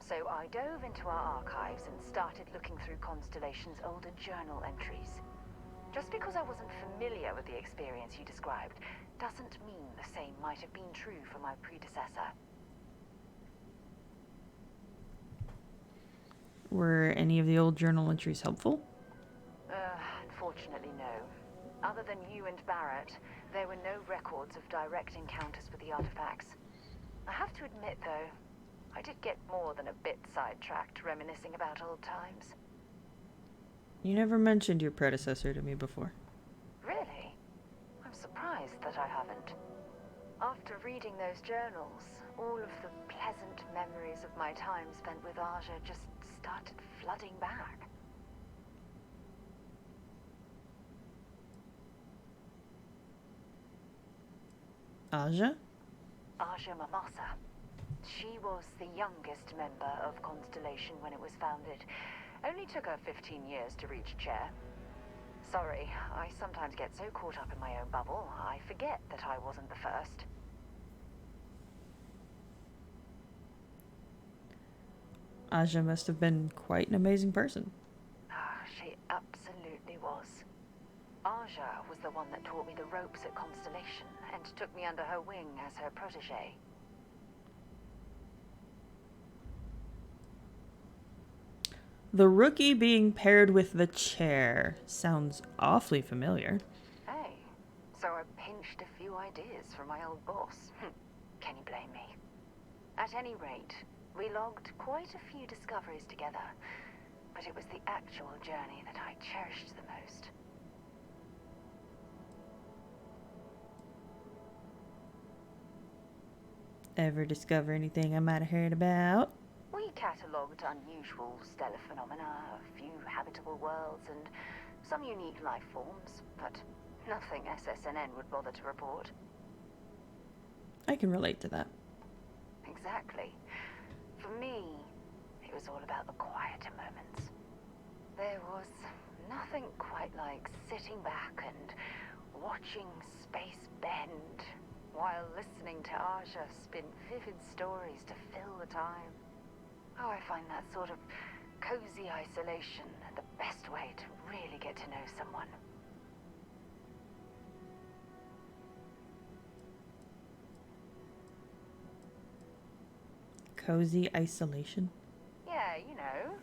So I dove into our archives and started looking through Constellation's older journal entries. Just because I wasn't familiar with the experience you described doesn't mean the same might have been true for my predecessor. Were any of the old journal entries helpful? Unfortunately, no. Other than you and Barrett, there were no records of direct encounters with the artifacts. I have to admit, though, I did get more than a bit sidetracked reminiscing about old times. You never mentioned your predecessor to me before. Really? I'm surprised that I haven't. After reading those journals, all of the pleasant memories of my time spent with Aja just started flooding back. Aja? Aja Mamasa. She was the youngest member of Constellation when it was founded. Only took her 15 years to reach chair. Sorry, I sometimes get so caught up in my own bubble, I forget that I wasn't the first. Aja must have been quite an amazing person. She absolutely was. Aja was the one that taught me the ropes at Constellation and took me under her wing as her protege. The rookie being paired with the chair sounds awfully familiar. Hey, so I pinched a few ideas from my old boss. Can you blame me? At any rate, we logged quite a few discoveries together, but it was the actual journey that I cherished the most. Ever discover anything I might have heard about? We catalogued unusual stellar phenomena, a few habitable worlds, and some unique life forms, but nothing SSNN would bother to report. I can relate to that. Exactly. For me, it was all about the quieter moments. There was nothing quite like sitting back and watching space bend while listening to Aja spin vivid stories to fill the time. Oh, I find that sort of cozy isolation the best way to really get to know someone. Cozy isolation? Yeah, you know,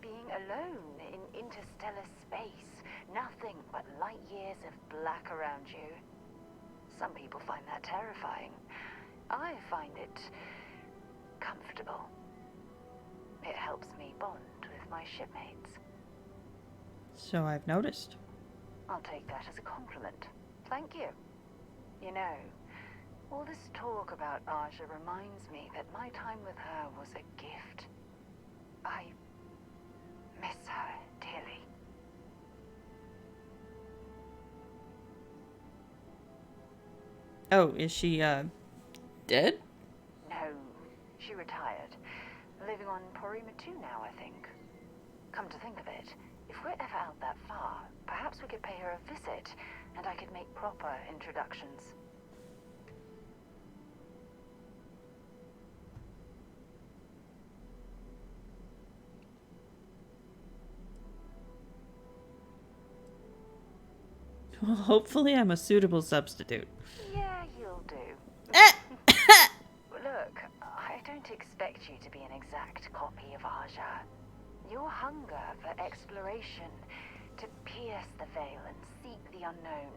being alone in interstellar space, nothing but light years of black around you. Some people find that terrifying. I find it comfortable. It helps me bond with my shipmates. So I've noticed. I'll take that as a compliment. Thank you. You know, all the this talk about Aja reminds me that my time with her was a gift. I miss her dearly. Oh, is she, dead? No, she retired. Living on Porima 2 now, I think. Come to think of it, if we're ever out that far, perhaps we could pay her a visit, and I could make proper introductions. Well, hopefully I'm a suitable substitute. Yeah, you'll do. Look, I don't expect you to be an exact copy of Aja. Your hunger for exploration, to pierce the veil and seek the unknown,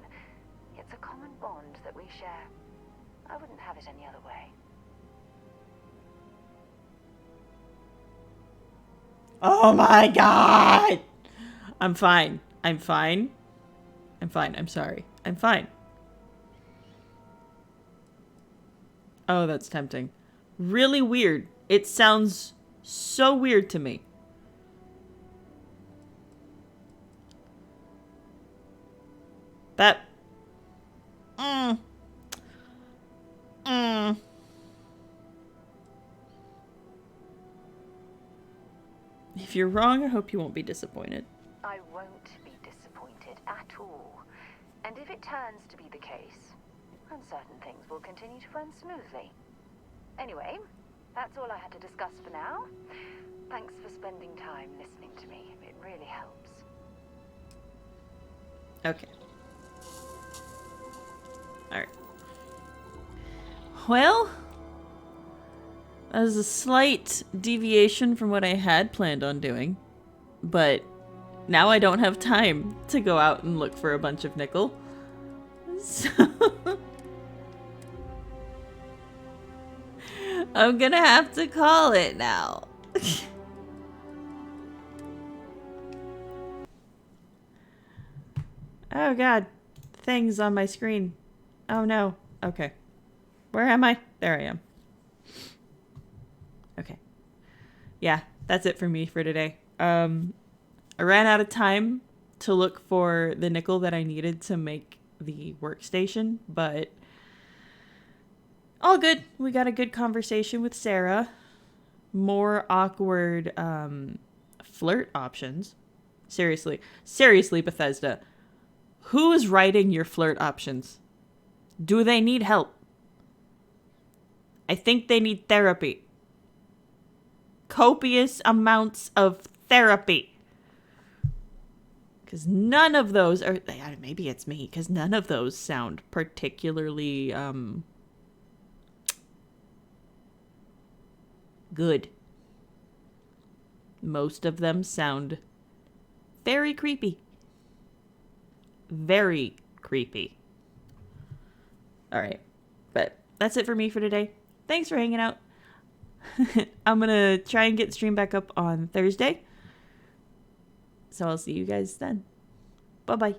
it's a common bond that we share. I wouldn't have it any other way. Oh my god! I'm fine. I'm fine. I'm fine. I'm sorry. I'm fine. Oh, that's tempting. Really weird. It sounds so weird to me. That... If you're wrong, I hope you won't be disappointed. I won't be disappointed at all. And if it turns to be the case, uncertain things will continue to run smoothly. Anyway, that's all I had to discuss for now. Thanks for spending time listening to me. It really helps. Okay. Alright. Well, that was a slight deviation from what I had planned on doing. But now I don't have time to go out and look for a bunch of nickel. So I'm gonna have to call it now. Oh god. Things on my screen. Oh no. Okay. Where am I? There I am. Okay. Yeah, that's it for me for today. I ran out of time to look for the nickel that I needed to make the workstation, but all good. We got a good conversation with Sarah. More awkward flirt options. Seriously, Bethesda. Who is writing your flirt options? Do they need help? I think they need therapy. Copious amounts of therapy. Because none of those are... Maybe it's me, because none of those sound particularly good. Most of them sound very creepy. Very creepy. Alright. But that's it for me for today. Thanks for hanging out. I'm gonna try and get the stream back up on Thursday. So I'll see you guys then. Bye-bye.